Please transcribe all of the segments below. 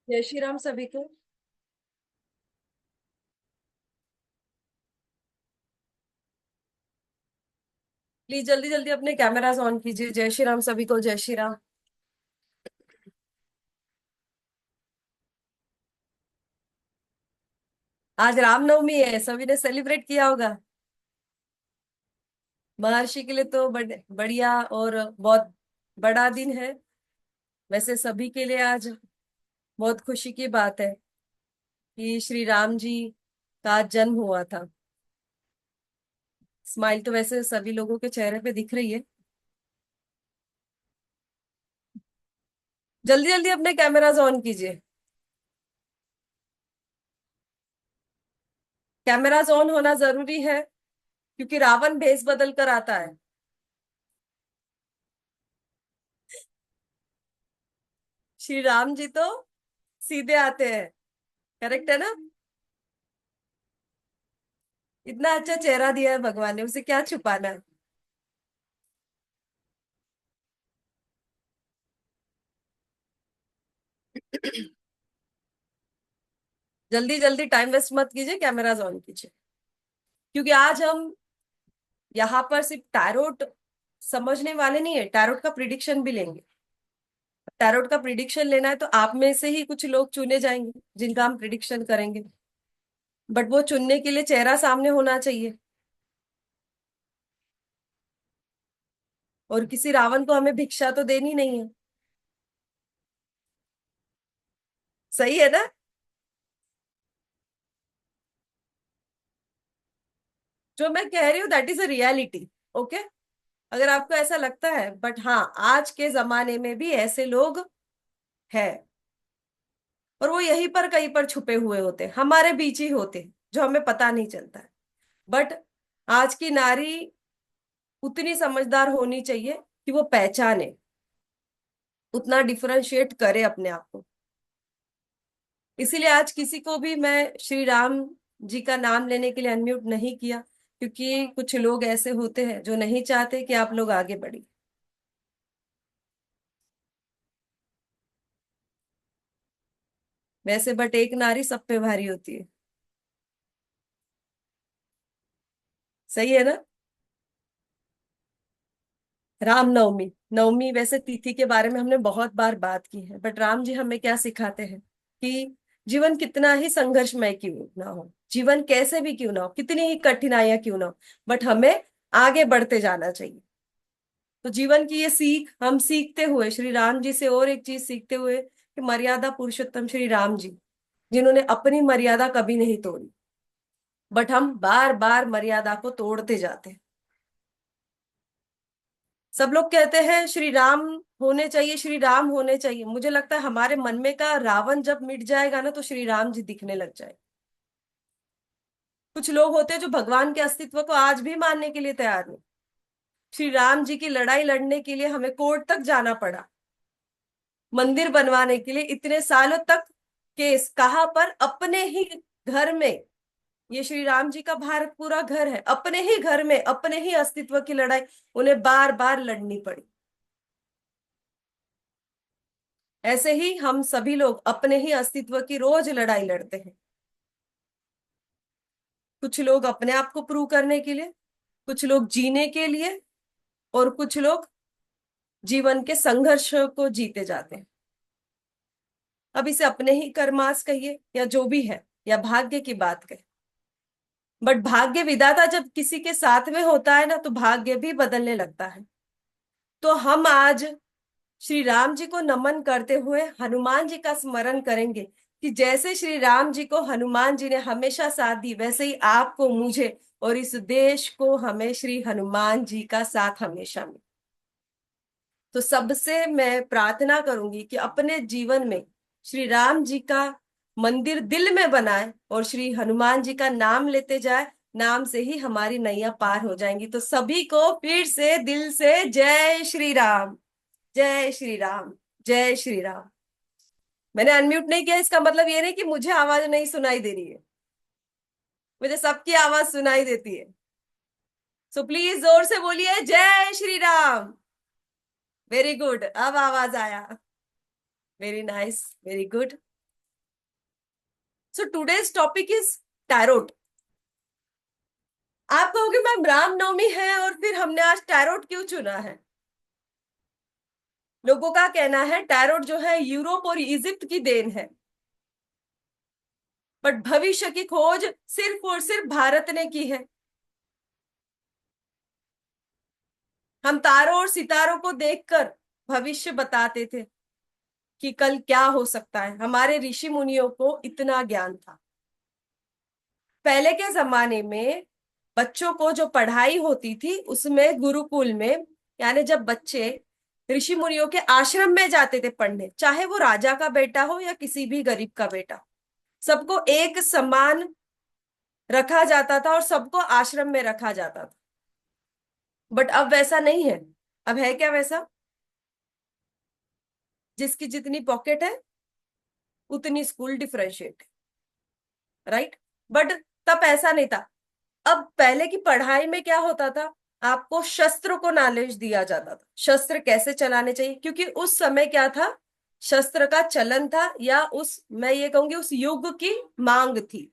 जय श्री राम सभी को। प्लीज जल्दी जल्दी अपने कैमरास ऑन कीजिए। जय श्री राम सभी को। जय श्री राम। आज रामनवमी है, सभी ने सेलिब्रेट किया होगा। महर्षि के लिए तो बढ़िया और बहुत बड़ा दिन है। वैसे सभी के लिए आज बहुत खुशी की बात है कि श्री राम जी का आज जन्म हुआ था। स्माइल तो वैसे सभी लोगों के चेहरे पे दिख रही है। जल्दी जल्दी अपने कैमरास ऑन कीजिए। कैमरास ऑन होना जरूरी है क्योंकि रावण भेष बदल कर आता है। श्री राम जी तो सीधे आते हैं। करेक्ट है ना। इतना अच्छा चेहरा दिया है भगवान ने, उसे क्या छुपाना है। जल्दी जल्दी टाइम वेस्ट मत कीजिए, कैमरास ऑन कीजिए। क्योंकि आज हम यहाँ पर सिर्फ टैरोट समझने वाले नहीं है, टैरोट का प्रिडिक्शन भी लेंगे। टैरोट का प्रिडिक्शन लेना है तो आप में से ही कुछ लोग चुने जाएंगे जिनका हम प्रिडिक्शन करेंगे। बट वो चुनने के लिए चेहरा सामने होना चाहिए। और किसी रावण को हमें भिक्षा तो देनी नहीं है। सही है ना। जो मैं कह रही हूँ that is a reality. Okay. अगर आपको ऐसा लगता है, बट हाँ, आज के जमाने में भी ऐसे लोग हैं। और वो यहीं पर कहीं पर छुपे हुए होते हैं, हमारे बीच ही होते हैं, जो हमें पता नहीं चलता है। बट आज की नारी उतनी समझदार होनी चाहिए कि वो पहचाने, उतना डिफरेंशिएट करे अपने आप को। इसीलिए आज किसी को भी मैं श्री राम जी का नाम लेने के लिए अनम्यूट नहीं किया, क्योंकि कुछ लोग ऐसे होते हैं जो नहीं चाहते कि आप लोग आगे बढ़िए। वैसे बट एक नारी सब पे भारी होती है। सही है ना। रामनवमी। नवमी वैसे तिथि के बारे में हमने बहुत बार बात की है, बट राम जी हमें क्या सिखाते हैं कि जीवन कितना ही संघर्षमय क्यों ना हो, जीवन कैसे भी क्यों ना हो, कितनी ही कठिनाइयां क्यों ना हो, बट हमें आगे बढ़ते जाना चाहिए। तो जीवन की ये सीख हम सीखते हुए श्री राम जी से और एक चीज सीखते हुए कि मर्यादा पुरुषोत्तम श्री राम जी, जिन्होंने अपनी मर्यादा कभी नहीं तोड़ी, बट हम बार बार मर्यादा को तोड़ते जाते हैं। सब लोग कहते हैं श्री राम होने चाहिए, श्री राम होने चाहिए। मुझे लगता है हमारे मन में का रावण जब मिट जाएगा ना, तो श्री राम जी दिखने लग जाए। कुछ लोग होते हैं जो भगवान के अस्तित्व को आज भी मानने के लिए तैयार नहीं। श्री राम जी की लड़ाई लड़ने के लिए हमें कोर्ट तक जाना पड़ा, मंदिर बनवाने के लिए इतने सालों तक केस, कहाँ पर, अपने ही घर में। ये श्री राम जी का भारत पूरा घर है, अपने ही घर में अपने ही अस्तित्व की लड़ाई उन्हें बार बार लड़नी पड़ी। ऐसे ही हम सभी लोग अपने ही अस्तित्व की रोज लड़ाई लड़ते हैं। कुछ लोग अपने आप को प्रूव करने के लिए, कुछ लोग जीने के लिए, और कुछ लोग जीवन के संघर्ष को जीते जाते हैं। अब इसे अपने ही कर्मास कहिए या जो भी है, या भाग्य की बात कहें, बट भाग्य विधाता जब किसी के साथ में होता है ना, तो भाग्य भी बदलने लगता है। तो हम आज श्री राम जी को नमन करते हुए हनुमान जी का स्मरण करेंगे कि जैसे श्री राम जी को हनुमान जी ने हमेशा साथ दी, वैसे ही आपको, मुझे और इस देश को हमें श्री हनुमान जी का साथ हमेशा मिले। तो सबसे मैं प्रार्थना करूंगी कि अपने जीवन में श्री राम जी का मंदिर दिल में बनाए और श्री हनुमान जी का नाम लेते जाए। नाम से ही हमारी नैया पार हो जाएंगी। तो सभी को फिर से दिल से जय श्री राम। जय श्री राम। जय श्री राम। मैंने अनम्यूट नहीं किया, इसका मतलब ये नहीं कि मुझे आवाज नहीं सुनाई दे रही है। मुझे सबकी आवाज सुनाई देती है। सो प्लीज जोर से बोलिए जय श्री राम। वेरी गुड, अब आवाज आया। Very nice, very good. So today's topic is tarot. आप कहोगे मैम रामनवमी है और फिर हमने आज टैरोट क्यों चुना है? लोगों का कहना है टैरोट जो है यूरोप और इजिप्ट की देन है, बट भविष्य की खोज सिर्फ और सिर्फ भारत ने की है। हम तारों और सितारों को देखकर भविष्य बताते थे कि कल क्या हो सकता है। हमारे ऋषि मुनियों को इतना ज्ञान था। पहले के जमाने में बच्चों को जो पढ़ाई होती थी उसमें गुरुकुल में, यानी जब बच्चे ऋषि मुनियों के आश्रम में जाते थे पढ़ने, चाहे वो राजा का बेटा हो या किसी भी गरीब का बेटा, सबको एक समान रखा जाता था और सबको आश्रम में रखा जाता था। बट अब वैसा नहीं है। अब है क्या वैसा? जिसकी जितनी पॉकेट है उतनी स्कूल डिफरेंशिएट, राइट? बट तब ऐसा नहीं था। अब पहले की पढ़ाई में क्या होता था, आपको शस्त्र को नॉलेज दिया जाता था, शस्त्र कैसे चलाने चाहिए, क्योंकि उस समय क्या था, शस्त्र का चलन था, या उस मैं ये कहूंगी उस युग की मांग थी।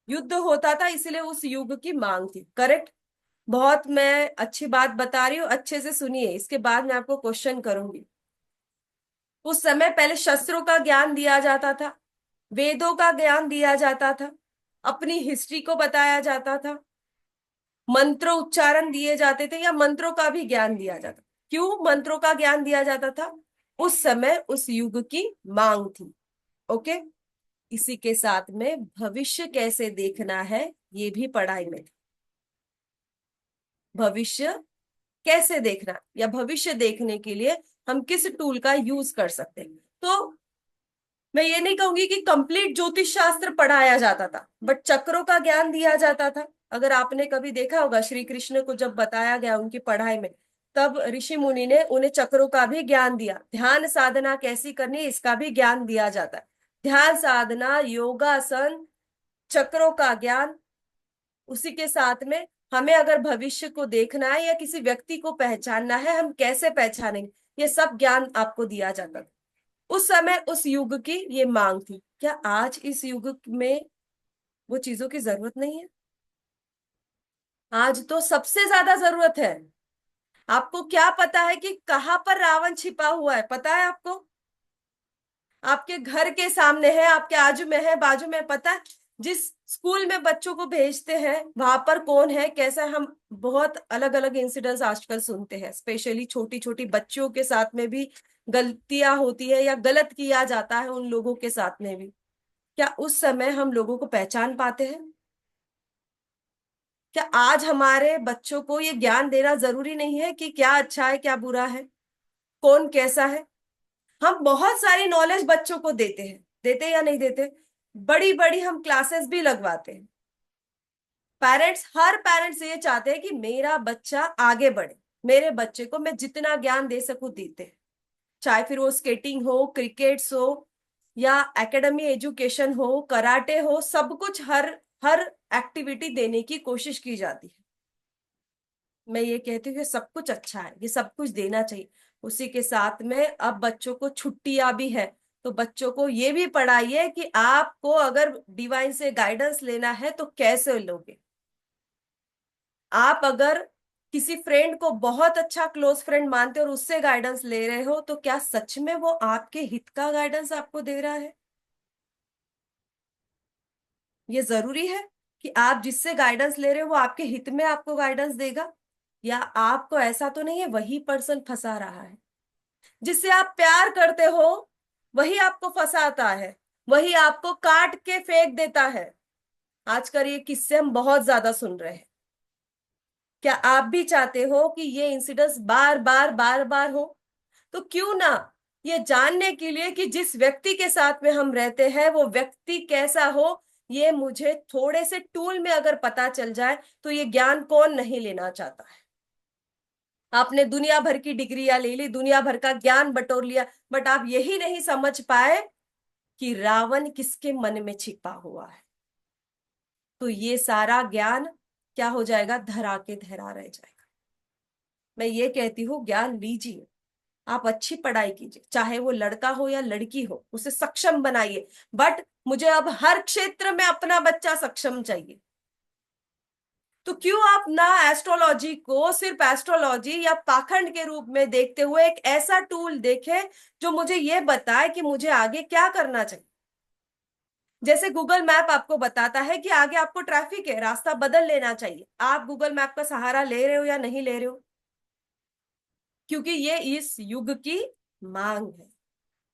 युद्ध होता था इसलिए उस युग की मांग थी। करेक्ट? बहुत मैं अच्छी बात बता रही हूँ, अच्छे से सुनिए, इसके बाद मैं आपको क्वेश्चन करूंगी। उस समय पहले शस्त्रों का ज्ञान दिया जाता था, वेदों का ज्ञान दिया जाता था, अपनी हिस्ट्री को बताया जाता था, मंत्रों उच्चारण दिए जाते थे या मंत्रों का भी ज्ञान दिया जाता। क्यों मंत्रों का ज्ञान दिया जाता था? उस समय उस युग की मांग थी। ओके। इसी के साथ में भविष्य कैसे देखना है ये भी पढ़ाई में था। भविष्य कैसे देखना या भविष्य देखने के लिए हम किस टूल का यूज कर सकते हैं। तो मैं ये नहीं कहूंगी कि कंप्लीट ज्योतिष शास्त्र पढ़ाया जाता था, बट चक्रों का ज्ञान दिया जाता था। अगर आपने कभी देखा होगा श्री कृष्ण को जब बताया गया उनकी पढ़ाई में, तब ऋषि मुनि ने उन्हें चक्रों का भी ज्ञान दिया। ध्यान साधना कैसी करनी है इसका भी ज्ञान दिया जाता है। ध्यान साधना, योगासन, चक्रों का ज्ञान, उसी के साथ में हमें अगर भविष्य को देखना है या किसी व्यक्ति को पहचानना है, हम कैसे पहचानेंगे, ये सब ज्ञान आपको दिया जाता था। उस समय उस युग की ये मांग थी। क्या आज इस युग में वो चीजों की जरूरत नहीं है? आज तो सबसे ज्यादा जरूरत है। आपको क्या पता है कि कहाँ पर रावण छिपा हुआ है? पता है आपको? आपके घर के सामने है, आपके आजू में है, बाजू में, पता है? जिस स्कूल में बच्चों को भेजते हैं वहां पर कौन है, कैसा है, हम बहुत अलग अलग इंसिडेंट्स आजकल सुनते हैं। स्पेशली छोटी छोटी बच्चियों के साथ में भी गलतियां होती है या गलत किया जाता है उन लोगों के साथ में भी। क्या उस समय हम लोगों को पहचान पाते हैं? क्या आज हमारे बच्चों को ये ज्ञान देना जरूरी नहीं है कि क्या अच्छा है क्या बुरा है, कौन कैसा है? हम बहुत सारी नॉलेज बच्चों को देते हैं, देते या नहीं देते? बड़ी बड़ी हम क्लासेस भी लगवाते हैं। पेरेंट्स, हर पेरेंट्स ये चाहते हैं कि मेरा बच्चा आगे बढ़े, मेरे बच्चे को मैं जितना ज्ञान दे सकूं देते हैं। चाहे फिर वो स्केटिंग हो, क्रिकेट्स हो, या एकेडमी एजुकेशन हो, कराटे हो, सब कुछ, हर हर एक्टिविटी देने की कोशिश की जाती है। मैं ये कहती हूँ कि सब कुछ अच्छा है, ये सब कुछ देना चाहिए। उसी के साथ में अब बच्चों को छुट्टियां भी है, तो बच्चों को ये भी पढ़ाइए कि आपको अगर डिवाइन से गाइडेंस लेना है तो कैसे लोगे। आप अगर किसी फ्रेंड को बहुत अच्छा क्लोज फ्रेंड मानते हो और उससे गाइडेंस ले रहे हो, तो क्या सच में वो आपके हित का गाइडेंस आपको दे रहा है? ये जरूरी है कि आप जिससे गाइडेंस ले रहे हो वो आपके हित में आपको गाइडेंस देगा, या आपको ऐसा तो नहीं है वही पर्सन फंसा रहा है? जिससे आप प्यार करते हो वही आपको फंसाता है, वही आपको काट के फेंक देता है। आजकल ये किस्से हम बहुत ज्यादा सुन रहे हैं। क्या आप भी चाहते हो कि ये इंसिडेंट्स बार बार बार बार हो? तो क्यों ना ये जानने के लिए कि जिस व्यक्ति के साथ में हम रहते हैं वो व्यक्ति कैसा हो, ये मुझे थोड़े से टूल में अगर पता चल जाए तो ये ज्ञान कौन नहीं लेना चाहता है। आपने दुनिया भर की डिग्रियां ले ली, दुनिया भर का ज्ञान बटोर लिया, बट आप यही नहीं समझ पाए कि रावण किसके मन में छिपा हुआ है। तो ये सारा ज्ञान क्या हो जाएगा? धरा के धरा रह जाएगा। मैं ये कहती हूँ ज्ञान लीजिए। आप अच्छी पढ़ाई कीजिए, चाहे वो लड़का हो या लड़की हो, उसे सक्षम बनाइए। बट मुझे अब हर क्षेत्र में अपना बच्चा सक्षम चाहिए। तो क्यों आप ना एस्ट्रोलॉजी को सिर्फ एस्ट्रोलॉजी या पाखंड के रूप में देखते हुए एक ऐसा टूल देखें जो मुझे ये बताए कि मुझे आगे क्या करना चाहिए। जैसे गूगल मैप आपको बताता है कि आगे आपको ट्रैफिक है, रास्ता बदल लेना चाहिए, आप गूगल मैप का सहारा ले रहे हो या नहीं ले रहे हो? क्योंकि ये इस युग की मांग है।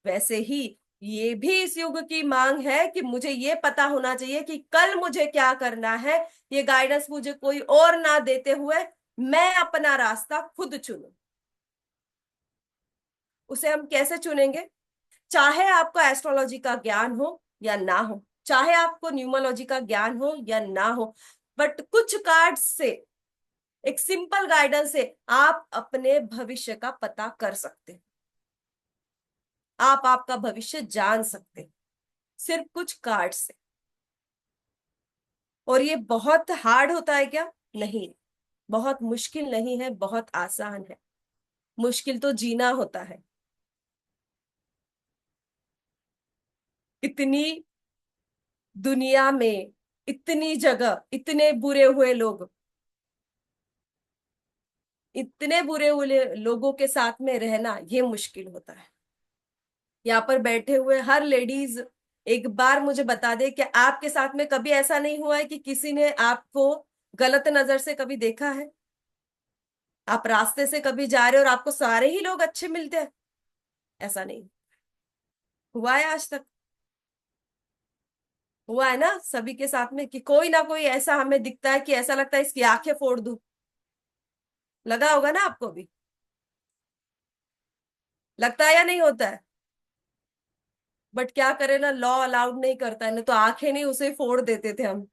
वैसे ही ये भी इस युग की मांग है कि मुझे ये पता होना चाहिए कि कल मुझे क्या करना है। ये गाइडेंस मुझे कोई और ना देते हुए मैं अपना रास्ता खुद चुनूं। उसे हम कैसे चुनेंगे? चाहे आपको एस्ट्रोलॉजी का ज्ञान हो या ना हो, चाहे आपको न्यूमरोलॉजी का ज्ञान हो या ना हो, बट कुछ कार्ड्स से, एक सिंपल गाइडेंस से आप अपने भविष्य का पता कर सकते हैं। आप आपका भविष्य जान सकते हैं सिर्फ कुछ कार्ड से। और ये बहुत हार्ड होता है क्या? नहीं, बहुत मुश्किल नहीं है, बहुत आसान है। मुश्किल तो जीना होता है। इतनी दुनिया में, इतनी जगह, इतने बुरे हुए लोग, इतने बुरे हुए लोगों के साथ में रहना ये मुश्किल होता है। यहाँ पर बैठे हुए हर लेडीज एक बार मुझे बता दे कि आपके साथ में कभी ऐसा नहीं हुआ है कि किसी ने आपको गलत नजर से कभी देखा है? आप रास्ते से कभी जा रहे हो और आपको सारे ही लोग अच्छे मिलते हैं? ऐसा नहीं हुआ है आज तक। हुआ है ना सभी के साथ में कि कोई ना कोई ऐसा हमें दिखता है कि ऐसा लगता है इसकी आंखें फोड़ दूं। लगा होगा ना आपको भी? लगता है या नहीं होता है? बट क्या करें ना, लॉ अलाउड नहीं करता है ना, तो आंखें नहीं उसे फोड़ देते थे हम।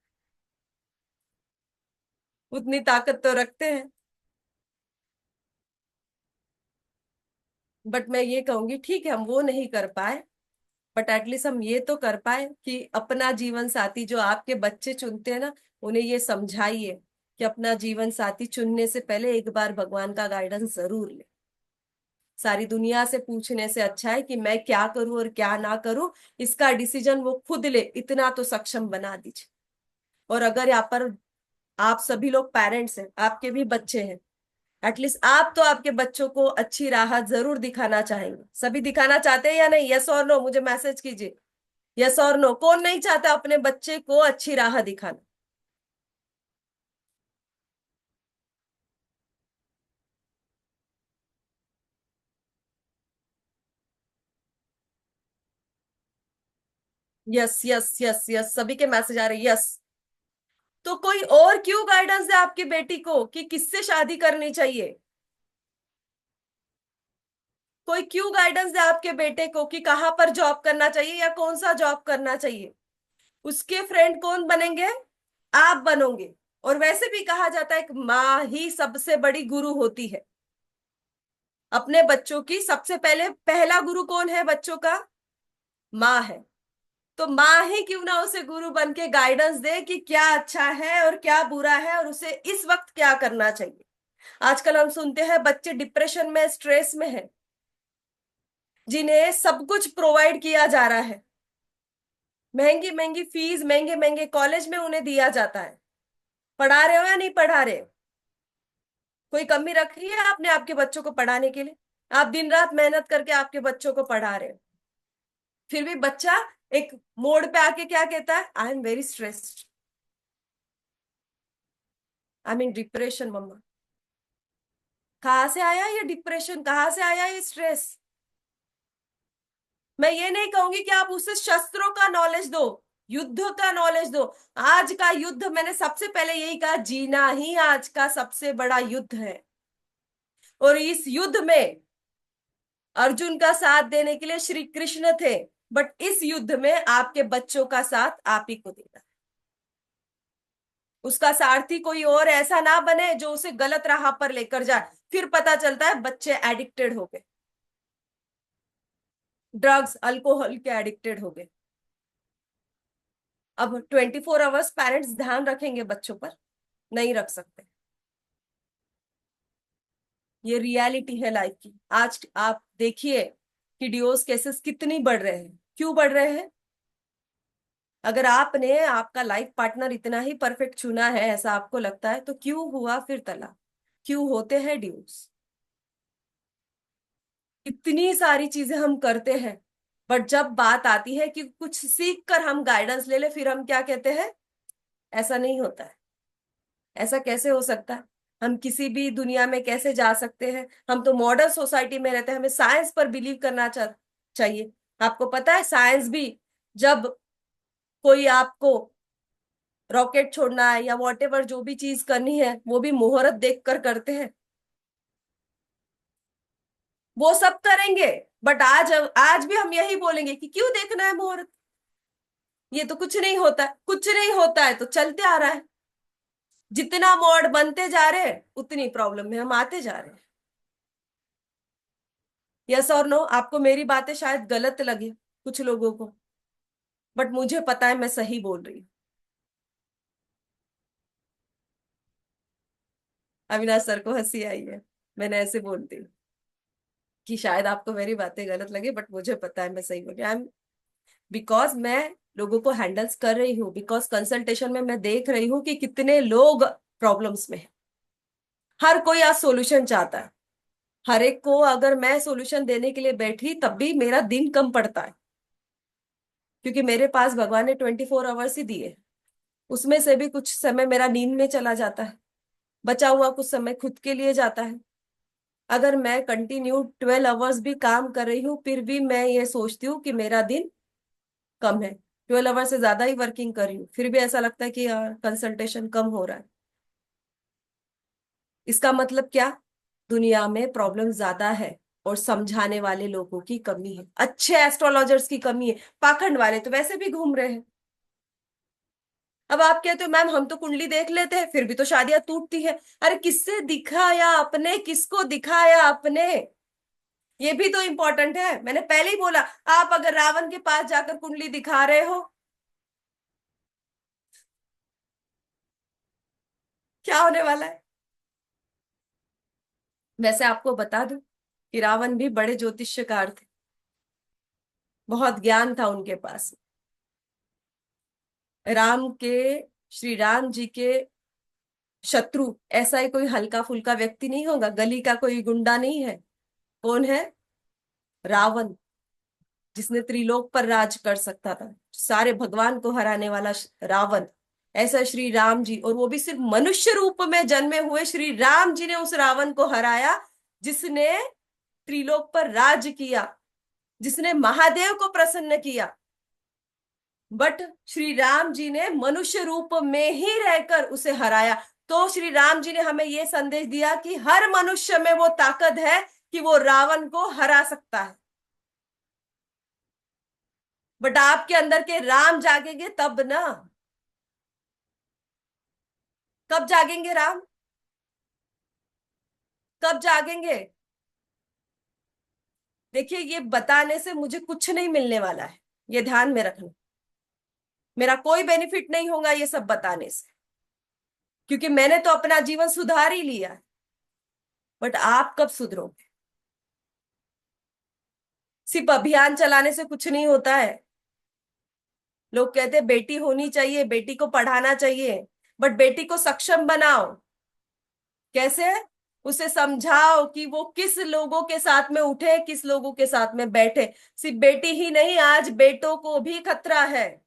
उतनी ताकत तो रखते हैं। बट मैं ये कहूंगी ठीक है हम वो नहीं कर पाए, बट एटलीस्ट हम ये तो कर पाए कि अपना जीवन साथी जो आपके बच्चे चुनते हैं ना, उन्हें ये समझाइए कि अपना जीवन साथी चुनने से पहले एक बार भगवान का गाइडेंस जरूर ले। सारी दुनिया से पूछने से अच्छा है कि मैं क्या करूं और क्या ना करूं, इसका डिसीजन वो खुद ले, इतना तो सक्षम बना दीजिए। और अगर यहाँ पर आप सभी लोग पेरेंट्स हैं, आपके भी बच्चे हैं, एटलीस्ट आप तो आपके बच्चों को अच्छी राह जरूर दिखाना चाहेंगे। सभी दिखाना चाहते हैं या नहीं? यस और नो मुझे मैसेज कीजिए। यस और नो, कौन नहीं चाहता अपने बच्चे को अच्छी राह दिखाना? यस यस यस यस, सभी के मैसेज आ रहे हैं यस। तो कोई और क्यों गाइडेंस दे आपकी बेटी को कि किससे शादी करनी चाहिए? कोई क्यों गाइडेंस दे आपके बेटे को कि कहाँ पर जॉब करना चाहिए या कौन सा जॉब करना चाहिए? उसके फ्रेंड कौन बनेंगे? आप बनोगे। और वैसे भी कहा जाता है कि माँ ही सबसे बड़ी गुरु होती है। अपने बच्चों की सबसे पहले पहला गुरु कौन है बच्चों का? माँ है। तो माँ ही क्यों ना उसे गुरु बन के गाइडेंस दे कि क्या अच्छा है और क्या बुरा है और उसे इस वक्त क्या करना चाहिए। आजकल हम सुनते हैं बच्चे डिप्रेशन में, स्ट्रेस में है, जिन्हें सब कुछ प्रोवाइड किया जा रहा है, महंगी महंगी फीस, महंगे महंगे कॉलेज में उन्हें दिया जाता है। पढ़ा रहे हो या नहीं पढ़ा रहे हो? कोई कमी रखी है आपने आपके बच्चों को पढ़ाने के लिए? आप दिन रात मेहनत करके आपके बच्चों को पढ़ा रहे हो, फिर भी बच्चा एक मोड़ पे आके क्या कहता है? I am very stressed, I mean depression मम्मा। कहाँ से आया ये डिप्रेशन, कहाँ से आया ये स्ट्रेस? मैं ये नहीं कहूंगी कि आप उसे शस्त्रों का नॉलेज दो, युद्ध का नॉलेज दो। आज का युद्ध, मैंने सबसे पहले यही कहा, जीना ही आज का सबसे बड़ा युद्ध है। और इस युद्ध में अर्जुन का साथ देने के लिए श्री कृष्ण थे, बट इस युद्ध में आपके बच्चों का साथ आप ही को देना है। उसका सारथी कोई और ऐसा ना बने जो उसे गलत राह पर लेकर जाए, फिर पता चलता है बच्चे एडिक्टेड हो गए, ड्रग्स अल्कोहल के एडिक्टेड हो गए। अब 24 आवर्स पेरेंट्स ध्यान रखेंगे बच्चों पर? नहीं रख सकते। ये रियलिटी है लाइफ की। आज आप देखिए कि डिवोर्स केसेस कितनी बढ़ रहे हैं। क्यों बढ़ रहे हैं? अगर आपने आपका लाइफ पार्टनर इतना ही परफेक्ट चुना है, ऐसा आपको लगता है, तो क्यों हुआ फिर तलाक? क्यों होते हैं डिवोर्स? इतनी सारी चीजें हम करते हैं, बट जब बात आती है कि कुछ सीख कर हम गाइडेंस ले ले, फिर हम क्या कहते हैं? ऐसा नहीं होता है। ऐसा कैसे हो सकता है? हम किसी भी दुनिया में कैसे जा सकते हैं? हम तो मॉडर्न सोसाइटी में रहते हैं, हमें साइंस पर बिलीव करना चाहिए। आपको पता है साइंस भी, जब कोई आपको रॉकेट छोड़ना है या वॉटेवर जो भी चीज करनी है, वो भी मुहूर्त देख कर करते हैं। वो सब करेंगे, बट आज भी हम यही बोलेंगे कि क्यों देखना है मुहूर्त? ये तो कुछ नहीं होता है, कुछ नहीं होता है तो चलते आ रहा है। जितना मॉड बनते जा रहे हैं उतनी प्रॉब्लम में हम आते जा रहे हैं। यस और नो? आपको मेरी बातें शायद गलत लगे कुछ लोगों को, बट मुझे पता है मैं सही बोल रही हूँ। अविनाश सर को हंसी आई है, मैंने ऐसे बोलती हूँ कि शायद आपको मेरी बातें गलत लगे, बट मुझे पता है मैं सही बोल रही हूँ। बिकॉज मैं लोगों को हैंडल्स कर रही हूँ, बिकॉज कंसल्टेशन में मैं देख रही हूँ कि कितने लोग प्रॉब्लम्स में हैं। हर कोई आज सॉल्यूशन चाहता है। हर एक को अगर मैं सॉल्यूशन देने के लिए बैठी तब भी मेरा दिन कम पड़ता है, क्योंकि मेरे पास भगवान ने 24 आवर्स ही दिए। उसमें से भी कुछ समय मेरा नींद में चला जाता है, बचा हुआ कुछ समय खुद के लिए जाता है। अगर मैं कंटिन्यू 12 आवर्स भी काम कर रही हूँ, फिर भी मैं ये सोचती हूँ कि मेरा दिन कम है। 12 आवर्स से ज्यादा ही वर्किंग कर रही हूँ, फिर भी ऐसा लगता है कि यार कंसंट्रेशन कम हो रहा है। इसका मतलब क्या? दुनिया में प्रॉब्लम ज्यादा है और समझाने वाले लोगों की कमी है, अच्छे एस्ट्रोलॉजर्स की कमी है। पाखंड वाले तो वैसे भी घूम रहे हैं। अब आप कहते हो मैम हम तो कुंडली देख लेते हैं, फिर भी तो शादियां टूटती है। अरे किससे दिखाया आपने? किसको दिखाया आपने? ये भी तो इम्पोर्टेंट है। मैंने पहले ही बोला, आप अगर रावण के पास जाकर कुंडली दिखा रहे हो, क्या होने वाला है? वैसे आपको बता दूं कि रावण भी बड़े ज्योतिष्यकार थे, बहुत ज्ञान था उनके पास। राम के, श्री राम जी के शत्रु ऐसा ही कोई हल्का फुल्का व्यक्ति नहीं होगा, गली का कोई गुंडा नहीं है। कौन है? रावण, जिसने त्रिलोक पर राज कर सकता था, सारे भगवान को हराने वाला रावण। ऐसा श्री राम जी, और वो भी सिर्फ मनुष्य रूप में जन्मे हुए श्री राम जी ने उस रावण को हराया, जिसने त्रिलोक पर राज किया, जिसने महादेव को प्रसन्न किया। बट श्री राम जी ने मनुष्य रूप में ही रहकर उसे हराया। तो श्री राम जी ने हमें यह संदेश दिया कि हर मनुष्य में वो ताकत है कि वो रावण को हरा सकता है। बट आपके अंदर के राम जागेंगे तब ना। कब जागेंगे राम? कब जागेंगे? देखिए, ये बताने से मुझे कुछ नहीं मिलने वाला है, ये ध्यान में रखना। मेरा कोई बेनिफिट नहीं होगा ये सब बताने से, क्योंकि मैंने तो अपना जीवन सुधार ही लिया है। बट आप कब सुधरोगे? सिर्फ अभियान चलाने से कुछ नहीं होता है। लोग कहते हैं बेटी होनी चाहिए, बेटी को पढ़ाना चाहिए, बट बेटी को सक्षम बनाओ। कैसे? उसे समझाओ कि वो किस लोगों के साथ में उठे, किस लोगों के साथ में बैठे। सिर्फ बेटी ही नहीं, आज बेटों को भी खतरा है।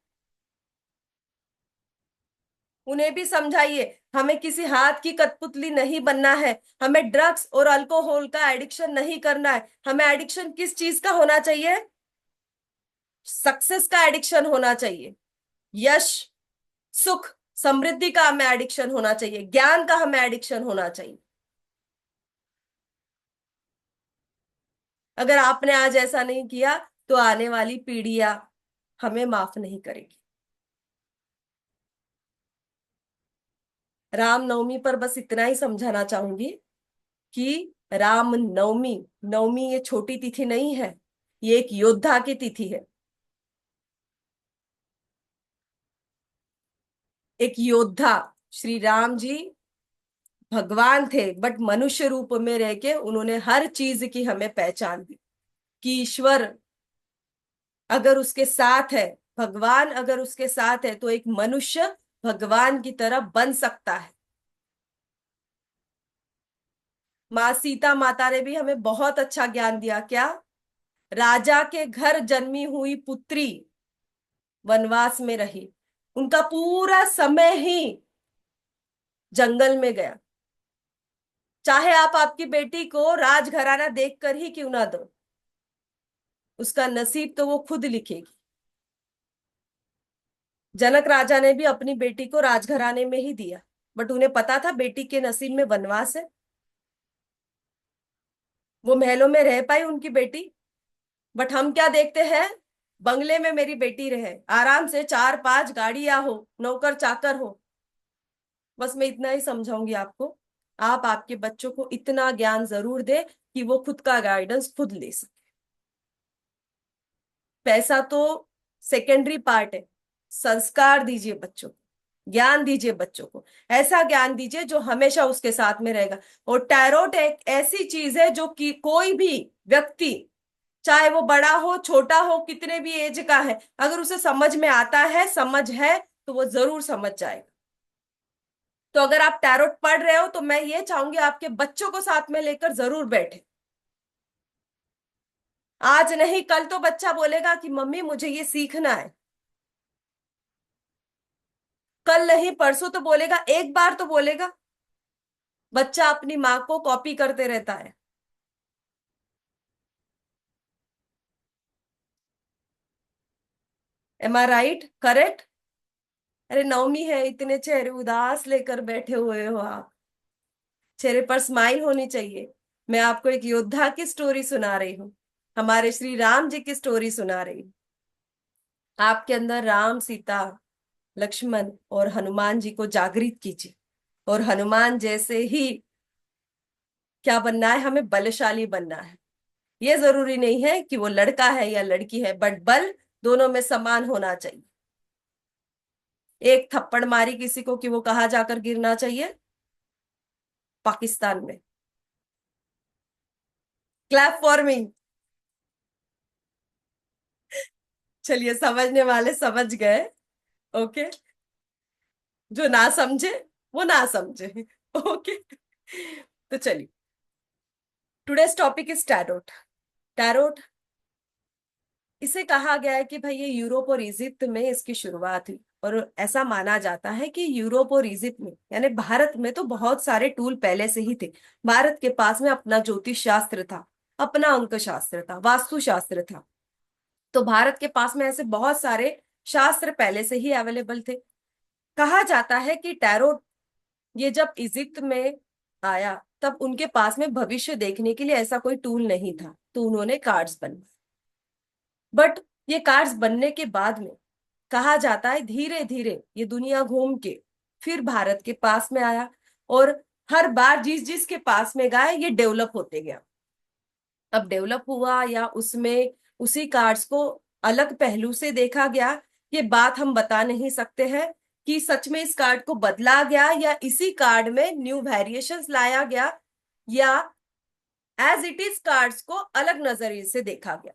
उन्हें भी समझाइए, हमें किसी हाथ की कठपुतली नहीं बनना है। हमें ड्रग्स और अल्कोहल का एडिक्शन नहीं करना है। हमें एडिक्शन किस चीज का होना चाहिए? सक्सेस का एडिक्शन होना चाहिए। यश, सुख, समृद्धि का हमें एडिक्शन होना चाहिए। ज्ञान का हमें एडिक्शन होना चाहिए। अगर आपने आज ऐसा नहीं किया तो आने वाली पीढ़ियां हमें माफ नहीं करेगी। राम नवमी पर बस इतना ही समझाना चाहूंगी कि राम नवमी, नवमी ये छोटी तिथि नहीं है, ये एक योद्धा की तिथि है। एक योद्धा, श्री राम जी भगवान थे, बट मनुष्य रूप में रह के उन्होंने हर चीज की हमें पहचान दी कि ईश्वर अगर उसके साथ है, भगवान अगर उसके साथ है, तो एक मनुष्य भगवान की तरह बन सकता है। माँ सीता माता ने भी हमें बहुत अच्छा ज्ञान दिया। क्या? राजा के घर जन्मी हुई पुत्री वनवास में रही, उनका पूरा समय ही जंगल में गया। चाहे आप आपकी बेटी को राजघराना देखकर ही क्यों ना दो, उसका नसीब तो वो खुद लिखेगी। जनक राजा ने भी अपनी बेटी को राजघराने में ही दिया, बट उन्हें पता था बेटी के नसीब में वनवास है। वो महलों में रह पाई उनकी बेटी, बट हम क्या देखते हैं? बंगले में मेरी बेटी रहे, आराम से 4-5 गाड़ियां हो, नौकर चाकर हो। बस मैं इतना ही समझाऊंगी आपको, आप आपके बच्चों को इतना ज्ञान जरूर दे कि वो खुद का गाइडेंस खुद ले सके। पैसा तो सेकेंडरी पार्ट है। संस्कार दीजिए बच्चों को, ज्ञान दीजिए बच्चों को। ऐसा ज्ञान दीजिए जो हमेशा उसके साथ में रहेगा। और टैरोट एक ऐसी चीज है जो कि कोई भी व्यक्ति, चाहे वो बड़ा हो छोटा हो, कितने भी एज का है, अगर उसे समझ में आता है, समझ है, तो वो जरूर समझ जाएगा। तो अगर आप टैरोट पढ़ रहे हो तो मैं ये चाहूंगी आपके बच्चों को साथ में लेकर जरूर बैठे। आज नहीं कल तो बच्चा बोलेगा कि मम्मी मुझे ये सीखना है। कल नहीं परसों तो बोलेगा, एक बार तो बोलेगा। बच्चा अपनी माँ को कॉपी करते रहता है। एम आई राइट? करेक्ट? अरे नवमी है, इतने चेहरे उदास लेकर बैठे हुए हो आप। चेहरे पर स्माइल होनी चाहिए। मैं आपको एक योद्धा की स्टोरी सुना रही हूँ, हमारे श्री राम जी की स्टोरी सुना रही हूँ। आपके अंदर राम, सीता, लक्ष्मण और हनुमान जी को जागृत कीजिए। और हनुमान जैसे ही क्या बनना है? हमें बलशाली बनना है। ये जरूरी नहीं है कि वो लड़का है या लड़की है, बट बल दोनों में समान होना चाहिए। एक थप्पड़ मारी किसी को कि वो कहाँ जाकर गिरना चाहिए? पाकिस्तान में। Clap for me. चलिए, समझने वाले समझ गए। ओके। जो ना समझे वो ना समझे। ओके। तो चलिए, today's topic is tarot. Tarot, इसे कहा गया है कि भाई ये यूरोप और इजिप्ट में इसकी शुरुआत हुई। और ऐसा माना जाता है कि यूरोप और इजिप्ट में, यानी भारत में तो बहुत सारे टूल पहले से ही थे। भारत के पास में अपना ज्योतिष शास्त्र था, अपना अंक शास्त्र था, वास्तु शास्त्र था। तो भारत के पास में ऐसे बहुत सारे शास्त्र पहले से ही अवेलेबल थे। कहा जाता है कि टैरोट ये जब इजिप्ट में आया, तब उनके पास में भविष्य देखने के लिए ऐसा कोई टूल नहीं था, तो उन्होंने कार्ड्स बनवाए। बट ये कार्ड्स बनने के बाद में कहा जाता है धीरे धीरे ये दुनिया घूम के फिर भारत के पास में आया। और हर बार जिस जिस के पास में गया ये डेवलप होते गया। अब डेवलप हुआ या उसमें उसी कार्ड्स को अलग पहलू से देखा गया, ये बात हम बता नहीं सकते हैं कि सच में इस कार्ड को बदला गया या इसी कार्ड में न्यू वेरिएशंस लाया गया, या एज इट इज कार्ड्स को अलग नजरिए से देखा गया।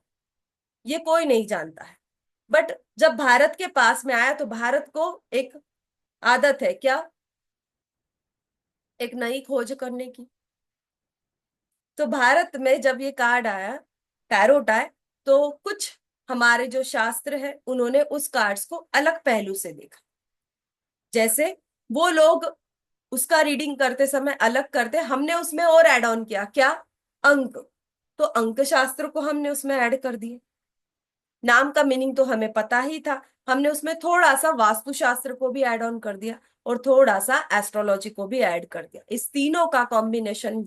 ये कोई नहीं जानता है। बट जब भारत के पास में आया तो भारत को एक आदत है क्या? एक नई खोज करने की। तो भारत में जब ये कार्ड आया, टैरोट आए, तो कुछ हमारे जो शास्त्र है उन्होंने उस कार्ड्स को अलग पहलू से देखा। जैसे वो लोग उसका रीडिंग करते समय अलग करते, हमने उसमें और एड ऑन किया क्या? अंक। तो अंक शास्त्र को हमने उसमें ऐड कर दिए। नाम का मीनिंग तो हमें पता ही था, हमने उसमें थोड़ा सा वास्तु शास्त्र को भी ऐड ऑन कर दिया और थोड़ा सा एस्ट्रोलॉजी को भी ऐड कर दिया। इस तीनों का कॉम्बिनेशन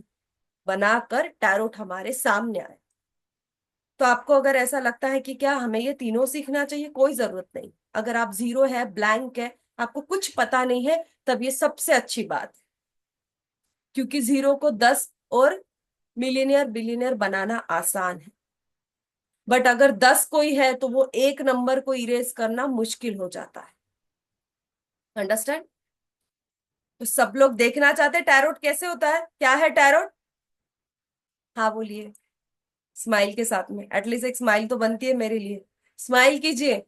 बनाकर टैरोट हमारे सामने आया। तो आपको अगर ऐसा लगता है कि क्या हमें ये तीनों सीखना चाहिए, कोई जरूरत नहीं। अगर आप जीरो है, ब्लैंक है, आपको कुछ पता नहीं है, तब ये सबसे अच्छी बात है। क्योंकि जीरो को 10 और मिलियनियर बिलियनियर बनाना आसान है, बट अगर 10 कोई है तो वो एक नंबर को इरेज करना मुश्किल हो जाता है। अंडरस्टैंड? तो सब लोग देखना चाहते हैं टैरोट कैसे होता है, क्या है टैरोट। हाँ बोलिए। स्माइल के साथ में एटलीस्ट एक स्माइल तो बनती है मेरे लिए। स्माइल कीजिए।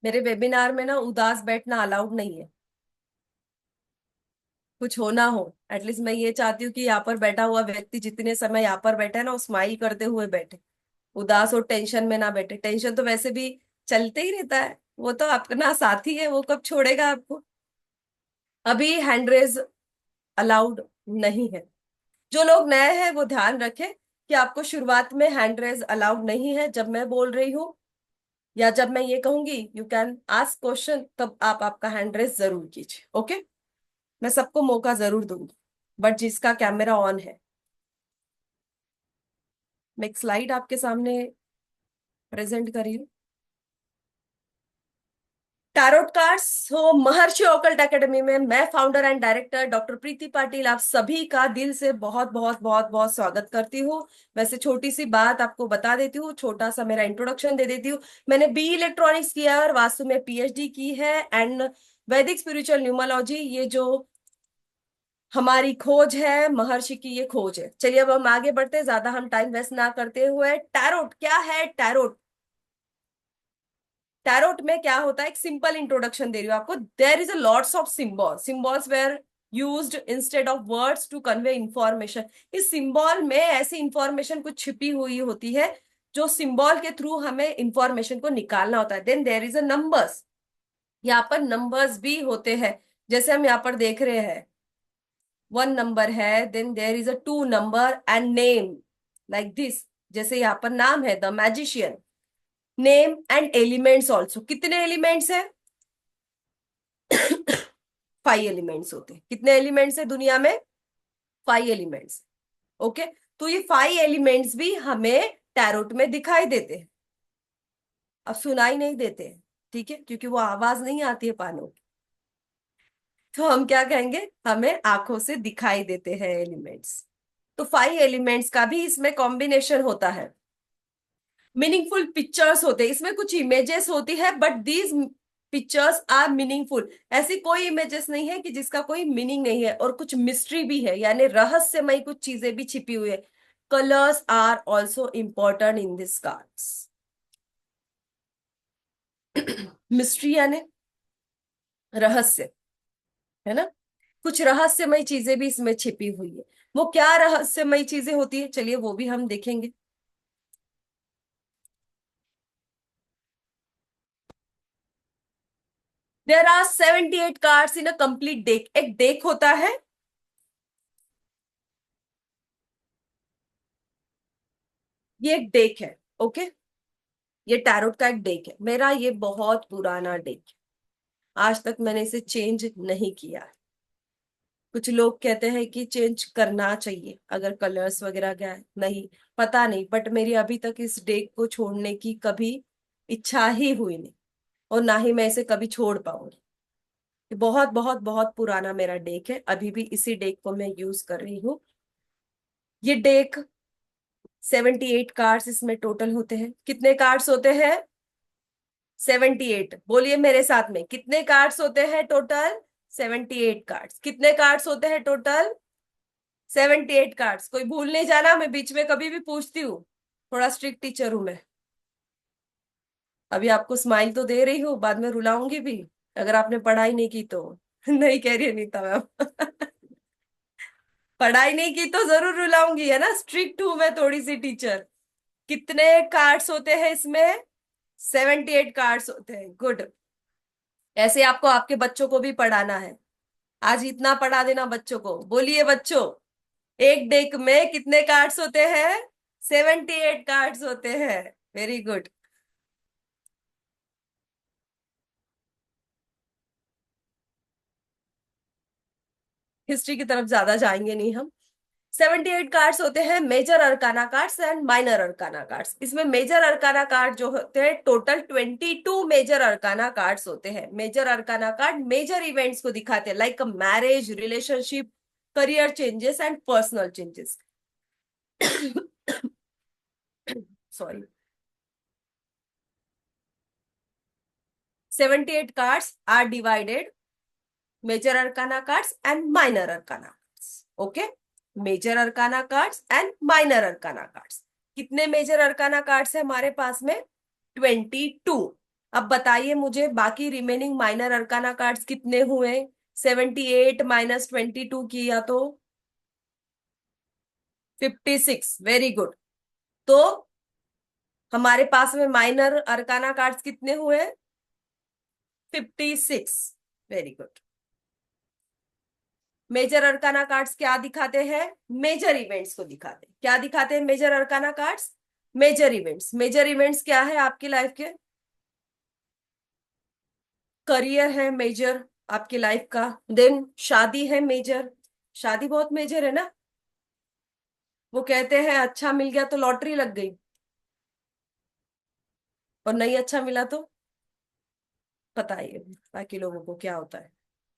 मेरे वेबिनार में ना उदास बैठना अलाउड नहीं है। कुछ होना हो, एटलीस्ट मैं ये चाहती हूँ कि यहाँ पर बैठा हुआ व्यक्ति जितने समय यहाँ पर बैठा है ना वो स्माइल करते हुए बैठे। उदास और टेंशन में ना बैठे। टेंशन तो वैसे भी चलते ही रहता है, वो तो अपना साथी है, वो कब छोड़ेगा आपको। अभी हैंड रेज अलाउड नहीं है। जो लोग नए हैं वो ध्यान रखें कि आपको शुरुआत में हैंड रेज अलाउड नहीं है। जब मैं बोल रही हूँ या जब मैं ये कहूंगी यू कैन आस्क क्वेश्चन, तब आप आपका हैंड रेज जरूर कीजिए। ओके। मैं सबको मौका जरूर दूंगी, बट जिसका कैमरा ऑन है। मैं एक स्लाइड आपके सामने प्रेजेंट करी हूँ। टैरोट कार्ड्स हो महर्षि ऑकल्ट एकेडमी में मैं फाउंडर एंड डायरेक्टर डॉक्टर प्रीति पाटिल आप सभी का दिल से बहुत बहुत बहुत बहुत स्वागत करती हूँ। वैसे छोटी सी बात आपको बता देती हूँ, छोटा सा मेरा इंट्रोडक्शन दे देती हूँ। मैंने बी इलेक्ट्रॉनिक्स किया है और वास्तु में पीएचडी की है। एंड वैदिक स्पिरिचुअल न्यूमरोलॉजी, ये जो हमारी खोज है, महर्षि की ये खोज है। चलिए अब हम आगे बढ़ते हैं, ज्यादा हम टाइम वेस्ट ना करते हुए। टैरोट क्या है। टैरोट, टैरोट में क्या होता है, एक सिंपल इंट्रोडक्शन दे रही हूँ आपको। There is a lots of symbols, symbols were used instead of words to convey information. इस सिंबल में ऐसी इंफॉर्मेशन कुछ छिपी हुई होती है जो सिंबल के थ्रू हमें इंफॉर्मेशन को निकालना होता है। Then there is a numbers, यहाँ पर नंबर्स भी होते हैं। जैसे हम यहाँ पर देख रहे हैं, वन नंबर है, then there is a two number and name like this. जैसे यहाँ पर नाम है the magician. Name and elements also, कितने एलिमेंट्स है। 5 एलिमेंट्स होते हैं। कितने एलिमेंट्स है दुनिया में। 5 एलिमेंट्स। ओके। तो ये 5 एलिमेंट्स भी हमें टैरोट में दिखाई देते हैं। अब सुनाई नहीं देते हैं, ठीक है, क्योंकि वो आवाज नहीं आती है पानों की। तो हम क्या कहेंगे, हमें आंखों से दिखाई देते हैं एलिमेंट्स। तो 5 एलिमेंट्स का भी इसमें कॉम्बिनेशन होता है। मीनिंगफुल पिक्चर्स होते हैं इसमें, कुछ इमेजेस होती है but these pictures are meaningful. ऐसी कोई इमेजेस नहीं है कि जिसका कोई मीनिंग नहीं है। और कुछ मिस्ट्री भी है, यानी रहस्यमय कुछ चीजें भी छिपी हुई है। Colours are also important in this cards. Mystery यानी रहस्य, है ना। कुछ रहस्यमय चीजें भी इसमें छिपी हुई है। वो क्या रहस्यमय चीजें होती है, चलिए वो भी हम देखेंगे। There are 78 cards in a complete deck. एक डेक होता है, ये एक डेक है। ओके। ये टैरोट का एक डेक है। मेरा ये बहुत पुराना डेक है, आज तक मैंने इसे चेंज नहीं किया है। कुछ लोग कहते हैं कि चेंज करना चाहिए अगर कलर्स वगैरह गया है, नहीं पता नहीं, बट मेरी अभी तक इस डेक को छोड़ने की कभी इच्छा ही हुई नहीं। और ना ही मैं इसे कभी छोड़ पाऊंगी। ये बहुत बहुत बहुत पुराना मेरा डेक है, अभी भी इसी डेक को मैं यूज कर रही हूँ। ये डेक 78 कार्ड्स इसमें टोटल होते हैं। कितने कार्ड्स होते हैं। 78। बोलिए मेरे साथ में, कितने कार्ड्स होते हैं टोटल। 78 कार्ड्स। कितने कार्ड्स होते हैं टोटल। 78 कार्ड्स। कोई भूल नहीं जाना, मैं बीच में कभी भी पूछती हूँ। थोड़ा स्ट्रिक्ट टीचर हूं मैं। अभी आपको स्माइल तो दे रही हूँ, बाद में रुलाऊंगी भी अगर आपने पढ़ाई नहीं की तो। नहीं कह रही अनीता मैम। पढ़ाई नहीं की तो जरूर रुलाऊंगी, है ना, स्ट्रिक्ट हूं मैं थोड़ी सी टीचर। कितने कार्ड्स होते हैं इसमें। 78 कार्ड्स होते हैं। गुड। ऐसे आपको आपके बच्चों को भी पढ़ाना है। आज इतना पढ़ा देना बच्चों को। बोलिए बच्चों, एक डेक में कितने कार्ड्स होते हैं। 78 कार्ड्स होते हैं। Very good. हिस्ट्री की तरफ ज्यादा जाएंगे नहीं हम। 78 कार्ड्स होते हैं major arcana cards and minor arcana cards. इसमें मेजर अरकाना कार्ड जो होते हैं, टोटल 22 मेजर अरकाना कार्ड्स होते हैं। Major arcana card major events को दिखाते हैं, like marriage, relationship, career changes and personal changes. Sorry. 78 cards are divided major arcana cards and minor arcana cards. Okay, major arcana cards and minor arcana cards. कितने major arcana cards है हमारे पास में? 22। अब बताइए मुझे बाकी रिमेनिंग माइनर अरकाना कार्ड्स कितने हुए? 78 माइनस 22 किया तो 56। Very good. तो हमारे पास में माइनर अरकाना कार्ड्स कितने हुए? 56। Very good. Major arcana cards क्या दिखाते हैं? मेजर इवेंट्स को दिखाते हैं। क्या दिखाते हैं major arcana cards? Major events. Major events क्या है आपकी लाइफ के? करियर है मेजर आपकी लाइफ का, देन शादी है मेजर। शादी बहुत मेजर है ना। वो कहते हैं अच्छा मिल गया तो लॉटरी लग गई, और नहीं अच्छा मिला तो पता ही है बाकी लोगों को क्या होता है।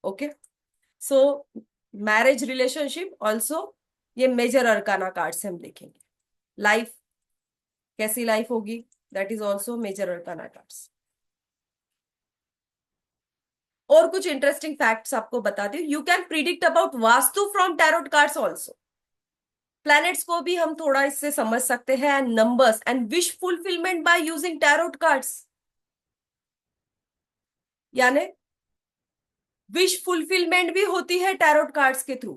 Okay, so marriage, relationship also, ये मेजर अरकाना कार्ड से हम देखेंगे। लाइफ, कैसी लाइफ होगी, that is also major arcana cards. और कुछ इंटरेस्टिंग फैक्ट्स आपको बता दूं, you can predict about vastu from tarot cards also. Planets को भी हम थोड़ा इससे समझ सकते हैं, and numbers and wish fulfilment by using tarot cards. यानी विश फुलफिलमेंट भी होती है टैरोट कार्ड्स के थ्रू।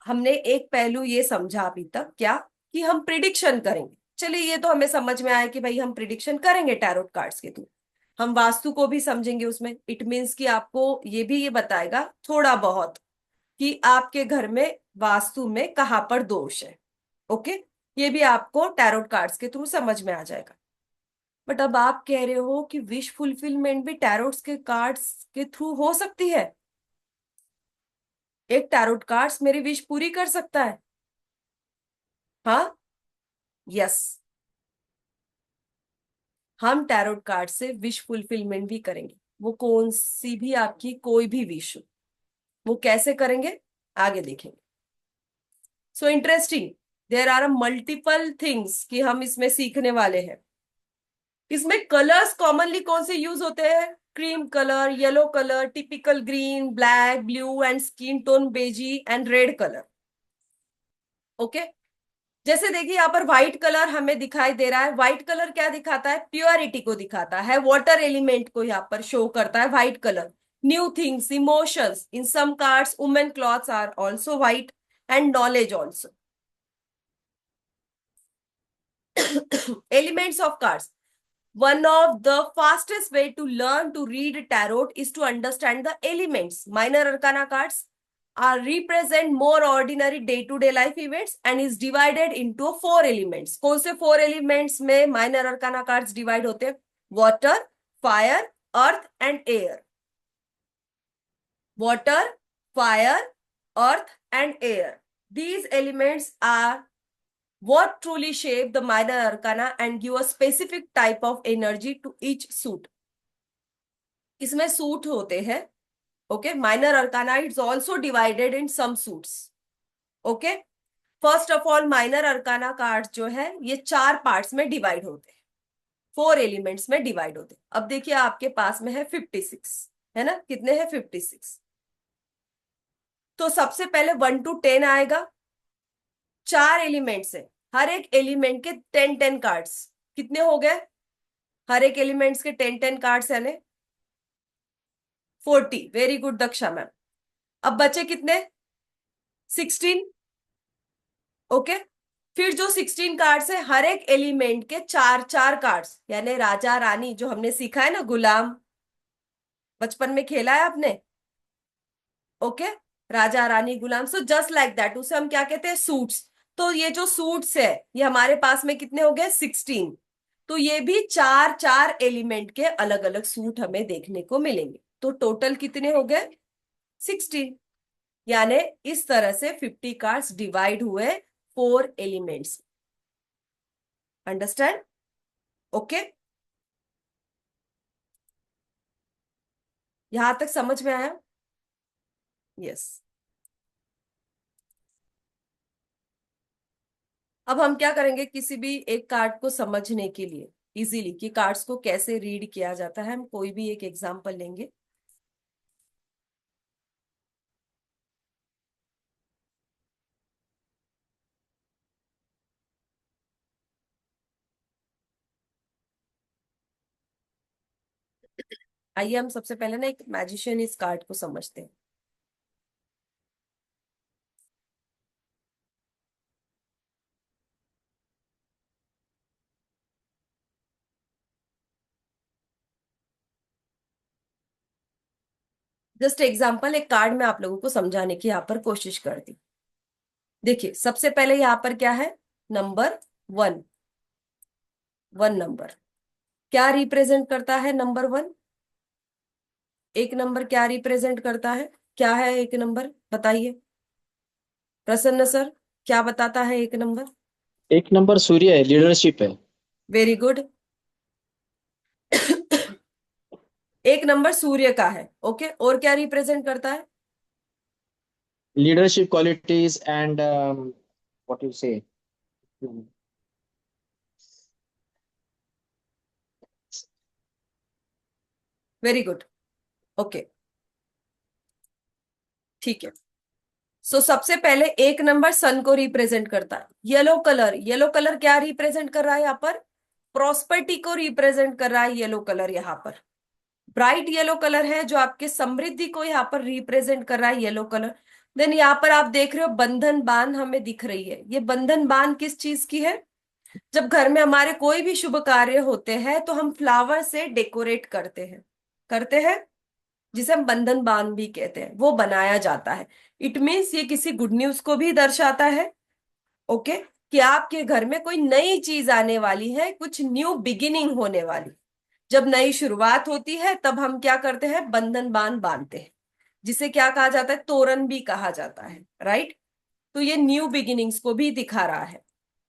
हमने एक पहलू ये समझा अभी तक, क्या? कि हम प्रिडिक्शन करेंगे। चलिए, ये तो हमें समझ में आया कि भाई हम प्रिडिक्शन करेंगे टैरोट कार्ड्स के थ्रू। हम वास्तु को भी समझेंगे उसमें। इट मीन्स कि आपको ये बताएगा थोड़ा बहुत कि आपके घर में वास्तु में कहाँ पर दोष है। ओके, ये भी आपको टैरोट कार्ड्स के थ्रू समझ में आ जाएगा। बट अब आप कह रहे हो कि विश फुलफिलमेंट भी टैरोट्स के कार्ड्स के थ्रू हो सकती है। एक टैरोट कार्ड्स मेरी विश पूरी कर सकता है? हाँ, यस। हम टैरोट कार्ड से विश फुलफिलमेंट भी करेंगे, वो कौन सी भी आपकी कोई भी विश हो। वो कैसे करेंगे आगे देखेंगे। So interesting, there are multiple things कि हम इसमें सीखने वाले हैं। इसमें कलर्स कॉमनली कौन से यूज होते हैं? Cream colour, yellow colour, typical green, black, blue and skin tone beige and red colour. Okay, जैसे देखिए यहाँ पर व्हाइट कलर हमें दिखाई दे रहा है। व्हाइट कलर क्या दिखाता है? प्योरिटी को दिखाता है, वाटर एलिमेंट को यहाँ पर शो करता है white colour. New things, emotions, in some cards women clothes are also white and knowledge also. Elements of cards. One of the fastest way to learn to read tarot is to understand the elements. Minor arcana cards are represent more ordinary day-to-day life events and is divided into 4 elements. कौन से 4 elements में minor arcana cards divide होते हैं? Water, fire, earth and air. Water, fire, earth and air. These elements are what truly shape the minor arcana and give a specific type of energy to each suit. इसमें suit होते हैं। Okay, minor arcana it's also divided in some suits. Okay, first of all minor arcana card जो है ये 4 parts में divide होते हैं, 4 elements में डिवाइड होते हैं। अब देखिए आपके पास में है 56, है ना? कितने हैं? 56। तो सबसे पहले 1 to 10 आएगा। 4 एलिमेंट्स है, हर एक एलिमेंट के 10-10 कार्ड्स। कितने हो गए? हर एक एलिमेंट्स के 10-10 कार्ड्स यानी 40। Very good Daksha ma'am. अब बचे कितने? 16। ओके, फिर जो 16 कार्ड्स है, हर एक एलिमेंट के 4-4 कार्ड्स, यानी राजा रानी जो हमने सीखा है ना, गुलाम, बचपन में खेला है आपने। Okay, Raja Rani Ghulam, so just like that, उसे हम क्या कहते हैं? सूट्स। तो ये जो सूट्स है ये हमारे पास में कितने हो गए? 16। तो ये भी 4-4 एलिमेंट के अलग अलग सूट हमें देखने को मिलेंगे। तो टोटल कितने हो गए? 16। यानी इस तरह से 50 कार्ड्स डिवाइड हुए 4 एलिमेंट्स। अंडरस्टैंड? ओके, यहां तक समझ में आया? यस। अब हम क्या करेंगे, किसी भी एक कार्ड को समझने के लिए इजीली कि कार्ड्स को कैसे रीड किया जाता है, हम कोई भी एक एग्जांपल लेंगे। आइए हम सबसे पहले ना एक मैजिशियन इस कार्ड को समझते हैं। जस्ट एग्जांपल, एक कार्ड में आप लोगों को समझाने की यहाँ पर कोशिश कर दी। देखिए सबसे पहले यहाँ पर क्या है, नंबर 1। 1 नंबर क्या रिप्रेजेंट करता है? नंबर 1, एक नंबर क्या रिप्रेजेंट करता है? क्या है एक नंबर, बताइए प्रसन्न सर, क्या बताता है एक नंबर? एक नंबर सूर्य है, लीडरशिप है। Very good. एक नंबर सूर्य का है, ओके, और क्या रिप्रेजेंट करता है? Leadership qualities and what you से। वेरी गुड, ओके, ठीक है। सो सबसे पहले एक नंबर सन को रिप्रेजेंट करता है। येलो कलर, येलो कलर क्या रिप्रेजेंट कर रहा है यहाँ पर? प्रॉस्पेरिटी को रिप्रेजेंट कर रहा है येलो कलर यहाँ पर। ब्राइट येलो कलर है जो आपके समृद्धि को यहाँ पर रिप्रेजेंट कर रहा है येलो कलर। देन यहाँ पर आप देख रहे हो बंधन बांध हमें दिख रही है। ये बंधन बांध किस चीज की है? जब घर में हमारे कोई भी शुभ कार्य होते हैं तो हम फ्लावर से डेकोरेट करते हैं, करते हैं, जिसे हम बंधन बांध भी कहते हैं, वो बनाया जाता है। इट मीन्स ये किसी गुड न्यूज को भी दर्शाता है, ओके, कि आपके घर में कोई नई चीज आने वाली है, कुछ न्यू बिगिनिंग होने वाली। जब नई शुरुआत होती है तब हम क्या करते हैं, बंधन बांध बांधते हैं, जिसे क्या कहा जाता है, तोरण भी कहा जाता है, राइट। तो ये न्यू बिगिनिंग्स को भी दिखा रहा है,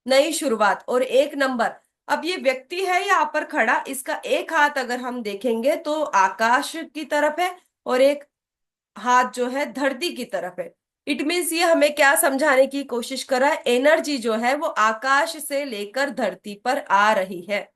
नई शुरुआत। और एक नंबर, अब ये व्यक्ति है यहाँ पर खड़ा, इसका एक हाथ अगर हम देखेंगे तो आकाश की तरफ है और एक हाथ जो है धरती की तरफ है। इट मीन्स ये हमें क्या समझाने की कोशिश कर रहा है, एनर्जी जो है वो आकाश से लेकर धरती पर आ रही है।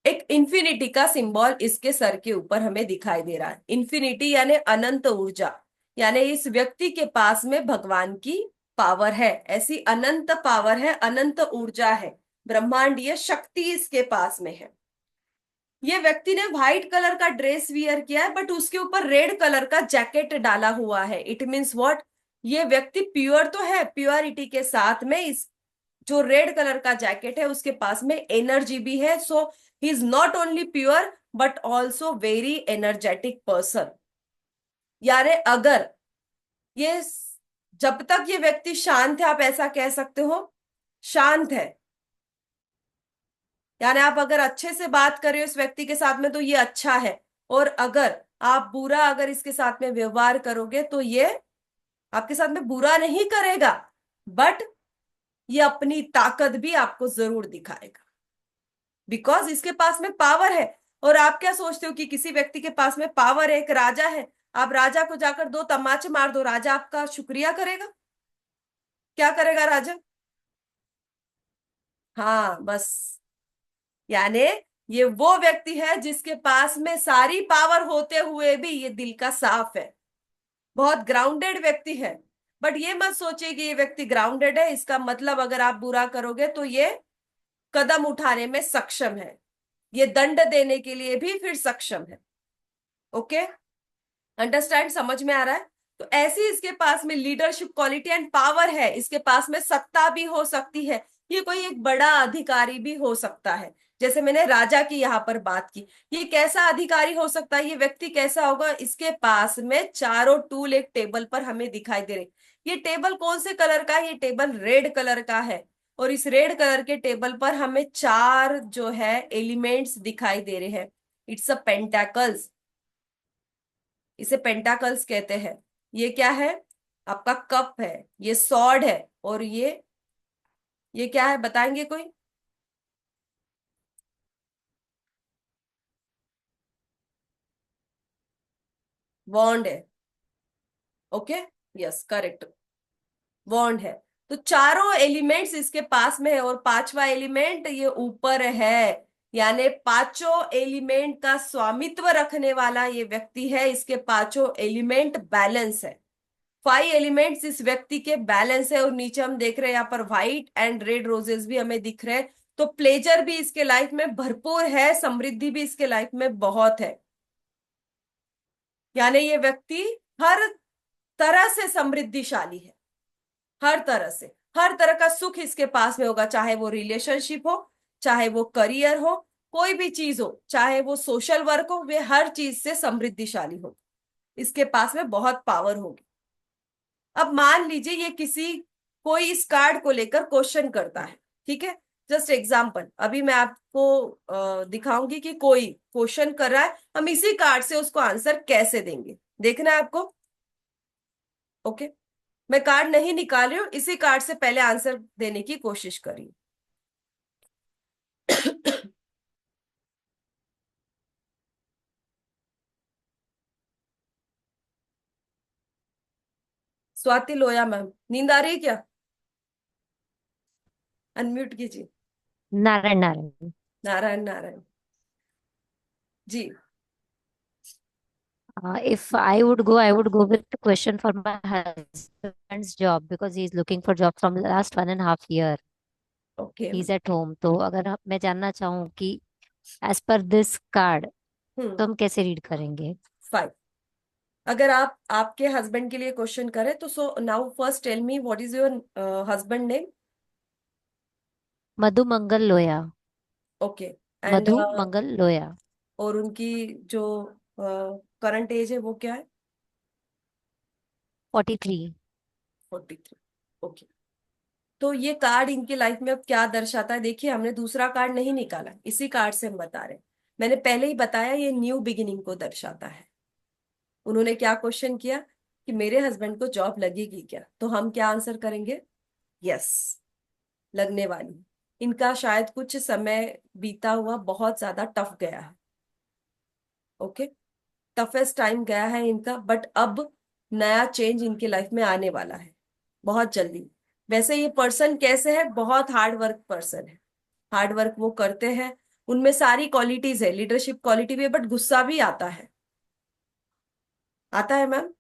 एक इंफिनिटी का सिंबल इसके सर के ऊपर हमें दिखाई दे रहा है। इंफिनिटी यानी अनंत ऊर्जा, यानी इस व्यक्ति के पास में भगवान की पावर है, ऐसी अनंत पावर है, अनंत ऊर्जा है, ब्रह्मांडीय शक्ति इसके पास में है। ये व्यक्ति ने व्हाइट कलर का ड्रेस वियर किया है बट उसके ऊपर रेड कलर का जैकेट डाला हुआ है। इट मीन्स व्हाट, ये व्यक्ति प्योर तो है, प्योरिटी के साथ में इस जो रेड कलर का जैकेट है उसके पास में एनर्जी भी है। So he is not only pure but also very energetic person. यानी अगर ये, जब तक ये व्यक्ति शांत है, आप ऐसा कह सकते हो, शांत है, यानी आप अगर अच्छे से बात कर रहे हो इस व्यक्ति के साथ में तो ये अच्छा है, और अगर आप बुरा अगर इसके साथ में व्यवहार करोगे तो ये आपके साथ में बुरा नहीं करेगा, बट ये अपनी ताकत भी आपको जरूर दिखाएगा, बिकॉज इसके पास में पावर है। और आप क्या सोचते हो कि किसी व्यक्ति के पास में पावर है, एक राजा है, आप राजा को जाकर 2 तमाचे मार दो, राजा आपका शुक्रिया करेगा? क्या करेगा राजा? हाँ बस, यानी ये वो व्यक्ति है जिसके पास में सारी पावर होते हुए भी ये दिल का साफ है, बहुत ग्राउंडेड व्यक्ति है। बट ये मत सोचिए कि ये व्यक्ति ग्राउंडेड है इसका मतलब अगर आप बुरा करोगे तो ये कदम उठाने में सक्षम है, ये दंड देने के लिए भी फिर सक्षम है। ओके, अंडरस्टैंड, समझ में आ रहा है? तो ऐसी इसके पास में लीडरशिप क्वालिटी एंड पावर है, इसके पास में सत्ता भी हो सकती है, ये कोई एक बड़ा अधिकारी भी हो सकता है। जैसे मैंने राजा की यहाँ पर बात की, ये कैसा अधिकारी हो सकता है, ये व्यक्ति कैसा होगा, इसके पास में चारों टूल एक टेबल पर हमें दिखाई दे रहे। ये टेबल कौन से कलर का है? ये टेबल रेड कलर का है, और इस रेड कलर के टेबल पर हमें 4 जो है एलिमेंट्स दिखाई दे रहे हैं। इट्स अ पेंटाकल्स, इसे पेंटाकल्स कहते हैं। ये क्या है? आपका कप है, ये सॉर्ड है, और ये क्या है बताएंगे कोई? वॉन्ड है। ओके, यस करेक्ट, वॉन्ड है। तो चारों एलिमेंट्स इसके पास में है, और पांचवा एलिमेंट ये ऊपर है। यानी पांचों एलिमेंट का स्वामित्व रखने वाला ये व्यक्ति है। इसके पांचों एलिमेंट बैलेंस है। 5 एलिमेंट्स इस व्यक्ति के बैलेंस है। और नीचे हम देख रहे हैं यहाँ पर व्हाइट एंड रेड रोजेस भी हमें दिख रहे हैं। तो प्लेजर भी इसके लाइफ में भरपूर है, समृद्धि भी इसके लाइफ में बहुत है। यानी ये व्यक्ति हर तरह से समृद्धिशाली है। हर तरह से, हर तरह का सुख इसके पास में होगा, चाहे वो रिलेशनशिप हो, चाहे वो करियर हो, कोई भी चीज हो, चाहे वो सोशल वर्क हो, वे हर चीज से समृद्धिशाली हो। इसके पास में बहुत पावर होगी। अब मान लीजिए ये कोई इस कार्ड को लेकर क्वेश्चन करता है, ठीक है? जस्ट एग्जाम्पल, अभी मैं आपको दिखाऊंगी कि कोई क्वेश्चन कर रहा है, हम इसी कार्ड से उसको आंसर कैसे देंगे, देखना है आपको। ओके, मैं कार्ड नहीं निकाल रही हूँ, इसी कार्ड से पहले आंसर देने की कोशिश करी। स्वाति लोया मैम, नींद आ रही है क्या? अनम्यूट कीजिए। Narayan Narayan. Narayan Narayan ji. If I would go, I would go with the question for my husband's job because he's looking for job from the last 1.5 year. Okay. He's at home. तो अगर मैं जानना चाहूँ कि as per this card तो हम कैसे read करेंगे? फाइव। अगर आप आपके हस्बैंड के लिए क्वेश्चन करें तो so now first tell me what is your husband name? Madhu Mangal Loya. Okay. And Madhu Mangal Loya. और उनकी जो करंट एज है वो क्या है? 43। 43। ओके। तो ये कार्ड इनकी लाइफ में अब क्या दर्शाता है? देखिए, हमने दूसरा कार्ड नहीं निकाला, इसी कार्ड से हम बता रहे हैं। मैंने पहले ही बताया ये न्यू बिगिनिंग को दर्शाता है। उन्होंने क्या क्वेश्चन किया कि मेरे हस्बैंड को जॉब लगेगी क्या? तो हम क्या आंसर करेंगे? यस, लगने वाली है। इनका शायद कुछ समय बीता हुआ बहुत ज्यादा टफ गया है। ओके, टफेस्ट टाइम गया है इनका, बट अब नया चेंज इनके लाइफ में आने वाला है बहुत जल्दी। वैसे ये पर्सन कैसे है? बहुत हार्ड वर्क पर्सन है। हार्ड वर्क वो करते हैं, उनमें सारी क्वालिटीज है, लीडरशिप क्वालिटी भी है, बट गुस्सा भी आता है। आता है मैम?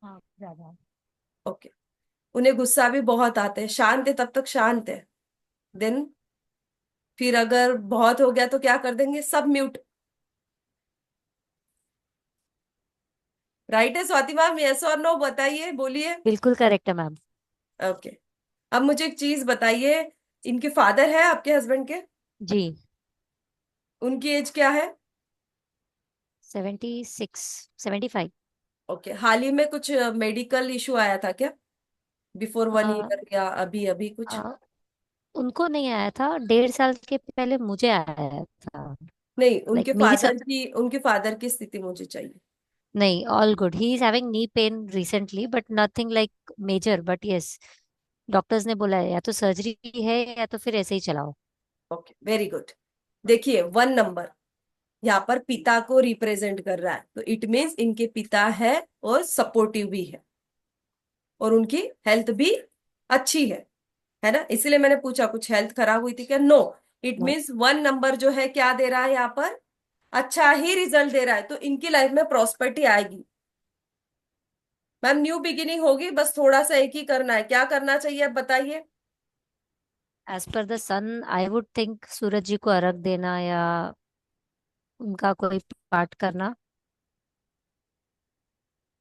हाँ ज्यादा। ओके। उन्हें गुस्सा भी बहुत आते हैं। शांत है तब तक शांत है, देन फिर अगर बहुत हो गया तो क्या कर देंगे? सब म्यूट। राइट है स्वाति मैम? यस और नो बताइए, बोलिए। बिल्कुल करेक्ट है मैम। ओके। अब मुझे एक चीज बताइए, इनके फादर है आपके हस्बैंड के? जी। उनकी एज क्या है? 76 75। ओके। हाल ही में कुछ मेडिकल इशू आया था क्या? बिफोर 1 ईयर या अभी अभी कुछ? उनको नहीं आया था, 1.5 साल के पहले मुझे आया था। नहीं, लाइक उनके मेरी फादर की स्थिति मुझे चाहिए। नहीं, all good. He is having knee pain recently but nothing like major, but yes doctors ने बोला है या तो सर्जरी है या तो फिर ऐसे ही चलाओ। Okay, very good. देखिए, 1 नंबर यहाँ पर पिता को रिप्रेजेंट कर रहा है, तो इट मीन्स इनके पिता है और सपोर्टिव भी है, और उनकी हेल्थ भी अच्छी है ना? इसीलिए मैंने पूछा कुछ हेल्थ खराब हुई थी क्या? No. It no. Means 1 number जो है क्या दे रहा है यहाँ पर? अच्छा ही रिजल्ट दे रहा है, तो इनकी लाइफ में प्रॉस्पेरिटी आएगी। मैम, न्यू बिगिनिंग होगी, बस थोड़ा सा एक ही करना है। क्या करना चाहिए अब बताइए? As per the sun I would think Suraj ji को अर्घ देना या उनका कोई पाठ करना।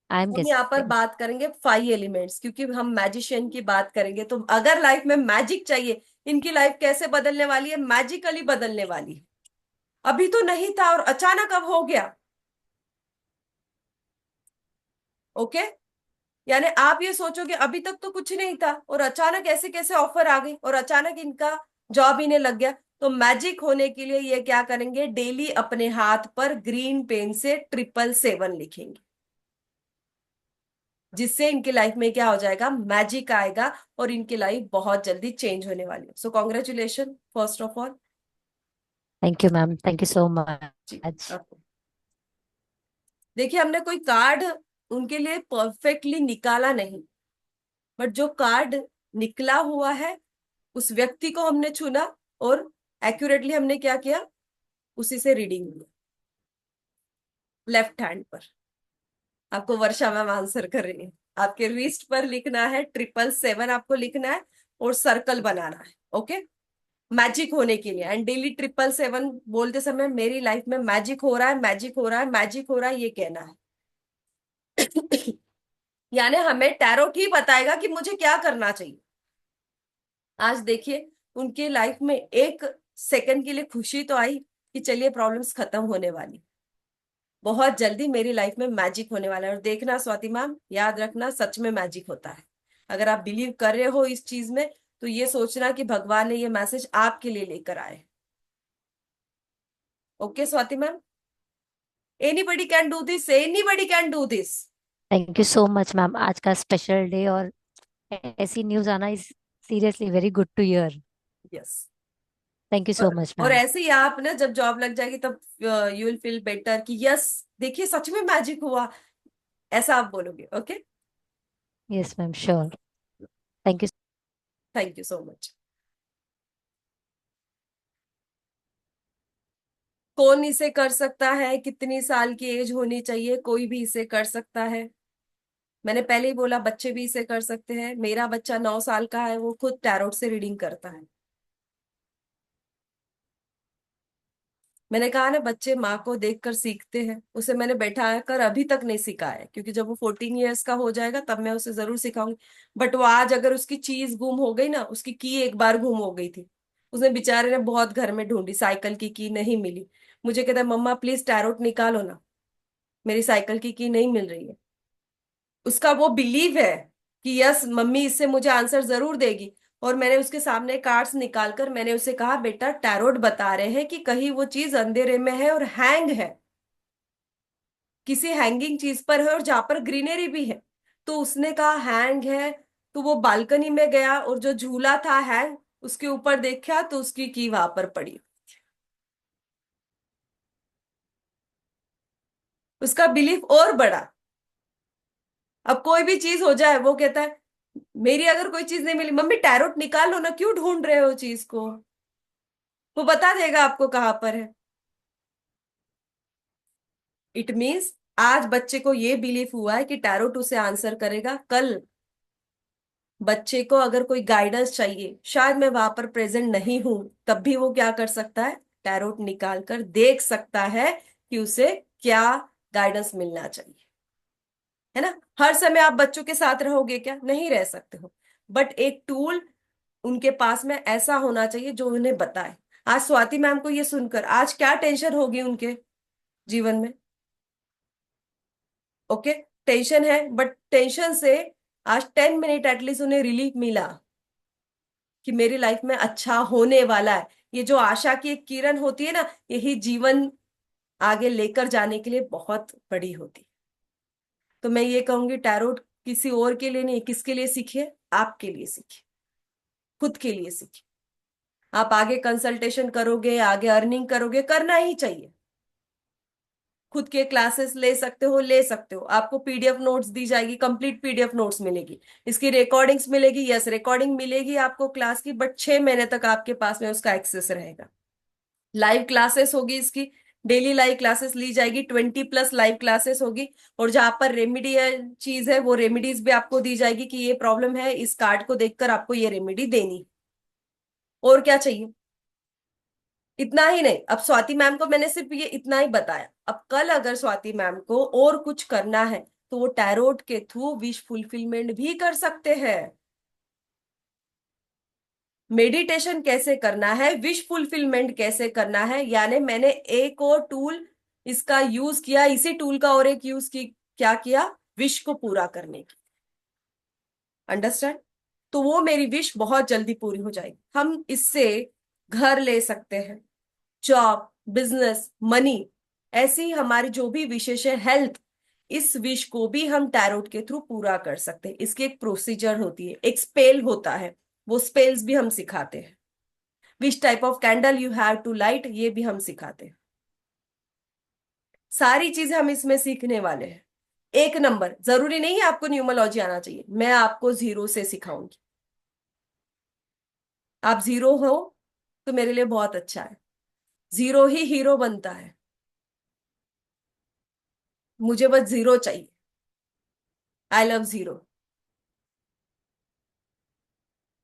आई एम हम यहाँ पर गेसिंग। बात करेंगे 5 एलिमेंट्स, क्योंकि हम मैजिशियन की बात करेंगे। तो अगर लाइफ में मैजिक चाहिए, इनकी लाइफ कैसे बदलने वाली है? मैजिकली बदलने वाली है। अभी तो नहीं था और अचानक अब हो गया। ओके। यानी आप ये सोचोगे अभी तक तो कुछ नहीं था और अचानक ऐसे कैसे ऑफर आ गई और अचानक इनका जॉब इन्हें लग गया। तो मैजिक होने के लिए ये क्या करेंगे? डेली अपने हाथ पर ग्रीन पेन से 777 लिखेंगे। जिससे इनकी लाइफ में क्या हो जाएगा, मैजिक आएगा और इनकी लाइफ बहुत जल्दी चेंज होने वाली है। So congratulation first of all. Thank you ma'am, thank you so जी मच। आपको। देखिए हमने कोई कार्ड उनके लिए परफेक्टली निकाला नहीं, बट जो कार्ड निकला हुआ है उस व्यक्ति को हमने चुना और एक्यूरेटली हमने क्या किया, उसी से रीडिंग लिया। लेफ्ट हैंड पर आपको वर्षा मैम आंसर कर रही है। आपके रिस्ट पर लिखना है 777, आपको लिखना है और सर्कल बनाना है। ओके, मैजिक होने के लिए। एंड डेली 777 बोलते समय मेरी लाइफ में मैजिक हो रहा है, मैजिक हो रहा है, मैजिक हो रहा है, ये कहना है। यानी हमें टैरोट ही बताएगा कि मुझे क्या करना चाहिए। आज देखिए उनकी लाइफ में एक सेकंड के लिए खुशी तो आई कि चलिए प्रॉब्लम्स खत्म होने वाली, बहुत जल्दी मेरी लाइफ में मैजिक होने वाला है। और देखना स्वाति मैम, याद रखना सच में मैजिक होता है। अगर आप बिलीव कर रहे हो इस चीज में तो ये सोचना कि भगवान ने ये मैसेज आपके लिए लेकर आए। Okay Swati ma'am, anybody can do this, anybody can do this. Thank you so much ma'am, आज का स्पेशल डे और ऐसी न्यूज आना is seriously very good to hear. Yes. Thank you so much और मैम। ऐसे ही आप ना जब जॉब लग जाएगी तब यू विल फील बेटर कि यस देखिए सच में मैजिक हुआ, ऐसा आप बोलोगे। Okay, yes ma'am, sure. Thank you. Thank you so much. कौन इसे कर सकता है, कितनी साल की एज होनी चाहिए, कोई भी इसे कर सकता है। मैंने पहले ही बोला बच्चे भी इसे कर सकते हैं। मेरा बच्चा 9 साल का है, वो खुद टैरोट से रीडिंग करता है। मैंने कहा ना बच्चे माँ को देखकर सीखते हैं, उसे मैंने बैठा कर अभी तक नहीं सिखाया है, क्योंकि जब वो 14 ईयर्स का हो जाएगा तब मैं उसे जरूर सिखाऊंगी। बट वो आज अगर उसकी चीज गुम हो गई ना, उसकी की एक बार गुम हो गई थी, उसने बेचारे ने बहुत घर में ढूंढी, साइकिल की नहीं मिली। मुझे कहता है मम्मा प्लीज टैरोट निकालो ना, मेरी साइकिल की नहीं मिल रही है। उसका वो बिलीव है कि यस मम्मी इससे मुझे आंसर जरूर देगी। और मैंने उसके सामने कार्ड्स निकालकर मैंने उसे कहा बेटा टैरोट बता रहे हैं कि कहीं वो चीज अंधेरे में है और हैंग है, किसी हैंगिंग चीज पर है और जहां पर ग्रीनरी भी है। तो उसने कहा हैंग है, तो वो बालकनी में गया और जो झूला था हैंग, उसके ऊपर देखा तो उसकी की वहां पर पड़ी। उसका बिलीफ और बढ़ा। अब कोई भी चीज हो जाए वो कहता है मेरी अगर कोई चीज नहीं मिली मम्मी टैरोट निकाल लो ना, क्यों ढूंढ रहे हो चीज को, वो बता देगा आपको कहाँ पर है। इट मीन्स आज बच्चे को ये बिलीफ हुआ है कि टैरोट उसे आंसर करेगा। कल बच्चे को अगर कोई गाइडेंस चाहिए, शायद मैं वहां पर प्रेजेंट नहीं हूं, तब भी वो क्या कर सकता है, टैरोट निकाल कर देख सकता है कि उसे क्या गाइडेंस मिलना चाहिए। है ना, हर समय आप बच्चों के साथ रहोगे क्या, नहीं रह सकते हो, बट एक टूल उनके पास में ऐसा होना चाहिए जो उन्हें बताए। आज स्वाति मैम को ये सुनकर आज क्या टेंशन होगी उनके जीवन में। ओके, टेंशन है, बट टेंशन से आज 10 मिनट एटलीस्ट उन्हें रिलीफ मिला कि मेरी लाइफ में अच्छा होने वाला है। ये जो आशा की एक किरण होती है ना, यही जीवन आगे लेकर जाने के लिए बहुत बड़ी होती है। तो मैं ये कहूंगी टैरोट किसी और के लिए नहीं, किसके लिए सीखिए, आपके लिए सीखिए, खुद के लिए सीखिए। आप आगे कंसल्टेशन करोगे, आगे अर्निंग करोगे, करना ही चाहिए। खुद के क्लासेस ले सकते हो, ले सकते हो। आपको पीडीएफ नोट्स दी जाएगी, कंप्लीट पीडीएफ नोट्स मिलेगी, इसकी रिकॉर्डिंग्स मिलेगी। यस रिकॉर्डिंग मिलेगी आपको क्लास की, बट 6 महीने तक आपके पास में उसका एक्सेस रहेगा। लाइव क्लासेस होगी इसकी, डेली लाइव क्लासेस ली जाएगी, 20+ लाइव क्लासेस होगी। और जहां पर रेमेडी चीज है वो रेमेडीज भी आपको दी जाएगी कि ये प्रॉब्लम है, इस कार्ड को देखकर आपको ये रेमेडी देनी। और क्या चाहिए, इतना ही नहीं। अब स्वाति मैम को मैंने सिर्फ ये इतना ही बताया, अब कल अगर स्वाति मैम को और कुछ करना है तो वो टैरोट के थ्रू विश फुलफिलमेंट भी कर सकते हैं। मेडिटेशन कैसे करना है, विश फुलफिलमेंट कैसे करना है, यानी मैंने एक और टूल इसका यूज किया, इसी टूल का और एक यूज की, क्या किया, विश को पूरा करने की। अंडरस्टैंड, तो वो मेरी विश बहुत जल्दी पूरी हो जाएगी। हम इससे घर ले सकते हैं, जॉब, बिजनेस, मनी, ऐसी हमारी जो भी विशेष है, हेल्थ, इस विश को भी हम टैरोट के थ्रू पूरा कर सकते हैं। इसकी एक प्रोसीजर होती है, एक स्पेल होता है, वो स्पेल्स भी हम सिखाते हैं। Which type of candle you have to light, ये भी हम सिखाते हैं। सारी चीजें हम इसमें सीखने वाले हैं। एक नंबर, जरूरी नहीं है आपको न्यूमरोलॉजी आना चाहिए, मैं आपको जीरो से सिखाऊंगी। आप जीरो हो तो मेरे लिए बहुत अच्छा है। जीरो ही हीरो बनता है, मुझे बस जीरो चाहिए। आई लव जीरो,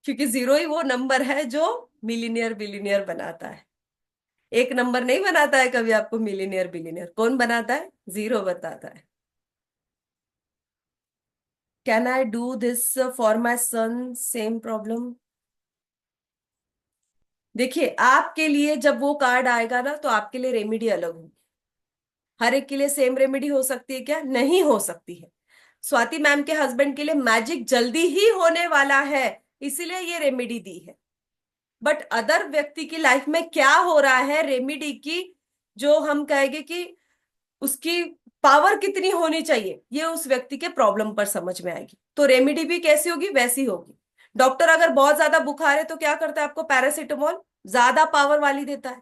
क्योंकि जीरो ही वो नंबर है जो मिलीनियर बिलीनियर बनाता है। एक नंबर नहीं बनाता है कभी आपको मिलीनियर बिलीनियर, कौन बनाता है? जीरो बताता है। Can I do this for my son, same problem. देखिए, आपके लिए जब वो कार्ड आएगा ना, तो आपके लिए रेमेडी अलग होगी। हर एक के लिए सेम रेमेडी हो सकती है क्या? नहीं हो सकती है। स्वाति मैम के हस्बैंड के लिए मैजिक जल्दी ही होने वाला है, इसीलिए ये रेमेडी दी है। बट अदर व्यक्ति की लाइफ में क्या हो रहा है, रेमेडी की जो हम कहेंगे कि उसकी पावर कितनी होनी चाहिए, ये उस व्यक्ति के प्रॉब्लम पर समझ में आएगी। तो रेमेडी भी कैसी होगी? वैसी होगी। डॉक्टर अगर बहुत ज्यादा बुखार है तो क्या करता है? आपको पैरासिटामोल ज्यादा पावर वाली देता है।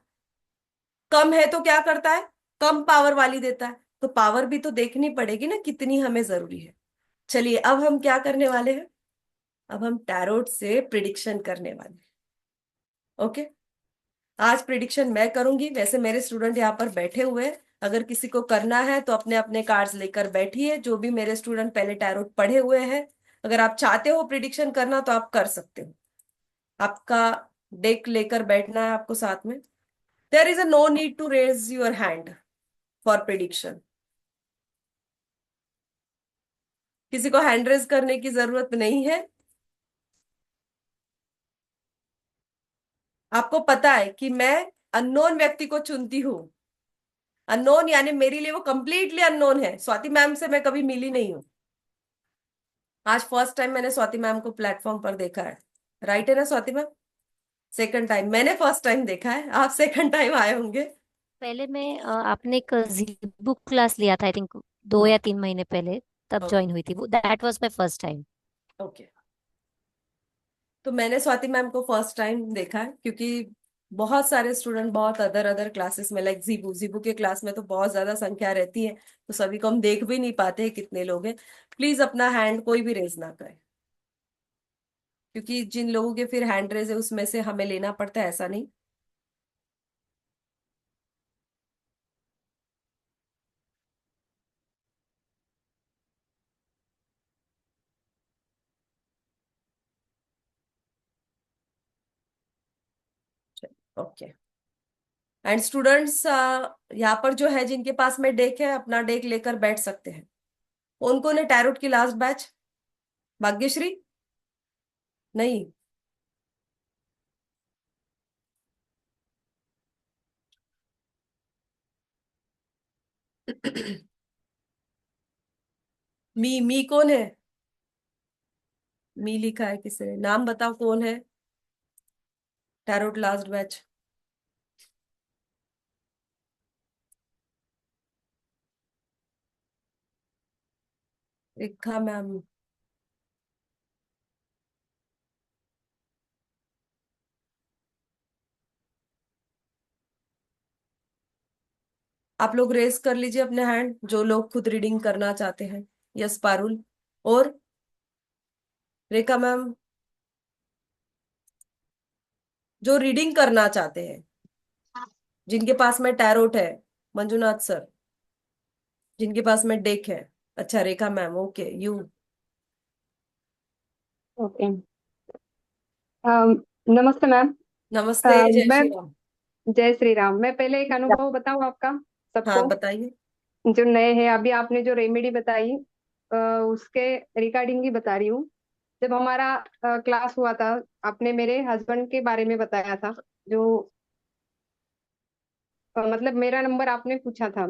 कम है तो क्या करता है? कम पावर वाली देता है। तो पावर भी तो देखनी पड़ेगी ना, कितनी हमें जरूरी है। चलिए, अब हम क्या करने वाले हैं? अब हम टैरोट से प्रिडिक्शन करने वाले हैं। ओके, आज प्रिडिक्शन मैं करूंगी। वैसे मेरे स्टूडेंट यहाँ पर बैठे हुए हैं, अगर किसी को करना है तो अपने अपने कार्ड्स लेकर बैठिए। जो भी मेरे स्टूडेंट पहले टैरोट पढ़े हुए हैं, अगर आप चाहते हो प्रिडिक्शन करना तो आप कर सकते हो। आपका डेक लेकर बैठना है आपको साथ में। There is a no need to raise your hand for prediction. किसी को हैंड रेज करने की जरूरत नहीं है। आपको पता है कि मैं अननोन व्यक्ति को चुनती हूँ। अननोन यानी मेरे लिए वो कंप्लीटली अननोन है। स्वाति मैम से मैं कभी मिली नहीं हूँ। आज फर्स्ट टाइम मैंने स्वाति मैम को प्लेटफॉर्म पर देखा है। राइट है ना स्वाति मैम? सेकंड टाइम, मैंने फर्स्ट टाइम देखा है, आप सेकंड टाइम आए होंगे। पहले मैं आपने एक बुक क्लास लिया था, आई थिंक 2 या 3 महीने पहले, तब ओके। ज्वाइन हुई थी वो। That was my first time. Okay, तो मैंने स्वाति मैम को फर्स्ट टाइम देखा है, क्योंकि बहुत सारे स्टूडेंट बहुत अदर अदर क्लासेस में, लाइक जीबू जीबू के क्लास में तो बहुत ज्यादा संख्या रहती है, तो सभी को हम देख भी नहीं पाते हैं कितने लोग हैं। प्लीज अपना हैंड कोई भी रेज ना करे, क्योंकि जिन लोगों के फिर हैंड रेज है उसमें से हमें लेना पड़ता है, ऐसा नहीं। ओके, एंड स्टूडेंट्स यहाँ पर जो है जिनके पास में डेक है, अपना डेक लेकर बैठ सकते हैं। कौन कौन है टैरोट की लास्ट बैच? भाग्यश्री? नहीं। मी कौन है? मी लिखा है किसने? नाम बताओ कौन है टैरोट लास्ट बैच? रेखा मैम? आप लोग रेस कर लीजिए अपने हैंड, जो लोग खुद रीडिंग करना चाहते हैं। यस पारुल और रेखा मैम, जो रीडिंग करना चाहते हैं, जिनके पास में टैरोट है। मंजुनाथ सर, जिनके पास में डेक है। अच्छा, रेखा मैम, ओके यू। ओके। नमस्ते मैम। नमस्ते, जय मैं श्री राम। जय श्री राम। मैं पहले एक अनुभव बताऊं आपका हाँ सबको, बताइए। जो नए हैं। अभी आपने जो रेमेडी बताई, उसके रिगार्डिंग ही बता रही हूँ। जब हमारा क्लास हुआ था, आपने मेरे हस्बैंड के बारे में बताया था। जो मतलब मेरा नंबर आपने पूछा था,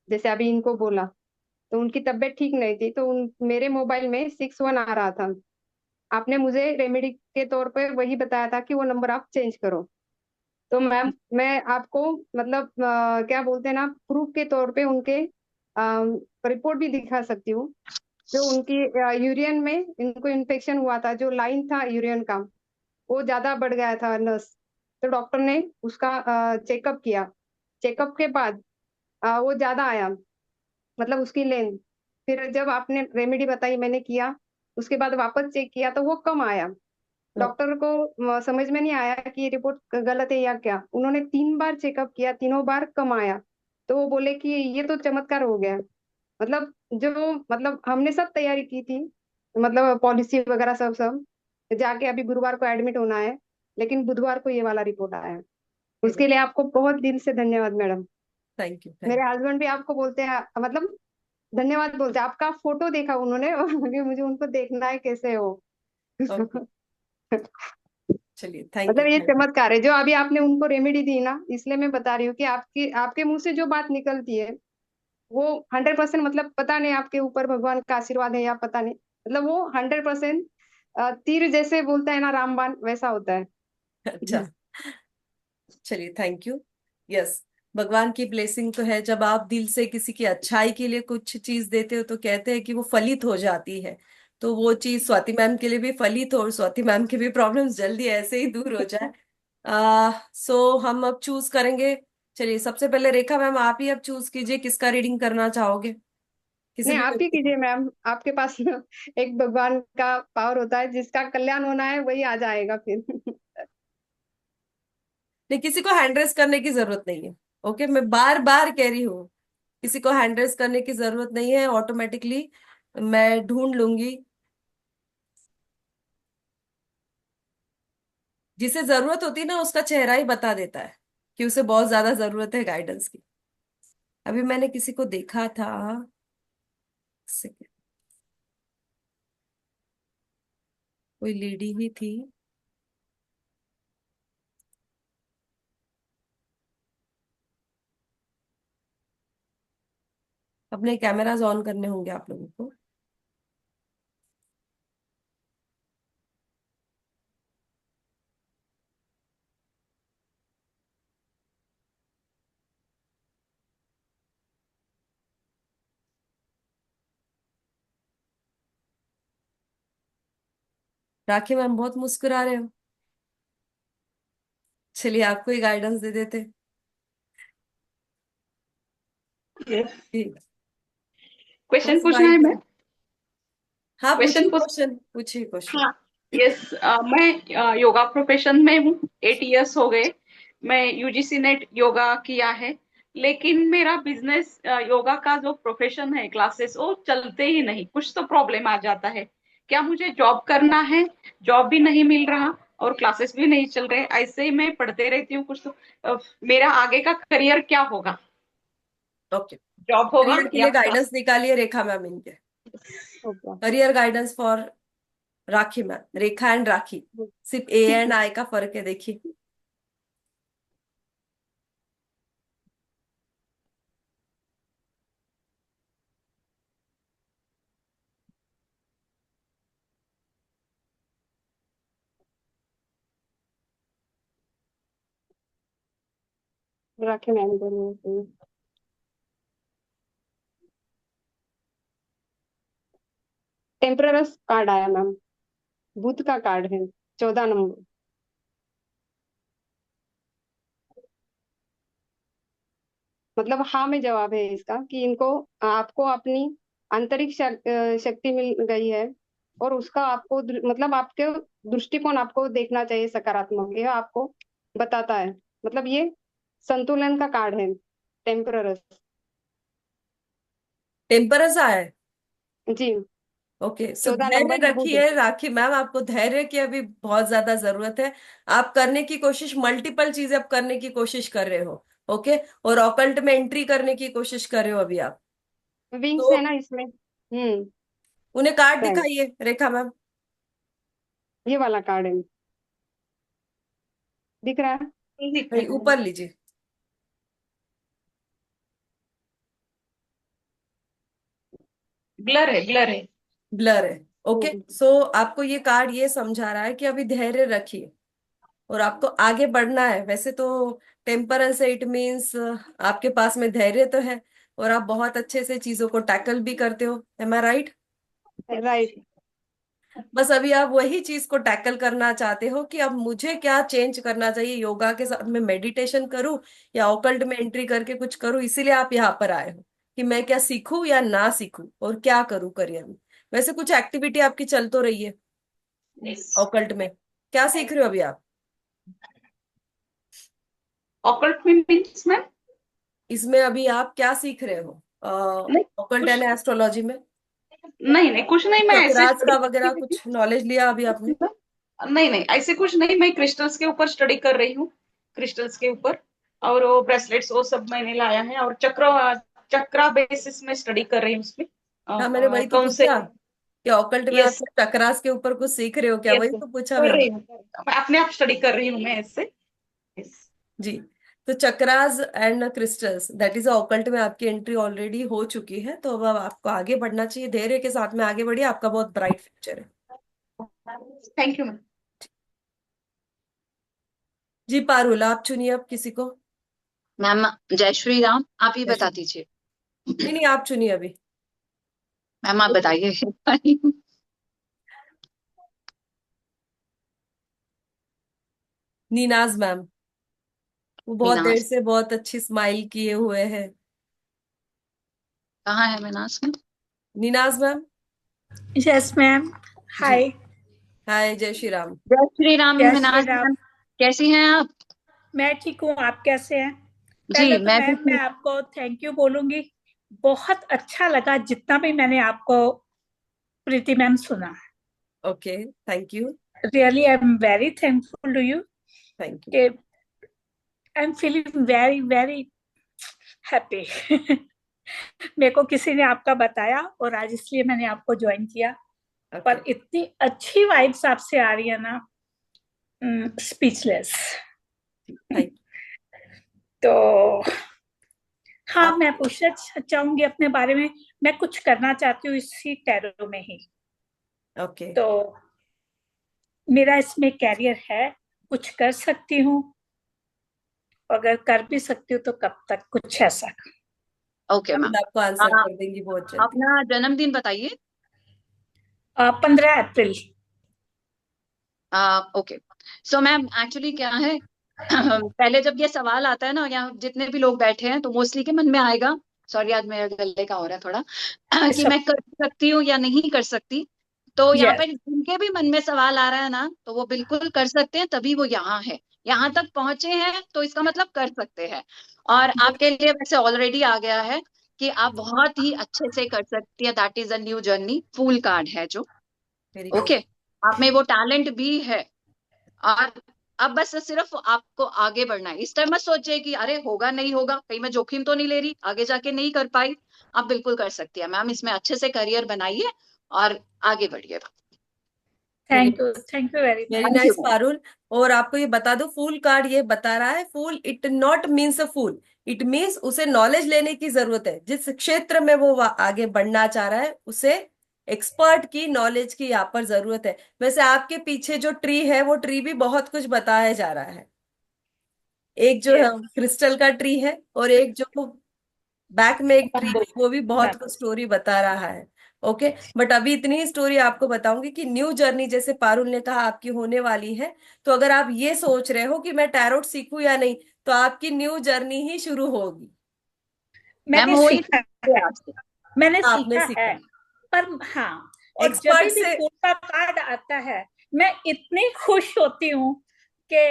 जैसे अभी इनको बोला, तो उनकी तबीयत ठीक नहीं थी, तो मेरे मोबाइल में 61 आ रहा था। आपने मुझे रेमेडी के तौर पे वही बताया था कि वो नंबर आप चेंज करो। तो मैम, मैं आपको मतलब क्या बोलते हैं ना, प्रूफ के तौर पे उनके रिपोर्ट भी दिखा सकती हूँ। जो उनकी यूरियन में इनको इन्फेक्शन हुआ था, जो लाइन था यूरियन का वो ज्यादा बढ़ गया था नस। तो डॉक्टर ने उसका चेकअप किया। चेकअप के बाद वो ज्यादा आया, मतलब उसकी लेंथ। फिर जब आपने रेमेडी बताई मैंने किया, उसके बाद वापस चेक किया तो वो कम आया। डॉक्टर को समझ में नहीं आया कि ये रिपोर्ट गलत है या क्या। उन्होंने 3 बार चेकअप किया, तीनों बार कम आया। तो वो बोले कि ये तो चमत्कार हो गया। मतलब जो मतलब हमने सब तैयारी की थी, मतलब पॉलिसी वगैरह सब सब जाके अभी गुरुवार को एडमिट होना है, लेकिन बुधवार को ये वाला रिपोर्ट आया है। उसके लिए आपको बहुत दिल से धन्यवाद मैडम। थैंक यू, मेरे थैंक हस्बैंड भी आपको बोलते हैं, मतलब धन्यवाद बोलते हैं। आपका फोटो देखा उन्होंने और मुझे उनको देखना है कैसे हो। यू। ओके, चलिए, थैंक यू, मतलब ये थैंक यू। चमत्कार है जो अभी आपने उनको रेमेडी दी ना, इसलिए मैं बता रही हूँ कि आपकी आपके मुंह से जो बात निकलती है वो 100%, मतलब पता नहीं आपके ऊपर भगवान का आशीर्वाद है या पता नहीं, मतलब वो 100% तीर जैसे बोलता है ना रामबाण, वैसा होता है। अच्छा, चलिए, थैंक यू। यस, भगवान की ब्लेसिंग तो है। जब आप दिल से किसी की अच्छाई के लिए कुछ चीज देते हो तो कहते हैं कि वो फलित हो जाती है। तो वो चीज स्वाति मैम के लिए भी फलित हो और स्वाति मैम के भी प्रॉब्लम्स जल्दी ऐसे ही दूर हो जाए। सो हम अब चूज करेंगे। चलिए, सबसे पहले रेखा मैम, आप ही अब चूज कीजिए किसका रीडिंग करना चाहोगे, किसी नहीं, भी आप ही व्यक्ति का। कीजिए मैम। आपके पास ना एक भगवान का पावर होता है, जिसका कल्याण होना है वही आ जाएगा फिर। नहीं, किसी को हैंड रेस करने की जरूरत नहीं है। ओके, मैं बार बार कह रही हूँ, किसी को हैंड रेस करने की जरूरत नहीं है। ऑटोमेटिकली मैं ढूंढ लूंगी। जिसे जरूरत होती है ना, उसका चेहरा ही बता देता है कि उसे बहुत ज्यादा जरूरत है गाइडेंस की। अभी मैंने किसी को देखा था, कोई लेडी ही थी। अपने कैमराज ऑन करने होंगे आप लोगों को। राखी मैम, बहुत मुस्कुरा रहे हो। चलिए, आपको ही गाइडेंस दे देते। ठीक, कौन क्वेश्चन सी पूछना बारी है पे? मैं? हाँ, क्वेश्चन पूछिए पूछ क्वेश्चन, पूछिए क्वेश्चन। हाँ। यस, मैं योगा प्रोफेशन में हूँ। 8 इयर्स हो गए। मैं यूजीसी नेट योगा किया है, लेकिन मेरा बिजनेस योगा का जो प्रोफेशन है, क्लासेस वो चलते ही नहीं। कुछ तो प्रॉब्लम आ जाता है। क्या मुझे जॉब करना है? जॉब भी नहीं मिल रहा और क्लासेस भी नहीं चल रहे। ऐसे ही मैं पढ़ते रहती हूँ। कुछ तो मेरा आगे का करियर क्या होगा? ओके, जॉब होगा करियर के या लिए गाइडेंस क्लास? निकालिए रेखा मैम इनके। Okay. Career guidance for Rakhi ma'am, Rekha and Rakhi. सिर्फ ए ठीक एंड है। आई का फर्क है, देखिए। राखी मैम बोलिए। टेम्परस कार्ड आया मैम, बुध का कार्ड है, 14 नंबर। मतलब हाँ में जवाब है इसका कि इनको आपको अपनी आंतरिक शक्ति मिल गई है, और उसका आपको मतलब आपके दृष्टिकोण आपको देखना चाहिए सकारात्मक, यह आपको बताता है। मतलब ये संतुलन का कार्ड है, टेम्परस। टेम्परस आया है। जी। ओके, सो 14 नंबर धैर्य बुध। रखिए राखी मैम, आपको धैर्य की अभी बहुत ज्यादा जरूरत है। आप करने की कोशिश, मल्टीपल चीजें आप करने की कोशिश कर रहे हो। ओके, और ऑकल्ट में एंट्री करने की कोशिश कर रहे हो अभी आप। विंग्स है तो ना इसमें। हम्म। उन्हें कार्ड राइट। दिखाइए रेखा मैम। ये वाला कार्ड है, दिख रहा है। नहीं दिख नहीं, रहा है। ऊपर लीजिए। ब्लर है, ब्लर है। ब्लर है। ओके, हम्म। सो आपको ये कार्ड ये समझा रहा है कि अभी धैर्य रखिए और आपको आगे बढ़ना है। वैसे तो टेम्परेंस, इट मीन्स आपके पास में धैर्य तो है, और आप बहुत अच्छे से चीजों को टैकल भी करते हो। एम आई राइट? राइट। बस अभी आप वही चीज को टैकल करना चाहते हो कि अब मुझे क्या चेंज करना चाहिए, योगा के साथ में मेडिटेशन करूं या ऑकल्ट में एंट्री करके कुछ करूं, इसीलिए आप यहाँ पर आए हो कि मैं क्या सीखूं या ना सीखूं और क्या करूं करियर में। वैसे कुछ एक्टिविटी आपकी चल तो रही है यस। ऑकल्ट में, क्या सीख रहे हो अभी आप? ऑकल्ट में मीन्स मैम? इसमें अभी आप क्या सीख रहे हो नहीं ऑकल्ट कुछ एंड एस्ट्रोलॉजी में? नहीं नहीं कुछ नहीं, मैं ऐसे चक्रास स्टडी का कर वगैरह रही कुछ नॉलेज लिया अभी आपने? हूँ। नहीं नहीं ऐसे कुछ नहीं, मैं क्रिस्टल्स के ऊपर स्टडी कर रही हूँ, क्रिस्टल्स के ऊपर। और वो ब्रेसलेट्स वो सब मैंने लाया है, और चक्रा बेसिस में स्टडी कर रही हूँ उसमें। हाँ, मैंने वही तो कौन से? पूछा कि ऑकल्ट में आप यस चक्रास के ऊपर कुछ सीख रहे हो क्या, यस वही तो पूछा कर मैंने। रही हूँ, मैं अपने आप स्टडी कर रही हूँ मैं ऐसे। यस। जी। तो chakras and crystals that is occult में आपकी एंट्री ऑलरेडी हो चुकी है, तो अब आपको आगे बढ़ना चाहिए, धैर्य के साथ में आगे बढ़िए, आपका बहुत ब्राइट फ्यूचर है। Thank you ma'am. जी पारुल, आप चुनिए अब किसी को। मैम जय श्री राम, आप ही जय बता श्री- दीजिए। नहीं नहीं, आप चुनिए अभी। मैम आप बताइए। नीनाज मैम, वो बहुत देर मीनाज से बहुत अच्छी स्माइल किए हुए हैं। कहाँ है Minaz? Ninaz ma'am. Yes ma'am. जी। हाय। हाय, जय श्री राम। जय श्री राम जय श्री मीनाज राम। मैम, कैसी हैं आप? मैं ठीक हूँ, आप कैसे हैं? जी पहले तो मैं भी मैम मैं ठीक। आपको थैंक यू बोलूंगी। बहुत अच्छा लगा जितना भी मैंने आपको प्रीति मैम सुना। Okay, thank you. Really I am very thankful to you thank you. कि I am feeling very very happy. मेरे को किसी ने आपका बताया और आज इसलिए मैंने आपको ज्वाइन किया। पर ओके, इतनी अच्छी वाइब्स आपसे आ रही है ना, स्पीचलेस। थैंक तो यू। हाँ, आप मैं पूछना चाहूंगी अपने बारे में। मैं कुछ करना चाहती हूँ इसी टैरो में ही। ओके। तो मेरा इसमें कैरियर है, कुछ कर सकती हूँ। अगर कर भी सकती हूँ तो कब तक, कुछ ऐसा। Okay ma'am. आपको आंसर कर देंगी बहुत जल्दी। अपना जन्मदिन बताइए। 15 अप्रैल। ओके। सो मैम एक्चुअली क्या है, पहले जब ये सवाल आता है ना, यहाँ जितने भी लोग बैठे हैं तो मोस्टली के मन में आएगा, सॉरी आज मेरे गले का हो रहा है थोड़ा, कि सब। मैं कर सकती हूँ या नहीं कर सकती। तो यहाँ यस। पर जिनके भी मन में सवाल आ रहा है ना, तो वो बिल्कुल कर सकते हैं, तभी वो यहाँ है, यहाँ तक पहुंचे हैं, तो इसका मतलब कर सकते हैं। और आपके लिए वैसे ऑलरेडी आ गया है कि आप बहुत ही अच्छे से कर सकती है। That is a new journey, fool card है जो। Very okay, good. आप में वो टैलेंट भी है। और अब बस सिर्फ आपको आगे बढ़ना है। इस टाइम मत सोचिए कि अरे होगा नहीं होगा, कहीं मैं जोखिम तो नहीं ले रही, आगे जाके नहीं कर पाई। आप बिल्कुल कर सकती है मैम, इसमें अच्छे से करियर बनाइए और आगे बढ़िए। Very thank you very very thank you nice ma'am. Parul. और आपको ये बता दो, फूल कार्ड ये बता रहा है, fool it not means a fool, it means उसे नॉलेज लेने की जरूरत है। जिस क्षेत्र में वो आगे बढ़ना चाह रहा है उसे एक्सपर्ट की नॉलेज की यहाँ पर जरूरत है। वैसे आपके पीछे जो ट्री है वो ट्री भी बहुत कुछ बताया जा रहा है। एक जो है यस। क्रिस्टल का ट्री है, और एक जो बैक में एक ट्री है वो भी बहुत कुछ स्टोरी बता रहा है। ओके, बट अभी इतनी स्टोरी आपको बताऊंगी कि न्यू जर्नी जैसे पारुल ने कहा आपकी होने वाली है। तो अगर आप ये सोच रहे हो कि मैं टैरोट सीखूं या नहीं, तो आपकी न्यू जर्नी ही शुरू होगी। मैम मैंने हो ही सीखा सकती है आपसे। मैंने आपने सीखा है। सीखा पर हाँ, और जब एक्सपर्ट भी से। फूल का कार्ड आता है मैं इतनी खुश होती हूँ कि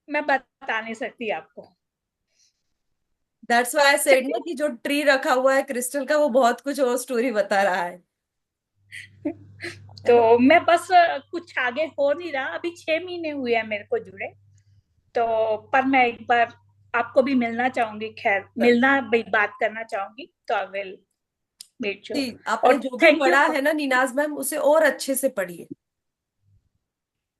मैं बता नहीं सकती आपको। दैट्स व्हाई आई सेड ना चलिए। कि जो ट्री रखा हुआ है क्रिस्टल का वो बहुत कुछ और स्टोरी बता रहा है है ना? तो मैं बस कुछ आगे हो नहीं रहा, अभी 6 महीने हुए हैं मेरे को जुड़े। तो पर मैं एक बार आपको भी मिलना चाहूंगी, खैर मिलना भाई, बात करना चाहूंगी, तो आई विल मीट यू। जी, आपने और जो भी थैंक यू। पढ़ा है ना नीनाज मैम, उसे और अच्छे से पढ़िए।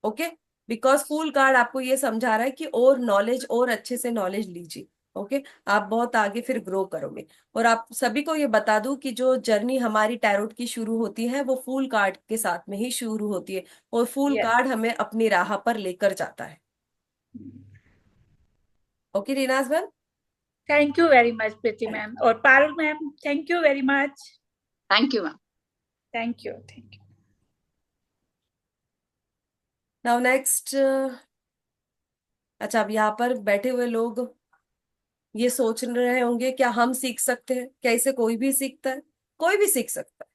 ओके, बिकॉज फूल कार्ड आपको ये समझा रहा है कि और नॉलेज, और अच्छे से नॉलेज लीजिए। ओके, आप बहुत आगे फिर ग्रो करोगे। और आप सभी को ये बता दूं कि जो जर्नी हमारी टैरोट की शुरू होती है वो फूल कार्ड के साथ में ही शुरू होती है, और फूल यस। कार्ड हमें अपनी राह पर लेकर जाता है। Okay Reenaz ma'am. Thank you very much Preeti ma'am और Parul ma'am, thank you very much. Thank you ma'am. Thank you, thank you. Now next. अच्छा, अब यहाँ पर बैठे हुए लोग ये सोच रहे होंगे क्या हम सीख सकते हैं? क्या इसे कोई भी सीखता है? कोई भी सीख सकता है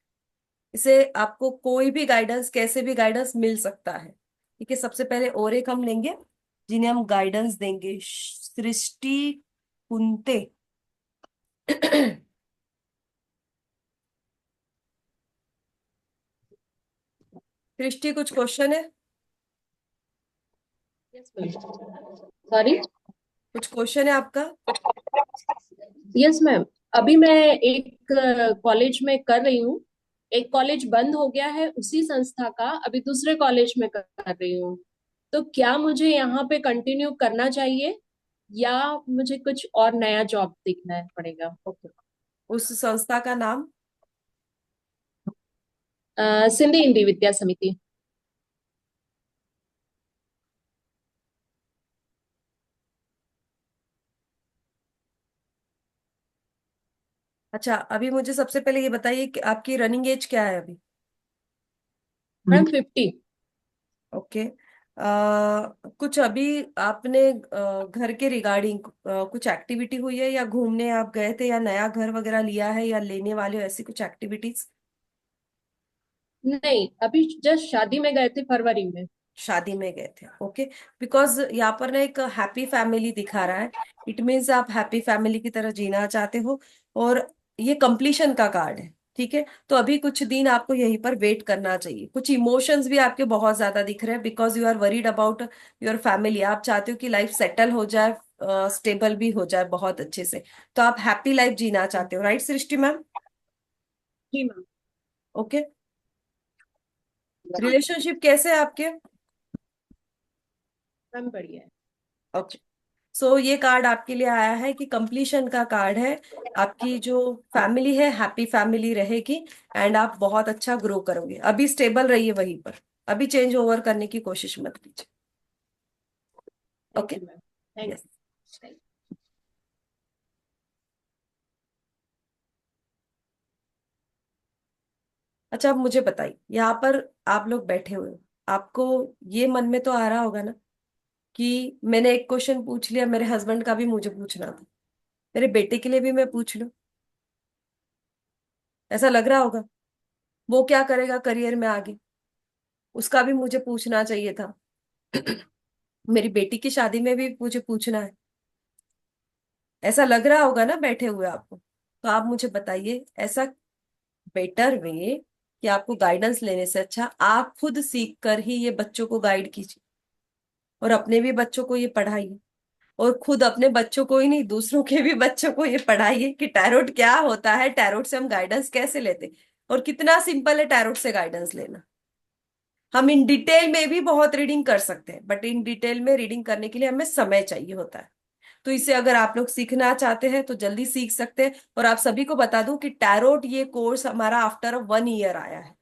इसे। आपको कोई भी गाइडेंस, कैसे भी गाइडेंस मिल सकता है। ठीक है, सबसे पहले और एक हम लेंगे जिन्हें हम गाइडेंस देंगे, सृष्टि कुंते। सृष्टि, कुछ क्वेश्चन है? सॉरी। कुछ क्वेश्चन है आपका? Yes ma'am. अभी मैं एक कॉलेज में कर रही हूँ। एक कॉलेज बंद हो गया है, उसी संस्था का अभी दूसरे कॉलेज में कर रही हूँ। तो क्या मुझे यहाँ पे कंटिन्यू करना चाहिए या मुझे कुछ और नया जॉब देखना है पड़ेगा? ओके, उस संस्था का नाम? सिंधी हिंदी विद्या समिति। अच्छा, अभी मुझे सबसे पहले ये बताइए कि आपकी रनिंग एज क्या है अभी? मैम 50। ओके। कुछ अभी आपने घर के रिगार्डिंग कुछ एक्टिविटी हुई है, या घूमने आप गए थे, या नया घर वगैरह लिया है, या लेने वाले हो, ऐसी कुछ एक्टिविटीज? नहीं, अभी जस्ट शादी में गए थे फरवरी में। शादी में गए थे, ओके। बिकॉज यहाँ पर ना एक हैप्पी फैमिली दिखा रहा है। इट मीन्स आप हैप्पी फैमिली की तरह जीना चाहते हो, और ये कंप्लीशन का कार्ड है। ठीक है, तो अभी कुछ दिन आपको यहीं पर वेट करना चाहिए। कुछ इमोशंस भी आपके बहुत ज्यादा दिख रहे हैं, because you are worried about your family. आप चाहते हो कि लाइफ सेटल हो जाए, स्टेबल भी हो जाए बहुत अच्छे से। तो आप हैप्पी लाइफ जीना चाहते हो, राइट सृष्टि मैम? जी मैम। ओके। रिलेशनशिप कैसे है आपके? मैम बढ़िया है। ओके। सो ये कार्ड आपके लिए आया है कि कंप्लीशन का कार्ड है। आपकी जो फैमिली है, हैप्पी फैमिली रहेगी, एंड आप बहुत अच्छा ग्रो करोगे। अभी स्टेबल रहिए वहीं पर, अभी चेंज ओवर करने की कोशिश मत कीजिए। Okay, thank you ma'am. Thank yes. You. अच्छा, अब मुझे बताइए, यहाँ पर आप लोग बैठे हुए हो, आपको ये मन में तो आ रहा होगा ना कि मैंने एक क्वेश्चन पूछ लिया, मेरे हस्बैंड का भी मुझे पूछना था, मेरे बेटे के लिए भी मैं पूछ लूं। ऐसा लग रहा होगा, वो क्या करेगा करियर में आगे, उसका भी मुझे पूछना चाहिए था। मेरी बेटी की शादी में भी मुझे पूछना है। ऐसा लग रहा होगा ना बैठे हुए आपको? तो आप मुझे बताइए, ऐसा बेटर वे कि आपको गाइडेंस लेने से अच्छा आप खुद सीख कर ही ये बच्चों को गाइड कीजिए, और अपने भी बच्चों को ये पढ़ाइए। और खुद अपने बच्चों को ही नहीं, दूसरों के भी बच्चों को ये पढ़ाइए कि टैरोट क्या होता है, टैरोट से हम गाइडेंस कैसे लेते, और कितना सिंपल है टैरोट से गाइडेंस लेना। हम इन डिटेल में भी बहुत रीडिंग कर सकते हैं, बट इन डिटेल में रीडिंग करने के लिए हमें समय चाहिए होता है। तो इसे अगर आप लोग सीखना चाहते हैं तो जल्दी सीख सकते हैं। और आप सभी को बता दूं कि टैरोट ये कोर्स हमारा आफ्टर 1 ईयर आया है।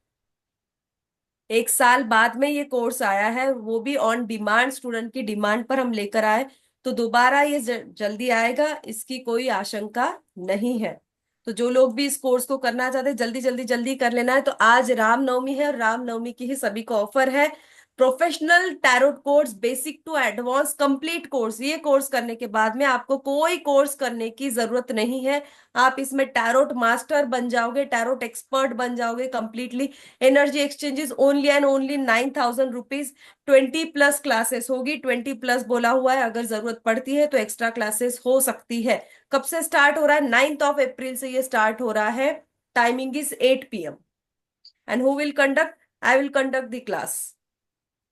1 साल बाद में ये कोर्स आया है, वो भी ऑन डिमांड, स्टूडेंट की डिमांड पर हम लेकर आए। तो दोबारा ये जल्दी आएगा, इसकी कोई आशंका नहीं है। तो जो लोग भी इस कोर्स को करना चाहते हैं, जल्दी जल्दी जल्दी कर लेना है। तो आज रामनवमी है, और रामनवमी की ही सभी को ऑफर है। Professional tarot course, basic to advance complete course. ये कोर्स करने के बाद में आपको कोई कोर्स करने की जरूरत नहीं है। आप इसमें टैरोट मास्टर बन जाओगे, टैरोट एक्सपर्ट बन जाओगे completely. Energy exchanges only and only 9,000 rupees. 20+ classes होगी, 20+ बोला हुआ है। अगर जरूरत पड़ती है तो एक्स्ट्रा क्लासेस हो सकती है। कब से स्टार्ट हो रहा है? 9 अप्रैल से ये स्टार्ट हो रहा है। Timing is 8 PM। And who will conduct? I will conduct the class.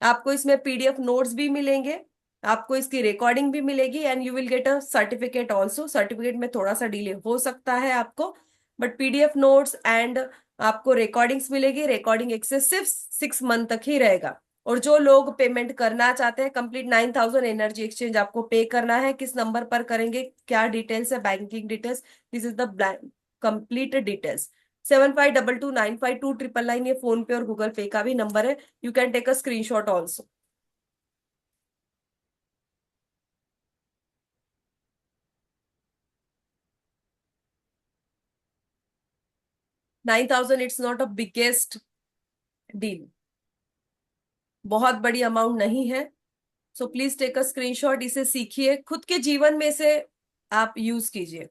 आपको इसमें PDF नोट्स भी मिलेंगे, आपको इसकी रिकॉर्डिंग भी मिलेगी, and you will get a certificate also. Certificate में थोड़ा सा डिले हो सकता है आपको, बट PDF नोट्स एंड आपको रिकॉर्डिंग्स मिलेगी। रिकॉर्डिंग एक्सेस सिर्फ 6 मंथ तक ही रहेगा। और जो लोग पेमेंट करना चाहते हैं, कंप्लीट 9,000 एनर्जी एक्सचेंज आपको पे करना है। किस नंबर पर करेंगे, क्या डिटेल्स है, banking details, this is the complete details. 7522952999, ये फोन पे और गूगल पे का भी नंबर है। You can take a screenshot also. 9,000 it's not a biggest deal, बहुत बड़ी अमाउंट नहीं है। So please take a screenshot, इसे सीखिए, खुद के जीवन में इसे आप यूज कीजिए।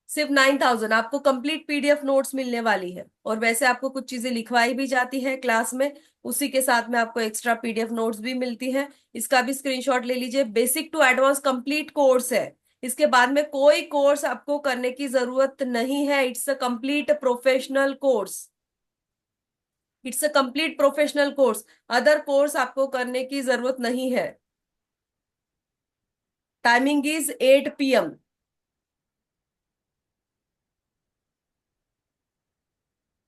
सिर्फ 9,000, आपको कंप्लीट पीडीएफ नोट्स मिलने वाली है, और वैसे आपको कुछ चीजें लिखवाई भी जाती है क्लास में, उसी के साथ में आपको एक्स्ट्रा पीडीएफ नोट्स भी मिलती है। इसका भी स्क्रीनशॉट ले लीजिए। Basic to advance complete course है, इसके बाद में कोई कोर्स आपको करने की जरूरत नहीं है। It's a complete professional course, it's a complete professional course. Other course आपको करने की जरूरत नहीं है। Timing is 8 PM।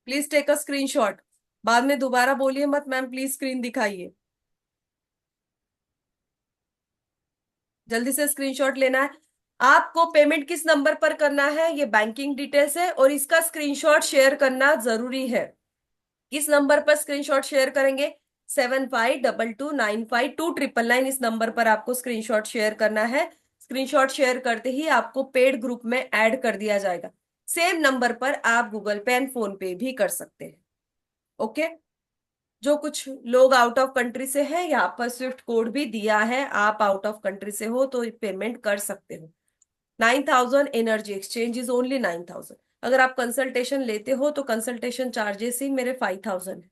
Please take a screenshot, बाद में दोबारा बोलिए मत मैम प्लीज स्क्रीन दिखाइए। जल्दी से स्क्रीनशॉट लेना है। आपको पेमेंट किस नंबर पर करना है, ये बैंकिंग डिटेल्स है, और इसका स्क्रीनशॉट शेयर करना जरूरी है। किस नंबर पर स्क्रीनशॉट शेयर करेंगे? 7522952999, इस नंबर पर आपको स्क्रीनशॉट शेयर करना है। स्क्रीनशॉट शेयर करते ही आपको पेड ग्रुप में ऐड कर दिया जाएगा। सेम नंबर पर आप गूगल पे एंड फोन पे भी कर सकते हैं। ओके, जो कुछ लोग आउट ऑफ कंट्री से हैं, यहाँ पर स्विफ्ट कोड भी दिया है, आप आउट ऑफ कंट्री से हो तो पेमेंट कर सकते हो। 9,000 एनर्जी एक्सचेंज इज ओनली 9,000। अगर आप कंसल्टेशन लेते हो तो कंसल्टेशन चार्जेस ही मेरे 5,000 है।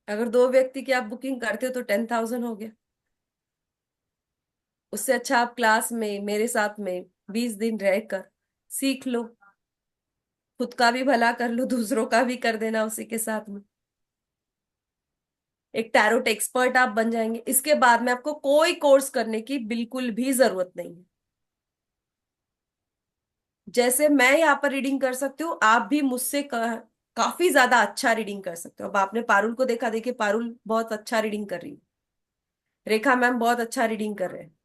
अगर 2 व्यक्ति की आप बुकिंग करते हो तो 10,000 हो गया। उससे अच्छा आप क्लास में मेरे साथ में 20 दिन रहकर सीख लो, खुद का भी भला कर लो, दूसरों का भी कर देना उसी के साथ में। एक टैरोट एक्सपर्ट आप बन जाएंगे। इसके बाद में आपको कोई कोर्स करने की बिल्कुल भी जरूरत नहीं है। जैसे मैं यहाँ पर रीडिंग कर सकती हूँ, आप भी मुझसे काफी ज्यादा अच्छा रीडिंग कर सकते हो। अब आपने पारुल को देखा, देखिए पारुल बहुत अच्छा रीडिंग कर रही है, रेखा मैम बहुत अच्छा रीडिंग कर रहे हैं।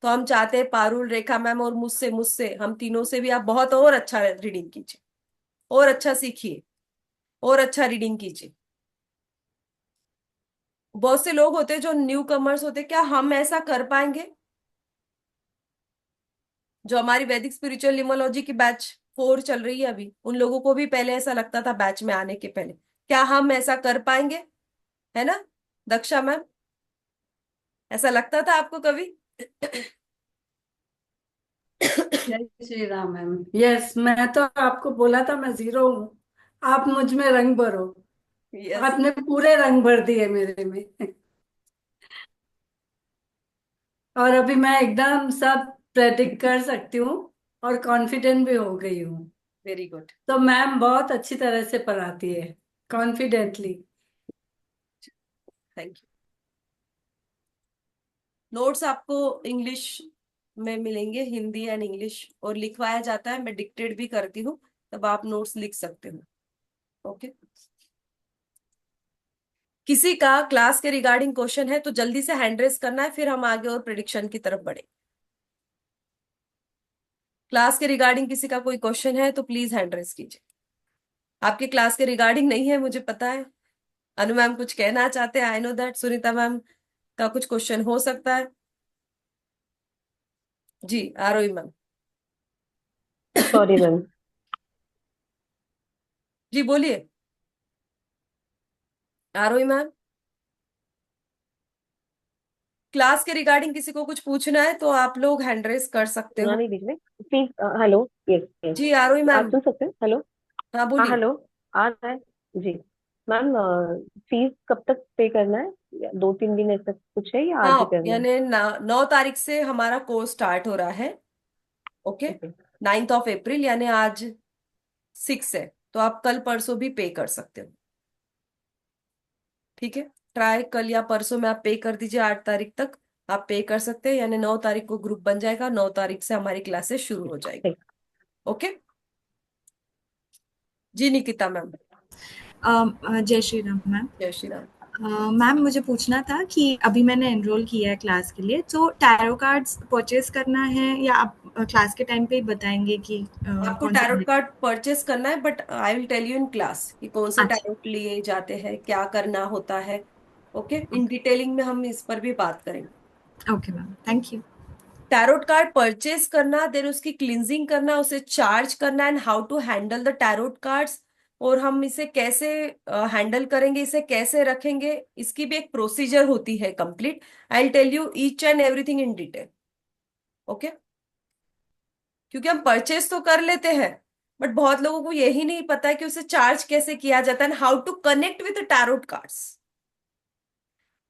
तो हम चाहते हैं पारुल, रेखा मैम और मुझसे मुझसे हम तीनों से भी आप बहुत और अच्छा रीडिंग कीजिए, और अच्छा सीखिए, और अच्छा रीडिंग कीजिए। बहुत से लोग होते हैं जो न्यू कमर्स होते हैं, क्या हम ऐसा कर पाएंगे? जो हमारी वैदिक स्पिरिचुअल लिमोलॉजी की बैच 4 चल रही है अभी, उन लोगों को भी पहले ऐसा लगता था बैच में आने के पहले, क्या हम ऐसा कर पाएंगे? है ना दक्षा मैम, ऐसा लगता था आपको कभी? जय श्री राम मैम। यस, मैं तो आपको बोला था मैं जीरो हूँ, आप मुझ में रंग भरो। यस, आपने पूरे रंग भर दिए मेरे में। और अभी मैं एकदम सब प्रेडिक्ट कर सकती हूँ और कॉन्फिडेंट भी हो गई हूँ। वेरी गुड, तो मैम बहुत अच्छी तरह से पढ़ाती है, कॉन्फिडेंटली। Thank you. नोट्स आपको इंग्लिश में मिलेंगे, हिंदी एंड इंग्लिश, और लिखवाया जाता है, मैं डिक्टेट भी करती हूँ, तब आप नोट्स लिख सकते हो। ओके, किसी का क्लास के रिगार्डिंग क्वेश्चन है तो जल्दी से हैंड रेस करना है, फिर हम आगे और प्रिडिक्शन की तरफ बढ़े। क्लास के रिगार्डिंग किसी का कोई क्वेश्चन है तो प्लीज हैंड रेस कीजिए। आपके क्लास के रिगार्डिंग नहीं है मुझे पता है। अनु मैम कुछ कहना चाहते हैं, I know that. Sunita ma'am का कुछ क्वेश्चन हो सकता है। जी आरोही मैम। Sorry ma'am. जी बोलिए आरोही मैम। क्लास के रिगार्डिंग किसी को कुछ पूछना है तो आप लोग हैंड रेस कर सकते सुना हो। नहीं बीच में प्लीज। हेलो, यस यस, जी आरोही आप मैम। सुन सकते हैं? हेलो, हाँ हाँ बोलिए। हेलो, आ रहा है जी। मैम, फीस कब तक पे करना है? 2-3 दिन ऐसा कुछ है या आज ही हाँ करना है? यानी 9 तारीख से हमारा कोर्स स्टार्ट हो रहा है। Okay, okay. 9 अप्रैल, यानी आज 6 है, तो आप कल परसों भी पे कर सकते हो। ठीक है, ट्राई कल या परसों में आप पे कर दीजिए, 8 तारीख तक आप पे कर सकते हैं, यानी 9 तारीख को ग्रुप बन जाएगा, 9 तारीख से हमारी क्लासेस शुरू हो जाएगी। ठीक। ओके जी निकिता मैम। जय श्री राम मैम। जय श्री राम। मैम मुझे पूछना था कि अभी मैंने एनरोल किया है क्लास के लिए, तो टैरो कार्ड्स परचेज करना है या आप क्लास के टाइम पे ही बताएंगे कि आपको कौन सा? टैरोट कार्ड परचेस करना है, but I will tell you in class कि कौन से अच्छा, टैरोट लिए जाते हैं, क्या करना होता है। ओके, इन डिटेलिंग में हम इस पर भी बात करेंगे। Okay ma'am, thank you. Tarot card purchase करना, देन उसकी क्लिनजिंग करना, उसे चार्ज करना, and how to handle the tarot cards, और हम इसे कैसे हैंडल करेंगे, इसे कैसे रखेंगे, इसकी भी एक प्रोसीजर होती है complete. I tell you each and everything in detail, okay? क्योंकि हम परचेज तो कर लेते हैं, बट बहुत लोगों को यही नहीं पता है कि उसे चार्ज कैसे किया जाता है, and how to connect with tarot cards.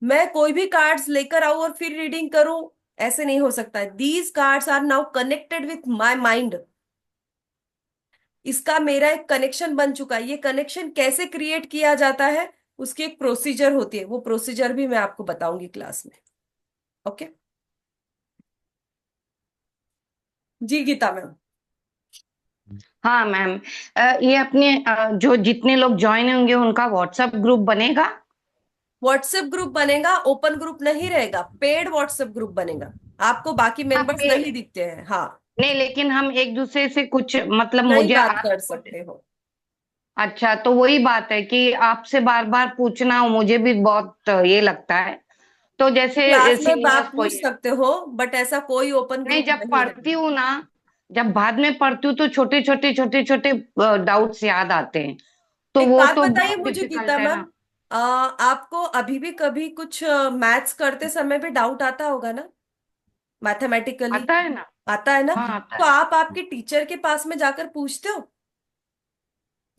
मैं कोई भी कार्ड्स लेकर आऊं और फिर रीडिंग करूं, ऐसे नहीं हो सकता है। These cards are now connected with my mind. इसका मेरा एक कनेक्शन बन चुका है। ये कनेक्शन कैसे क्रिएट किया जाता है, उसकी एक प्रोसीजर होती है, वो प्रोसीजर भी मैं आपको बताऊंगी क्लास में, ओके? जी गीता मैम। हाँ मैम, ये अपने जो जितने लोग ज्वाइन होंगे उनका व्हाट्सएप ग्रुप बनेगा? व्हाट्सएप ग्रुप बनेगा, ओपन ग्रुप नहीं रहेगा, पेड व्हाट्सएप ग्रुप बनेगा। आपको बाकी हाँ मेंबर्स नहीं दिखते हैं, हाँ। नहीं, लेकिन हम एक दूसरे से कुछ मतलब नहीं मुझे बात आज कर सकते हो। अच्छा, तो वही बात है कि आपसे बार बार पूछना मुझे भी बहुत ये लगता है। तो जैसे क्लास में सीनियर्स आप कोई पूछ सकते हो, बट ऐसा कोई ओपन नहीं, ग्रुप जब नहीं पढ़ती रहेगा। हूँ ना, जब बाद में पढ़ती हूँ तो छोटे छोटे छोटे छोटे डाउट्स याद आते हैं, तो एक वो बात तो बताइए बहुत मुझे गीता डिफिकल्ट है मैम, ना। आपको अभी भी कभी कुछ मैथ्स करते समय भी डाउट आता होगा ना, मैथमेटिकली? आता है ना। आता है ना? हाँ, आता तो है। आप आपके टीचर के पास में जाकर पूछते हो,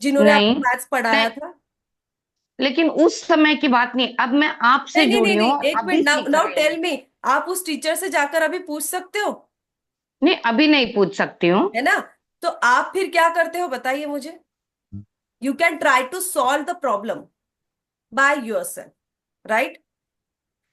जिन्होंने आपको नहीं मैथ्स पढ़ाया नहीं, था? लेकिन उस समय की बात नहीं, अब मैं आपसे नहीं नहीं नहीं जुड़ी हूँ नहीं, और एक अभी मिनट, नाउ सीख नाउ रही हूँ। टेल मी, आप उस टीचर से जाकर अभी पूछ सकते हो, नहीं, अभी नहीं पूछ सकती हूँ। है ना? तो आप फिर क्या करते हो बताइए मुझे? You can try to solve the problem by yourself, right?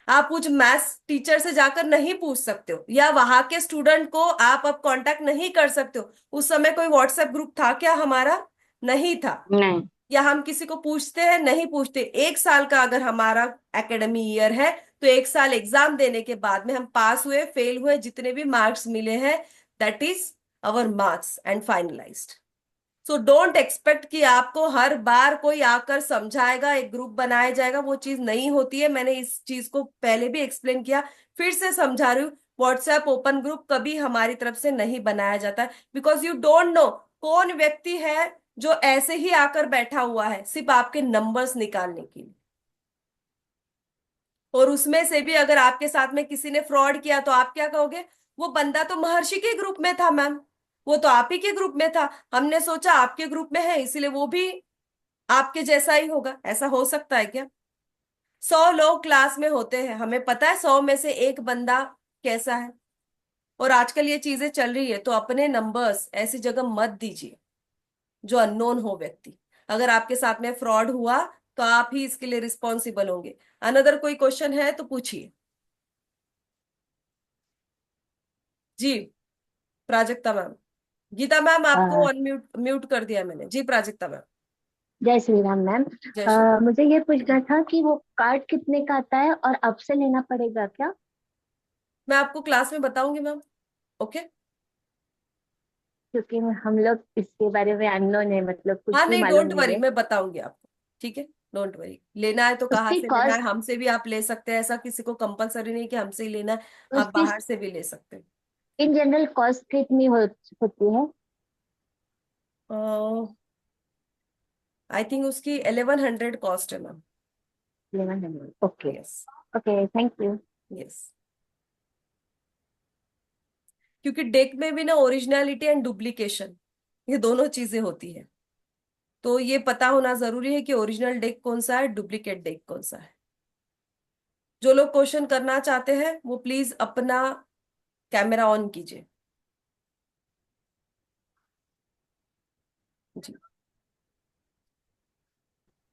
आप कुछ मैथ्स टीचर से जाकर नहीं पूछ सकते हो, या वहां के स्टूडेंट को आप अब कांटेक्ट नहीं कर सकते हो। उस समय कोई व्हाट्सएप ग्रुप था क्या हमारा? नहीं था। नहीं या हम किसी को पूछते हैं? नहीं पूछते। एक साल का अगर हमारा एकेडमी ईयर है, तो एक साल एग्जाम देने के बाद में हम पास हुए, फेल हुए, जितने भी मार्क्स मिले हैं, that is our marks and finalised. So don't expect कि आपको हर बार कोई आकर समझाएगा, एक ग्रुप बनाया जाएगा, वो चीज नहीं होती है। मैंने इस चीज को पहले भी एक्सप्लेन किया, फिर से समझा रही हूँ। व्हाट्सएप ओपन ग्रुप कभी हमारी तरफ से नहीं बनाया जाता है, बिकॉज यू डोंट नो कौन व्यक्ति है जो ऐसे ही आकर बैठा हुआ है सिर्फ आपके नंबर्स निकालने के लिए। और उसमें से भी अगर आपके साथ में किसी ने फ्रॉड किया तो आप क्या कहोगे? वो बंदा तो महर्षि के ग्रुप में था मैम, वो तो आप ही के ग्रुप में था, हमने सोचा आपके ग्रुप में है इसीलिए वो भी आपके जैसा ही होगा। ऐसा हो सकता है क्या? 100 लोग क्लास में होते हैं, हमें पता है 100 में से एक बंदा कैसा है। और आजकल ये चीजें चल रही है, तो अपने नंबर्स ऐसी जगह मत दीजिए जो अननोन हो व्यक्ति। अगर आपके साथ में फ्रॉड हुआ तो आप ही इसके लिए रिस्पॉन्सिबल होंगे। अनदर कोई क्वेश्चन है तो पूछिए। जी प्राजक्ता मैम। गीता मैम आपको अनम्यूट म्यूट कर दिया मैंने। जी प्राजक्ता मैम। जय श्री राम मैम। जय श्री राम। मुझे ये पूछना था कि वो कार्ड कितने का आता है और अब से लेना पड़ेगा क्या? मैं आपको क्लास में बताऊंगी मैम, ओके? क्योंकि हम लोग इसके बारे में अननोन है, मतलब कुछ हाँ भी नहीं, मालूम डोंट नहीं वरी, है। मैं बताऊंगी आपको, ठीक है? Don't worry. लेना है तो कहाँ उसकी से लेना है, कॉस्ट, हमसे भी आप ले सकते हैं, ऐसा किसी को कंपलसरी नहीं कि हमसे ही लेना है, आप उसकी बाहर से भी ले सकते इन जनरल कॉस्ट कितनी होती है? हैं। आई थिंक उसकी 1100 कॉस्ट है ma'am. 1100। Okay. Yes. Okay, thank you. Yes. क्योंकि डेक में भी ना ओरिजिनलिटी एंड डुप्लीकेशन, ये दोनों चीजें होती है, तो ये पता होना जरूरी है कि ओरिजिनल डेक कौन सा है, डुप्लीकेट डेक कौन सा है। जो लोग क्वेश्चन करना चाहते हैं वो प्लीज अपना कैमरा ऑन कीजिए। जी।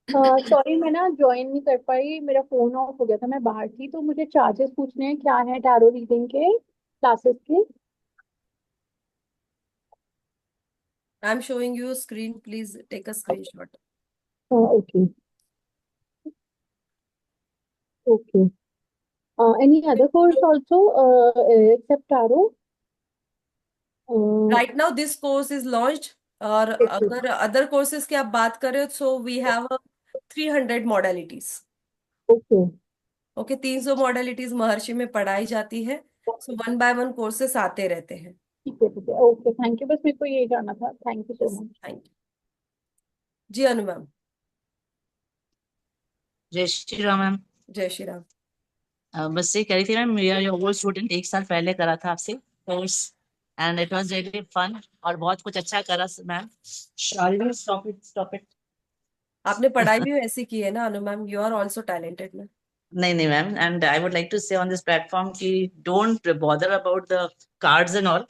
सॉरी, मैं ना ज्वाइन नहीं कर पाई, मेरा फोन ऑफ हो गया था, मैं बाहर थी। तो मुझे चार्जेस पूछने हैं, क्या है टैरो रीडिंग के क्लासेस के? I am showing you screen, please take a screenshot. Okay okay. Any other course also except tarot? Right now this course is launched. और अगर अदर कोर्सेज की आप बात करें, so we have 300 modalities. Okay okay, 300 modalities Maharishi में पढ़ाई जाती है। सो 1 बाय 1 कोर्सेस आते रहते हैं। ठीक है ओके थैंक यू, बस मेरे को यही जानना था, thank you so much. Thank you जी। अनु मैम। जय श्री राम मैम। जय श्री राम। बस ये कह रही थी मैम, मेरा ओल्ड स्टूडेंट 1 साल पहले करा था आपसे course, and it was really fun और बहुत कुछ अच्छा करा ma'am. Shalini stop it stop it. आपने पढ़ाई भी ऐसी की है ना Anu ma'am, you are also talented ना। नहीं नहीं ma'am, and I would like to say on this platform कि don't bother about the cards and all,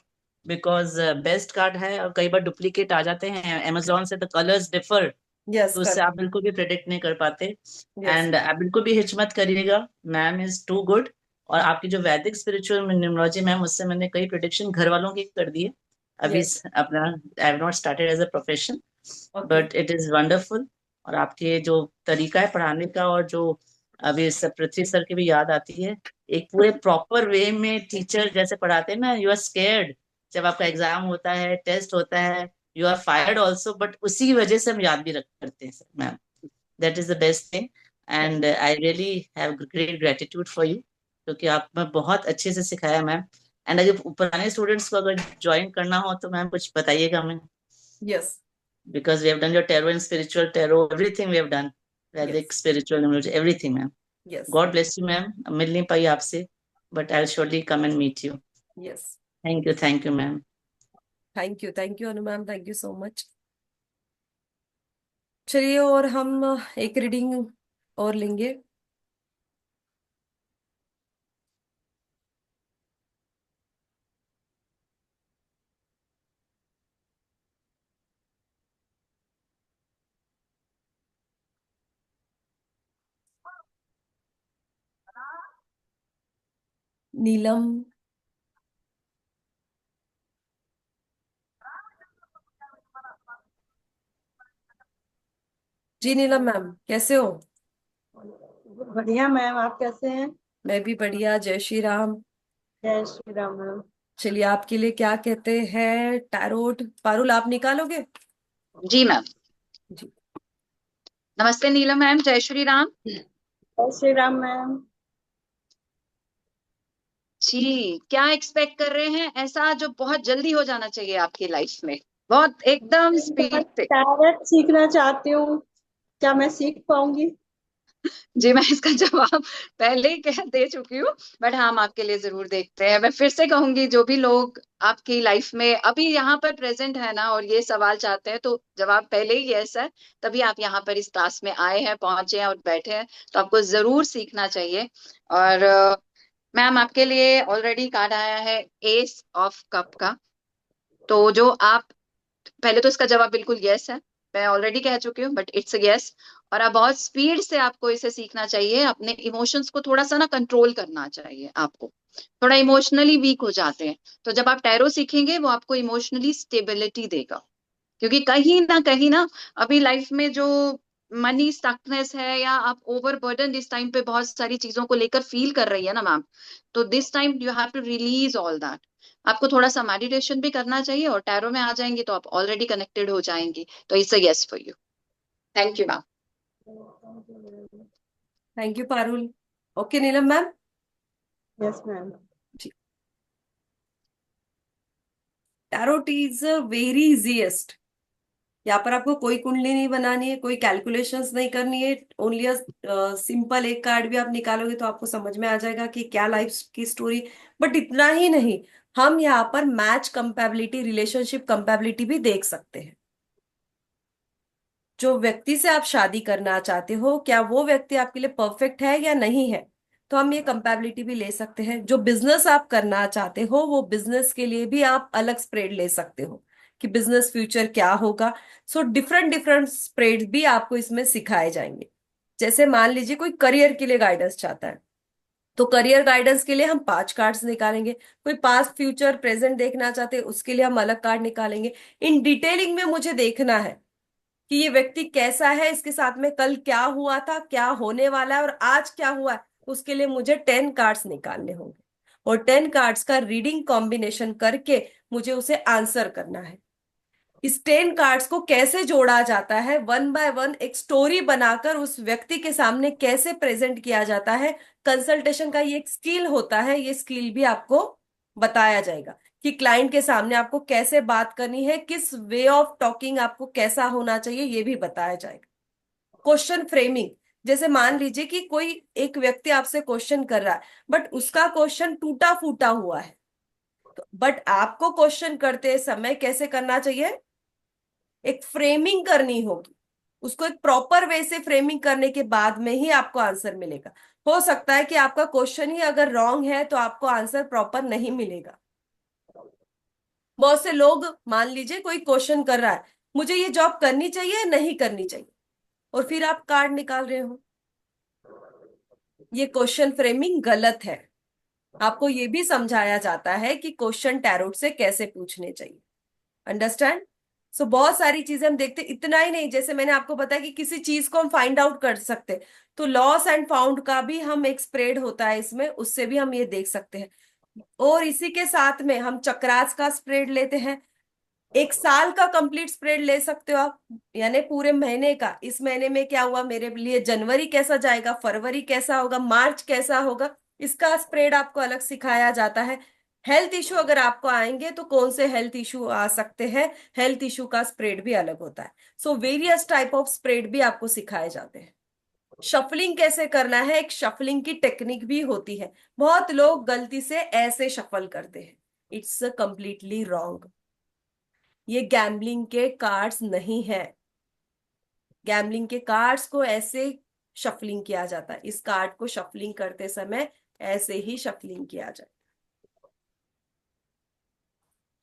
because best card है और कई बार डुप्लीकेट आ जाते हैं अमेजोन से, द कलर्स डिफर, यस तो उससे करेक्ट। आप बिल्कुल भी प्रेडिक्ट नहीं कर पाते। यस एंड आप बिल्कुल भी हिचमत करिएगा, मैम इज टू गुड। और आपकी जो वैदिक स्पिरिचुअल न्यूमरोलॉजी मैम, उससे मैंने कई प्रिडिक्शन घर वालों की कर दी है अभी यस अपना। I have not started as a profession, okay. But it is wonderful. और आपके जो तरीका है पढ़ाने का, और जो अभी सब पृथ्वी सर की भी याद आती है, एक पूरे प्रॉपर वे में टीचर जैसे पढ़ाते हैं ना, यू आर स्केर्ड जब आपका एग्जाम होता है, टेस्ट होता है, you are fired also, but उसी वजह से हम याद भी रख करते हैं sir ma'am. That is the best thing, and I really have great gratitude for you, क्योंकि आपने बहुत अच्छे से सिखाया मैम। एंड अगर पुराने स्टूडेंट्स को अगर ज्वाइन करना हो तो मैम कुछ बताइएगा हमें, yes because we have done your tarot and spiritual tarot, everything we have done, Vedic, yes spiritual, numerology, everything, ma'am. Yes God bless you, ma'am. मिल नहीं पाई आपसे, but I'll surely come and meet you. Yes. Thank you, ma'am. Thank you Anu ma'am, thank you so much. चलिए और हम एक reading और लेंगे। नीलम। जी नीलम ma'am, कैसे हो? बढ़िया मैम, आप कैसे हैं? मैं भी बढ़िया। जय श्री राम। जय श्री राम मैम। चलिए आपके लिए क्या कहते हैं टैरोट, पारुल आप निकालोगे? जी मैम। जी। नमस्ते नीलम मैम, जय श्री राम। जय श्री राम मैम। जी, क्या एक्सपेक्ट कर रहे हैं ऐसा जो बहुत जल्दी हो जाना चाहिए आपकी लाइफ में, बहुत एकदम स्पीड से? टैरेट सीखना चाहती हूँ, क्या मैं सीख पाऊंगी? जी मैं इसका जवाब पहले ही कह दे चुकी हूँ, बट हम आपके लिए जरूर देखते हैं। मैं फिर से कहूंगी, जो भी लोग आपकी लाइफ में अभी यहाँ पर प्रेजेंट है ना और ये सवाल चाहते हैं, तो जवाब पहले ही यस है, तभी आप यहाँ पर इस क्लास में आए हैं, पहुंचे हैं और बैठे हैं, तो आपको जरूर सीखना चाहिए। और मैम आपके लिए ऑलरेडी कार्ड आया है एस ऑफ कप का, तो जो आप पहले तो इसका जवाब बिल्कुल यस है, मैं ऑलरेडी कह चुकी हूँ, बट इट्स यस। और आप बहुत स्पीड से आपको इसे सीखना चाहिए, अपने इमोशंस को थोड़ा सा ना कंट्रोल करना चाहिए आपको, थोड़ा इमोशनली वीक हो जाते हैं, तो जब आप टैरो सीखेंगे वो आपको इमोशनली स्टेबिलिटी देगा। क्योंकि कहीं ना अभी लाइफ में जो मनी स्टकनेस है, या आप ओवरबर्डन इस टाइम पे बहुत सारी चीजों को लेकर फील कर रही है ना मैम, तो this time you have to release all that. आपको थोड़ा सा मेडिटेशन भी करना चाहिए, और टैरो में आ जाएंगी तो आप ऑलरेडी कनेक्टेड हो जाएंगी, तो it's a yes for you. Thank you ma'am. Thank you Parul. Okay Neelam ma'am. Yes ma'am. Tarot is very easiest. यहाँ पर आपको कोई कुंडली नहीं बनानी है, कोई कैलकुलेशंस नहीं करनी है, ओनली सिंपल एक कार्ड भी आप निकालोगे तो आपको समझ में आ जाएगा कि क्या लाइफ की स्टोरी। बट इतना ही नहीं, हम यहाँ पर मैच कंपैबिलिटी, रिलेशनशिप कंपैबिलिटी भी देख सकते हैं। जो व्यक्ति से आप शादी करना चाहते हो, क्या वो व्यक्ति आपके लिए परफेक्ट है या नहीं है, तो हम ये कंपैबिलिटी भी ले सकते हैं। जो बिजनेस आप करना चाहते हो, वो बिजनेस के लिए भी आप अलग स्प्रेड ले सकते हो कि बिजनेस फ्यूचर क्या होगा। सो डिफरेंट डिफरेंट स्प्रेड भी आपको इसमें सिखाए जाएंगे। जैसे मान लीजिए कोई करियर के लिए गाइडेंस चाहता है, तो करियर गाइडेंस के लिए हम 5 कार्ड्स निकालेंगे। कोई पास्ट फ्यूचर प्रेजेंट देखना चाहते हैं, उसके लिए हम अलग कार्ड निकालेंगे। इन डिटेलिंग में मुझे देखना है कि ये व्यक्ति कैसा है, इसके साथ में कल क्या हुआ था, क्या होने वाला है और आज क्या हुआ है, उसके लिए मुझे 10 कार्ड्स निकालने होंगे। और 10 कार्ड्स का रीडिंग कॉम्बिनेशन करके मुझे उसे आंसर करना है। इस 10 कार्ड्स को कैसे जोड़ा जाता है, वन बाय वन एक स्टोरी बनाकर उस व्यक्ति के सामने कैसे प्रेजेंट किया जाता है। कंसल्टेशन का ये एक स्किल होता है, ये स्किल भी आपको बताया जाएगा कि क्लाइंट के सामने आपको कैसे बात करनी है, किस वे ऑफ टॉकिंग आपको कैसा होना चाहिए, ये भी बताया जाएगा। क्वेश्चन फ्रेमिंग, जैसे मान लीजिए कि कोई एक व्यक्ति आपसे क्वेश्चन कर रहा है बट उसका क्वेश्चन टूटा फूटा हुआ है, तो बट आपको क्वेश्चन करते समय कैसे करना चाहिए, एक फ्रेमिंग करनी होगी, उसको एक प्रॉपर वे से फ्रेमिंग करने के बाद में ही आपको आंसर मिलेगा। हो सकता है कि आपका क्वेश्चन ही अगर रॉन्ग है तो आपको आंसर प्रॉपर नहीं मिलेगा। बहुत से लोग, मान लीजिए कोई क्वेश्चन कर रहा है, मुझे ये जॉब करनी चाहिए या नहीं करनी चाहिए, और फिर आप कार्ड निकाल रहे हो, ये क्वेश्चन फ्रेमिंग गलत है। आपको ये भी समझाया जाता है कि क्वेश्चन टैरोट से कैसे पूछने चाहिए। अंडरस्टैंड? सो बहुत सारी चीजें हम देखते, इतना ही नहीं, जैसे मैंने आपको बताया कि किसी चीज को हम फाइंड आउट कर सकते, तो लॉस एंड फाउंड का भी हम एक स्प्रेड होता है इसमें, उससे भी हम ये देख सकते हैं। और इसी के साथ में हम चक्रास का स्प्रेड लेते हैं, एक साल का कंप्लीट स्प्रेड ले सकते हो आप, यानी पूरे महीने का, इस महीने में क्या हुआ मेरे लिए, जनवरी कैसा जाएगा, फरवरी कैसा होगा, मार्च कैसा होगा, इसका स्प्रेड आपको अलग सिखाया जाता है। हेल्थ इशू अगर आपको आएंगे तो कौन से हेल्थ इशू आ सकते हैं, हेल्थ इशू का स्प्रेड भी अलग होता है। So various type of spread भी आपको सिखाए जाते हैं। शफलिंग कैसे करना है, एक शफलिंग की टेक्निक भी होती है। बहुत लोग गलती से ऐसे शफल करते हैं, इट्स कंप्लीटली रॉन्ग। ये गैम्बलिंग के कार्ड्स नहीं है, गैम्बलिंग के कार्ड्स को ऐसे शफलिंग किया जाता है, इस कार्ड को शफलिंग करते समय ऐसे ही शफलिंग किया जाए।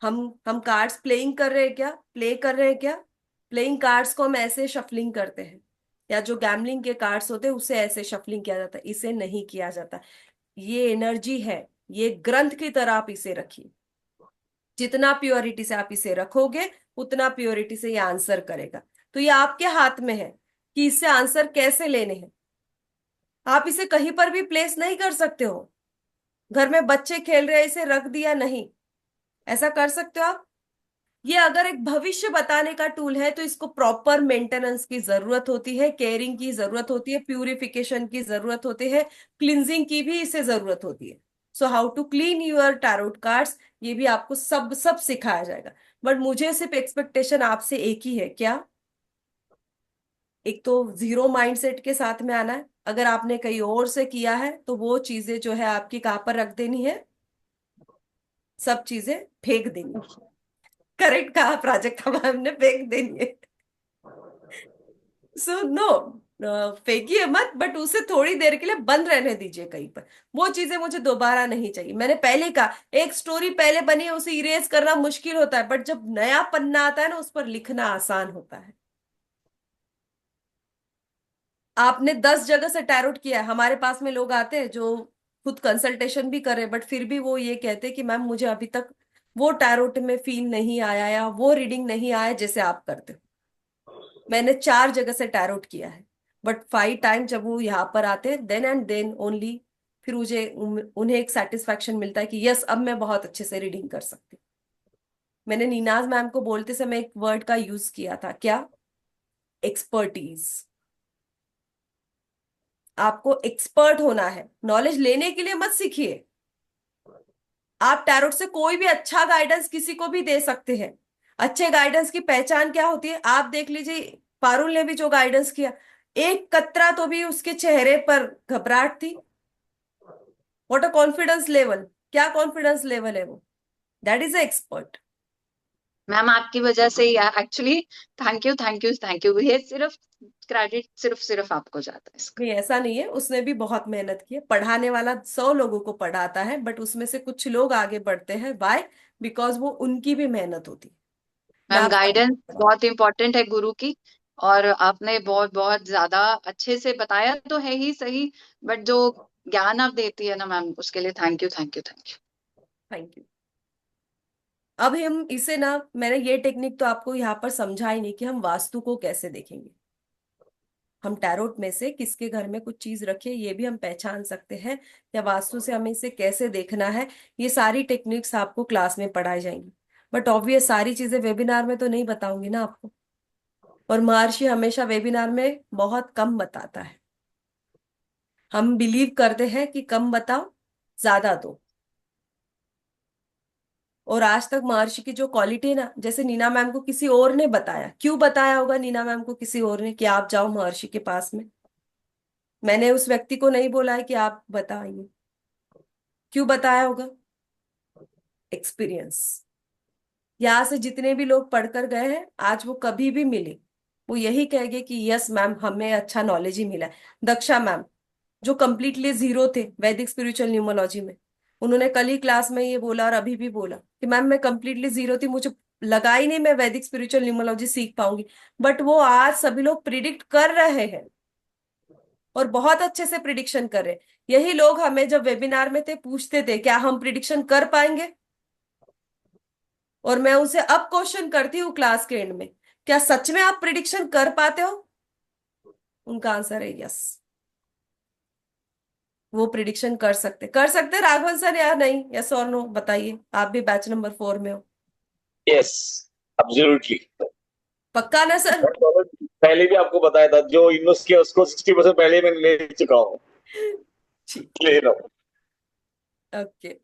हम कार्ड्स प्लेइंग कर रहे हैं क्या, प्ले कर रहे हैं क्या, प्लेइंग कार्ड्स को हम ऐसे शफलिंग करते हैं, या जो गैम्बलिंग के कार्ड्स होते हैं उसे ऐसे शफलिंग किया जाता है, इसे नहीं किया जाता। ये एनर्जी है, ये ग्रंथ की तरह आप इसे रखिए, जितना प्योरिटी से आप इसे रखोगे उतना प्योरिटी से ये आंसर करेगा। तो ये आपके हाथ में है कि इससे आंसर कैसे लेने हैं। आप इसे कहीं पर भी प्लेस नहीं कर सकते हो, घर में बच्चे खेल रहे हैं इसे रख दिया, नहीं, ऐसा कर सकते हो आप। ये अगर एक भविष्य बताने का टूल है तो इसको प्रॉपर मेंटेनेंस की जरूरत होती है, केयरिंग की जरूरत होती है, प्यूरिफिकेशन की जरूरत होती है, क्लिनजिंग की भी इसे जरूरत होती है। So how to clean your tarot cards, ये भी आपको सब सिखाया जाएगा। बट मुझे सिर्फ एक्सपेक्टेशन आपसे एक ही है, क्या, एक तो जीरो माइंडसेट के साथ में आना है। अगर आपने कहीं और से किया है तो वो चीजें जो है आपकी कहाँ पर रख देनी है, सब चीजें फेंक देनी है। करेक्ट कहा प्राजक्ता मैम ने, फेंक देनी है। सो नो, फेंकिए मत, बट उसे थोड़ी देर के लिए बंद रहने दीजिए कहीं पर। वो चीजें मुझे दोबारा नहीं चाहिए। मैंने पहले कहा, एक स्टोरी पहले बनी है उसे इरेज करना मुश्किल होता है, बट जब नया पन्ना आता है ना उस पर लिखना आसान होता है। आपने 10 जगह से टैरोट किया है, हमारे पास में लोग आते हैं जो खुद कंसल्टेशन भी कर रहे हैं बट फिर भी वो ये कहते हैं कि मैम मुझे अभी तक वो टैरोट में फील नहीं आया या वो रीडिंग नहीं आया जैसे आप करते हो। मैंने 4 जगह से टैरोट किया है, बट 5 टाइम जब वो यहाँ पर आते हैं देन एंड देन ओनली फिर मुझे उन्हें एक सेटिस्फैक्शन मिलता है कि यस अब मैं बहुत अच्छे से रीडिंग कर सकती हूँ। मैंने नीनाज मैम को बोलते समय एक वर्ड का यूज किया था, क्या, एक्सपर्टीज। आपको एक्सपर्ट होना है, नॉलेज लेने के लिए मत सीखिए। आप टैरोट से कोई भी अच्छा गाइडेंस किसी को भी दे सकते हैं। अच्छे गाइडेंस की पहचान क्या होती है, आप देख लीजिए, पारुल ने भी जो गाइडेंस किया, एक कतरा तो भी उसके चेहरे पर घबराहट थी। व्हाट अ कॉन्फिडेंस लेवल, क्या कॉन्फिडेंस लेवल है वो, that is a expert. Ma'am आपकी वजह से ही actually, thank you thank you thank you, ये सिर्फ क्रेडिट सिर्फ आपको जाता है इसका। नहीं ऐसा नहीं है, उसने भी बहुत मेहनत की है। पढ़ाने वाला 100 लोगों को पढ़ाता है बट उसमें से कुछ लोग आगे बढ़ते हैं, बाय बिकॉज वो उनकी भी मेहनत होती है। मैम गाइडेंस बहुत इंपॉर्टेंट है गुरु की, और आपने बहुत बहुत ज्यादा अच्छे से बताया तो है ही सही, बट जो ज्ञान आप देती है ना मैम, उसके लिए thank you thank you thank you thank you. अब हम इसे ना, मैंने ये टेक्निक तो आपको यहाँ पर समझा ही नहीं कि हम वास्तु को कैसे देखेंगे। हम टैरोट में से किसके घर में कुछ चीज रखे ये भी हम पहचान सकते हैं, या वास्तु से हमें इसे कैसे देखना है, ये सारी टेक्निक्स आपको क्लास में पढ़ाई जाएंगी। बट ऑब्वियस सारी चीजें वेबिनार में तो नहीं बताऊंगी ना आपको, और महर्षि हमेशा वेबिनार में बहुत कम बताता है। हम बिलीव करते हैं कि कम बताओ ज्यादा दो। और आज तक महर्षि की जो क्वालिटी है ना, जैसे नीना मैम को किसी और ने बताया, क्यों बताया होगा नीना मैम को किसी और ने कि आप जाओ महर्षि के पास में? मैंने उस व्यक्ति को नहीं बोला है कि आप बताइए, क्यों बताया होगा? एक्सपीरियंस। यहाँ से जितने भी लोग पढ़कर गए हैं आज वो कभी भी मिले, वो यही कहेंगे कि यस मैम हमें अच्छा नॉलेज ही मिला है। दक्षा मैम जो कंप्लीटली जीरो थे वैदिक स्पिरिचुअल न्यूमोलॉजी में, उन्होंने कल ही क्लास में ये बोला और अभी भी बोला कि मैम मैं कंप्लीटली जीरो थी, मुझे लगा ही नहीं मैं वैदिक स्पिरिचुअल न्यूमोलॉजी सीख पाऊंगी। बट वो आज सभी लोग प्रिडिक्ट कर रहे हैं और बहुत अच्छे से प्रिडिक्शन कर रहे हैं। यही लोग हमें जब वेबिनार में थे पूछते थे क्या हम प्रिडिक्शन कर पाएंगे, और मैं उनसे अब क्वेश्चन करती हूँ क्लास के एंड में, क्या सच में आप प्रिडिक्शन कर पाते हो? उनका आंसर है यस, वो प्रिडिक्शन कर सकते राघवन सर या नहीं? यस और नो बताइए, आप भी बैच नंबर 4 में हो। Yes, absolutely. पक्का ना सर? पहले भी आपको बताया था, जो इन्वेस्ट किया उसको 60% पहले ही मैं ले चुका हूँ, ले रहा हूँ। ओके,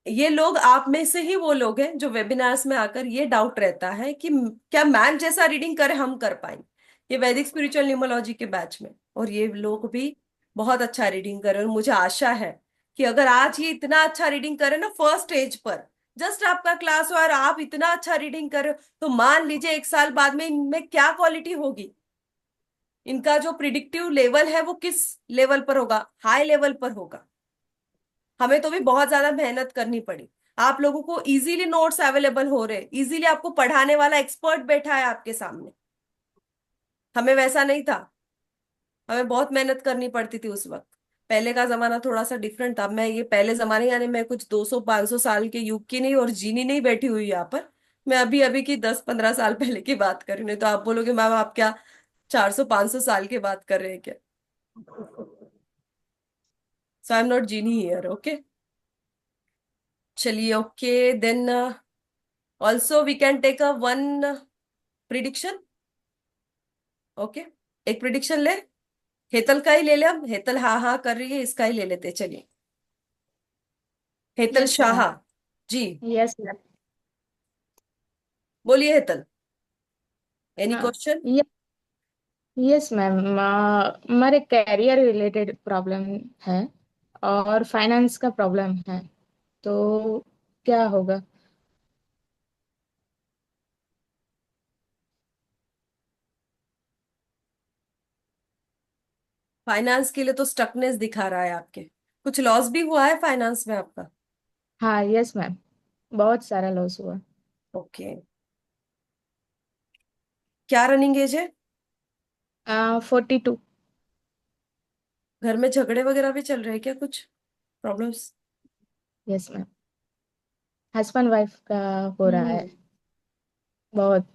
ये लोग आप में से ही वो लोग हैं जो वेबिनार्स में आकर ये डाउट रहता है कि क्या मैम जैसा रीडिंग करें हम कर पाएंगे, ये वैदिक स्पिरिचुअल न्यूमोलॉजी के बैच में। और ये लोग भी बहुत अच्छा रीडिंग कर रहे हैं और मुझे आशा है कि अगर आज ये इतना अच्छा रीडिंग करे ना फर्स्ट स्टेज पर, जस्ट आपका क्लास हो और आप इतना अच्छा रीडिंग कर रहे हो, तो मान लीजिए 1 साल बाद में इनमें क्या क्वालिटी होगी। इनका जो प्रिडिक्टिव लेवल है वो किस लेवल पर होगा? हाई लेवल पर होगा। हमें तो भी बहुत ज्यादा मेहनत करनी पड़ी। आप लोगों को इजीली नोट्स अवेलेबल हो रहे, इजीली आपको पढ़ाने वाला एक्सपर्ट बैठा है आपके सामने। हमें वैसा नहीं था, हमें बहुत मेहनत करनी पड़ती थी उस वक्त। पहले का जमाना थोड़ा सा डिफरेंट था। मैं ये पहले जमाने यानी मैं कुछ 200-500 साल के युग की नहीं और जीनी नहीं बैठी हुई यहाँ पर। मैं अभी अभी की 10-15 साल पहले की बात कर रही हूँ। नहीं तो आप बोलोगे मैम आप क्या 400-500 साल की बात कर रहे हैं क्या? So I am not genie here. Okay, चलिए। Okay then also we can take a one prediction. Okay, एक प्रिडिक्शन ले, हेतल का ही ले ले। हम हेतल हाँ हाँ कर रही है, इसका ही ले लेते। चलिए हेतल यस शाह मैम। जी, यस मैम। बोलिए हेतल, एनी हाँ। क्वेश्चन? यस मैम, हमारे कैरियर रिलेटेड प्रॉब्लम है और फाइनेंस का प्रॉब्लम है, तो क्या होगा? फाइनेंस के लिए तो स्टकनेस दिखा रहा है आपके, कुछ लॉस भी हुआ है फाइनेंस में आपका? हाँ यस मैम, बहुत सारा लॉस हुआ। ओके, क्या रनिंग एज है? 42। घर में झगड़े वगैरह भी चल रहे हैं क्या, कुछ problems? Yes ma'am, husband wife का हो रहा है बहुत।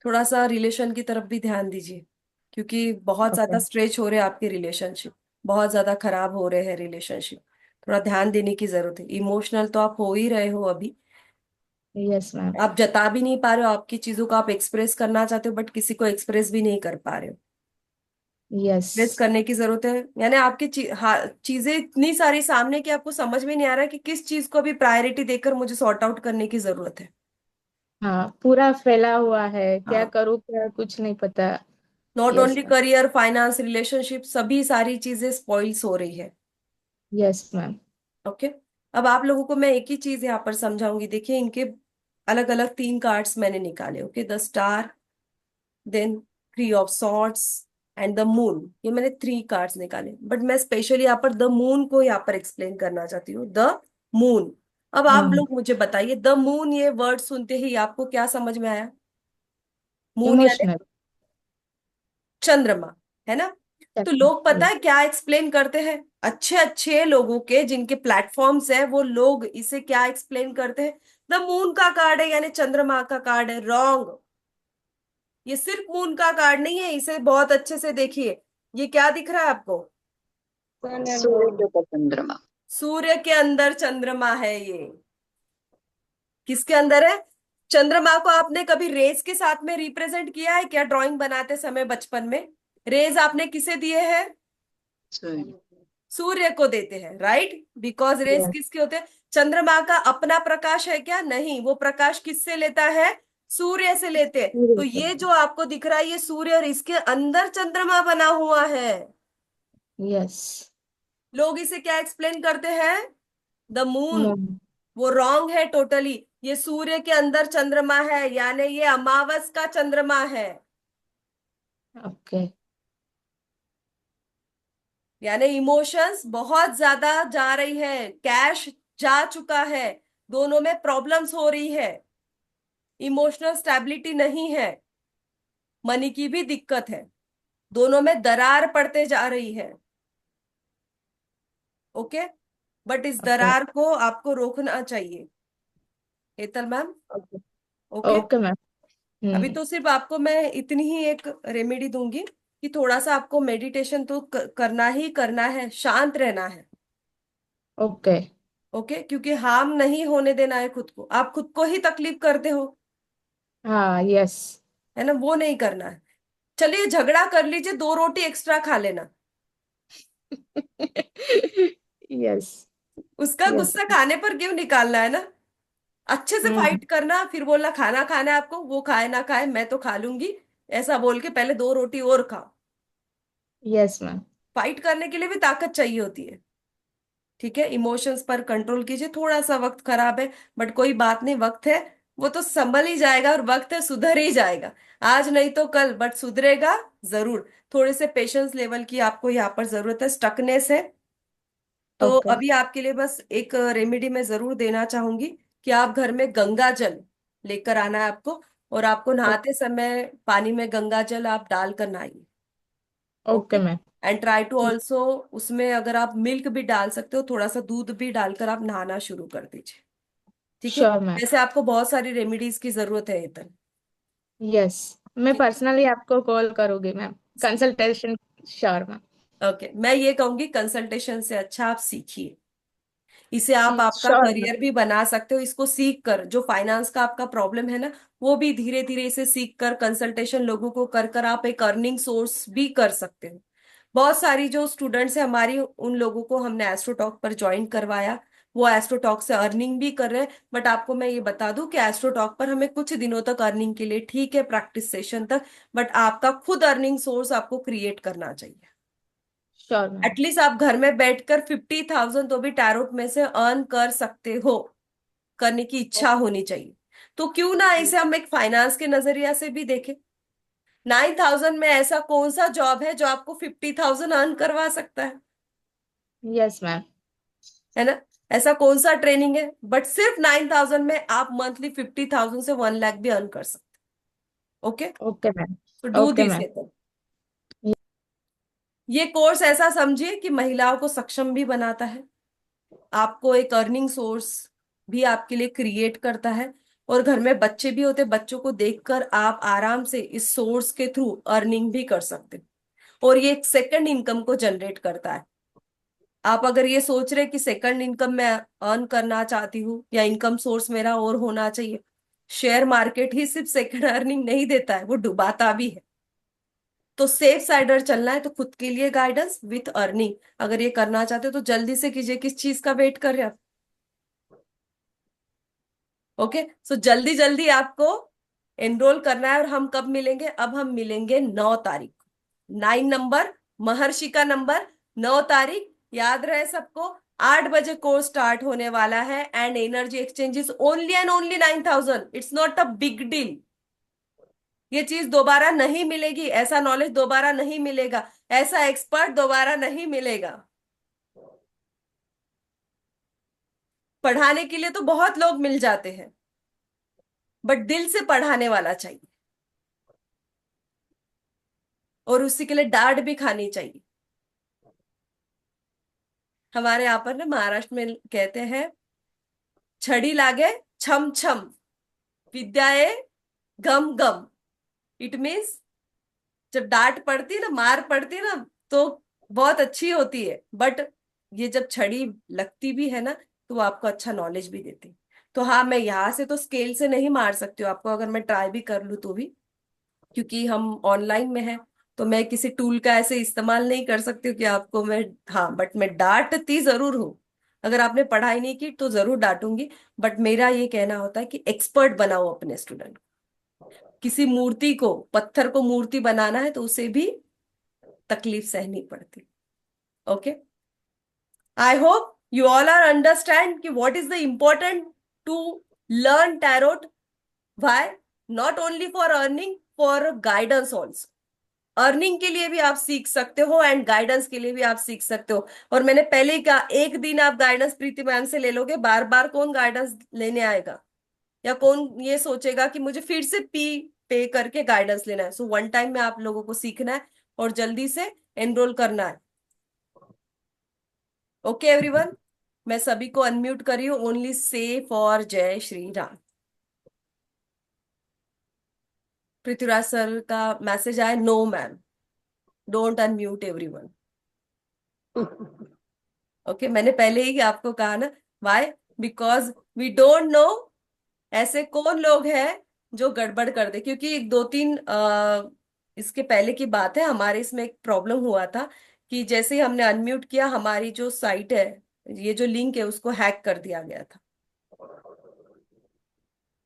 थोड़ा सा रिलेशन की तरफ भी ध्यान दीजिए, क्योंकि बहुत ओके। ज्यादा स्ट्रेच हो रहे हैं आपके रिलेशनशिप, बहुत ज्यादा खराब हो रहे हैं रिलेशनशिप। थोड़ा ध्यान देने की जरूरत है। इमोशनल तो आप हो ही रहे हो अभी, यस मैम। आप जता भी नहीं पा रहे हो, आपकी चीजों को आप एक्सप्रेस करना चाहते हो बट किसी को एक्सप्रेस भी नहीं कर पा रहे हो। यस। एक्सप्रेस करने की जरूरत है, यानी आपकी चीजें इतनी सारी सामने कि आपको समझ में नहीं आ रहा है कि किस चीज को अभी प्रायोरिटी देकर मुझे सॉर्ट आउट करने की जरूरत है। हाँ, पूरा फैला हुआ है, क्या हाँ, करूँ क्या कुछ नहीं पता। Not yes only ma'am. Career, finance, relationship, सभी सारी चीजें स्पॉइल्स हो रही है। Yes ma'am. ओके, अब आप लोगों को मैं एक ही चीज यहाँ पर समझाऊंगी। देखिए इनके अलग अलग 3 कार्ड्स मैंने निकाले। Okay, the star, then 3 of swords and the moon. ये मैंने 3 कार्ड्स निकाले, बट मैं स्पेशली यहाँ पर द मून को यहाँ पर एक्सप्लेन करना चाहती हूँ। The moon. अब आप लोग मुझे बताइए, द मून ये वर्ड सुनते ही आपको क्या समझ में आया? मून यानी इमोशनल। चंद्रमा, है ना? तो लोग पता है क्या एक्सप्लेन करते हैं? अच्छे अच्छे लोगों के जिनके प्लेटफॉर्म्स है वो लोग इसे क्या एक्सप्लेन करते हैं? द मून का कार्ड है यानी चंद्रमा का कार्ड है। रॉन्ग, ये सिर्फ मून का कार्ड नहीं है, इसे बहुत अच्छे से देखिए। ये क्या दिख रहा है आपको? सूर्य के ऊपर चंद्रमा। सूर्य के अंदर चंद्रमा है ये। किसके अंदर है? चंद्रमा को आपने कभी रेस के साथ में रिप्रेजेंट किया है क्या? ड्राइंग बनाते समय बचपन में रेज आपने किसे दिए हैं? सूर्य को देते हैं, राइट? Because race Yes. किसके होते हैं? चंद्रमा का अपना प्रकाश है क्या? नहीं, वो प्रकाश किससे लेता है? सूर्य से लेते हैं। तो ये जो आपको दिख रहा है ये सूर्य, और इसके अंदर चंद्रमा बना हुआ है। Yes. लोग इसे क्या एक्सप्लेन करते हैं? The moon. Moon. वो रॉन्ग है टोटली। ये सूर्य के अंदर चंद्रमा है, यानी ये अमावस का चंद्रमा है। Okay. यानी इमोशंस बहुत ज्यादा जा रही है, कैश जा चुका है, दोनों में प्रॉब्लम्स हो रही है, इमोशनल स्टेबिलिटी नहीं है, मनी की भी दिक्कत है, दोनों में दरार पड़ते जा रही है। ओके, बट इस Okay. दरार को आपको रोकना चाहिए। Hetal ma'am, Okay. Okay? Okay, ma'am. अभी तो सिर्फ आपको मैं इतनी ही एक रेमेडी दूंगी कि थोड़ा सा आपको मेडिटेशन तो करना ही करना है, शांत रहना है। Okay. ओके, क्योंकि हार्म नहीं होने देना है खुद को। आप खुद को ही तकलीफ करते हो, हाँ, yes. है ना? वो नहीं करना है। चलिए झगड़ा कर लीजिए, 2 रोटी एक्स्ट्रा खा लेना। Yes. उसका Yes. गुस्सा खाने पर क्यों निकालना है ना? अच्छे से फाइट करना, फिर बोलना खाना खाना है आपको, वो खाए ना खाए मैं तो खा लूंगी, ऐसा बोल के पहले 2 रोटी और खाओ। Yes, ma'am. फाइट करने के लिए भी ताकत चाहिए होती है। ठीक है, इमोशंस पर कंट्रोल कीजिए। थोड़ा सा वक्त खराब है, बट कोई बात नहीं, वक्त है, वो तो संभल ही जाएगा, और वक्त है सुधर ही जाएगा। आज नहीं तो कल, बट सुधरेगा जरूर। थोड़े से पेशेंस लेवल की आपको यहाँ पर जरूरत है, स्टकनेस है। तो Okay. अभी आपके लिए बस एक रेमेडी मैं जरूर देना चाहूंगी कि आप घर में गंगा जल लेकर आना है आपको, और आपको नहाते समय पानी में गंगा जल आप डालकर नहाइए। Okay, Okay, ma'am. And try to also, उसमें अगर आप मिल्क भी डाल सकते हो, थोड़ा सा दूध भी डालकर आप नहाना शुरू कर दीजिए। ठीक है? Sure, ma'am. जैसे आपको बहुत सारी रेमेडीज की जरूरत है इधर। Yes. मैं ठीक है, पर्सनली आपको कॉल करूंगी ma'am, consultation. Sure ma'am. Okay. मैं ये कहूंगी कंसल्टेशन से अच्छा आप सीखिए, इसे आप आपका श्योर मैम। करियर भी बना सकते हो। इसको सीख कर जो फाइनेंस का आपका प्रॉब्लम है ना, वो भी धीरे धीरे इसे सीख कर, कंसल्टेशन लोगों को कर कर आप एक अर्निंग सोर्स भी कर सकते हो। बहुत सारी जो स्टूडेंट्स हैं हमारी, उन लोगों को हमने एस्ट्रोटॉक पर ज्वाइन करवाया, वो एस्ट्रोटॉक से अर्निंग भी कर रहे हैं। बट आपको मैं ये बता दूं कि एस्ट्रोटॉक पर हमें कुछ दिनों तक अर्निंग के लिए ठीक है, प्रैक्टिस सेशन तक, बट आपका खुद अर्निंग सोर्स आपको क्रिएट करना चाहिए। Sure ma'am. एटलीस्ट आप घर में बैठकर 50,000 तो भी टैरोट में से अर्न कर सकते हो, करने की इच्छा होनी चाहिए। तो क्यों ना इसे हम एक फाइनेंस के नजरिया से भी देखें। 9,000 में ऐसा कौन सा जॉब है जो आपको 50,000 अर्न करवा सकता है? Yes ma'am. है ना? ऐसा कौन सा ट्रेनिंग है? बट सिर्फ 9,000 में आप मंथली 50,000 से 1 लाख भी अर्न कर सकते। Okay, okay ma'am. तो डू ओके दिस। मैम। ये कोर्स ऐसा समझिए कि महिलाओं को सक्षम भी बनाता है, आपको एक अर्निंग सोर्स भी आपके लिए क्रिएट करता है, और घर में बच्चे भी होते, बच्चों को देखकर आप आराम से इस सोर्स के थ्रू अर्निंग भी कर सकते हो, और ये एक सेकंड इनकम को जनरेट करता है। आप अगर ये सोच रहे कि सेकंड इनकम मैं अर्न करना चाहती हूँ या इनकम सोर्स मेरा और होना चाहिए, शेयर मार्केट ही सिर्फ सेकंड अर्निंग नहीं देता है, वो डुबाता भी है। तो सेफ साइडर चलना है तो खुद के लिए गाइडेंस विथ अर्निंग अगर ये करना चाहते हो तो जल्दी से कीजिए। किस चीज का वेट कर रहे हैं आप? ओके, सो जल्दी जल्दी आपको एनरोल करना है। और हम कब मिलेंगे? अब हम मिलेंगे 9 तारीख को। 9 नंबर, महर्षि का नंबर, 9 तारीख, याद रहे सबको। 8 बजे कोर्स स्टार्ट होने वाला है, and energy exchange is only and only 9,000। It's not a big deal. ये चीज दोबारा नहीं मिलेगी, ऐसा नॉलेज दोबारा नहीं मिलेगा, ऐसा एक्सपर्ट दोबारा नहीं मिलेगा। पढ़ाने के लिए तो बहुत लोग मिल जाते हैं, बट दिल से पढ़ाने वाला चाहिए, और उसी के लिए डांट भी खानी चाहिए। हमारे यहाँ पर ना महाराष्ट्र में कहते हैं, छड़ी लागे छम छम, विद्याए गम गम। इट मीन्स जब डांट पड़ती है ना, मार पड़ती है ना, तो बहुत अच्छी होती है, बट ये जब छड़ी लगती भी है ना तो वो आपको अच्छा नॉलेज भी देती। तो हाँ, मैं यहाँ से तो स्केल से नहीं मार सकती हूँ आपको, अगर मैं ट्राई भी कर लूँ तो भी, क्योंकि हम ऑनलाइन में है, तो मैं किसी टूल का ऐसे इस्तेमाल नहीं कर सकती हूँ कि आपको मैं, हाँ, बट मैं डांटती जरूर हूँ। अगर आपने पढ़ाई नहीं की तो जरूर डांटूंगी, बट मेरा ये कहना होता है कि एक्सपर्ट बनाओ अपने स्टूडेंट। किसी मूर्ति को, पत्थर को मूर्ति बनाना है तो उसे भी तकलीफ सहनी पड़ती। Okay, I hope you all are understand कि what is the important to learn tarot. Why? Not only for earning, for guidance also. Earning के लिए भी आप सीख सकते हो एंड गाइडेंस के लिए भी आप सीख सकते हो। और मैंने पहले ही कहा, एक दिन आप गाइडेंस प्रीति मैम से ले लोगे, बार बार कौन गाइडेंस लेने आएगा, या कौन ये सोचेगा कि मुझे फिर से पे करके गाइडेंस लेना है। सो वन टाइम में आप लोगों को सीखना है और जल्दी से एनरोल करना है। ओके एवरीवन, मैं सभी को अनम्यूट करी हूँ, ओनली से फॉर जय श्री राम। पृथ्वीराज सर का मैसेज आया, no ma'am, don't unmute everyone. Okay, मैंने पहले ही आपको कहा ना, why, because we don't know ऐसे कौन लोग हैं जो गड़बड़ कर दे। क्योंकि एक दो तीन इसके पहले की बात है, हमारे इसमें एक प्रॉब्लम हुआ था कि जैसे ही हमने अनम्यूट किया, हमारी जो साइट है, ये जो लिंक है, उसको हैक कर दिया गया था।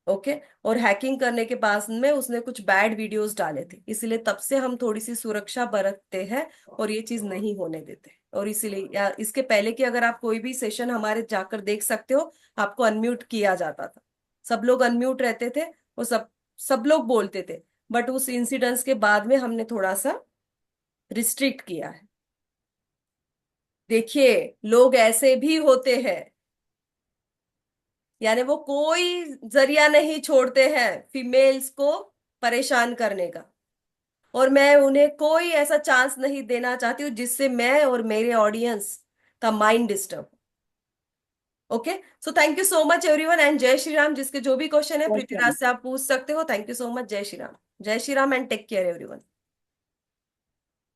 ओके, और हैकिंग करने के बाद में उसने कुछ बैड वीडियोस डाले थे, इसलिए तब से हम थोड़ी सी सुरक्षा बरतते हैं और ये चीज नहीं होने देते। और इसीलिए, या इसके पहले कि अगर आप कोई भी सेशन हमारे जाकर देख सकते हो, आपको अनम्यूट किया जाता था, सब लोग अनम्यूट रहते थे और सब लोग बोलते थे। बट उस इंसिडेंस के बाद में हमने थोड़ा सा रिस्ट्रिक्ट किया है। देखिए, लोग ऐसे भी होते हैं, यानी वो कोई जरिया नहीं छोड़ते हैं फीमेल्स को परेशान करने का, और मैं उन्हें कोई ऐसा चांस नहीं देना चाहती हूँ जिससे मैं और मेरे ऑडियंस का mind disturb. Okay, so thank you so much everyone and जय श्री राम। जिसके जो भी क्वेश्चन है पृथ्वीराज से आप पूछ सकते हो। थैंक यू सो मच, जय श्री राम, जय Shri Ram and take care everyone.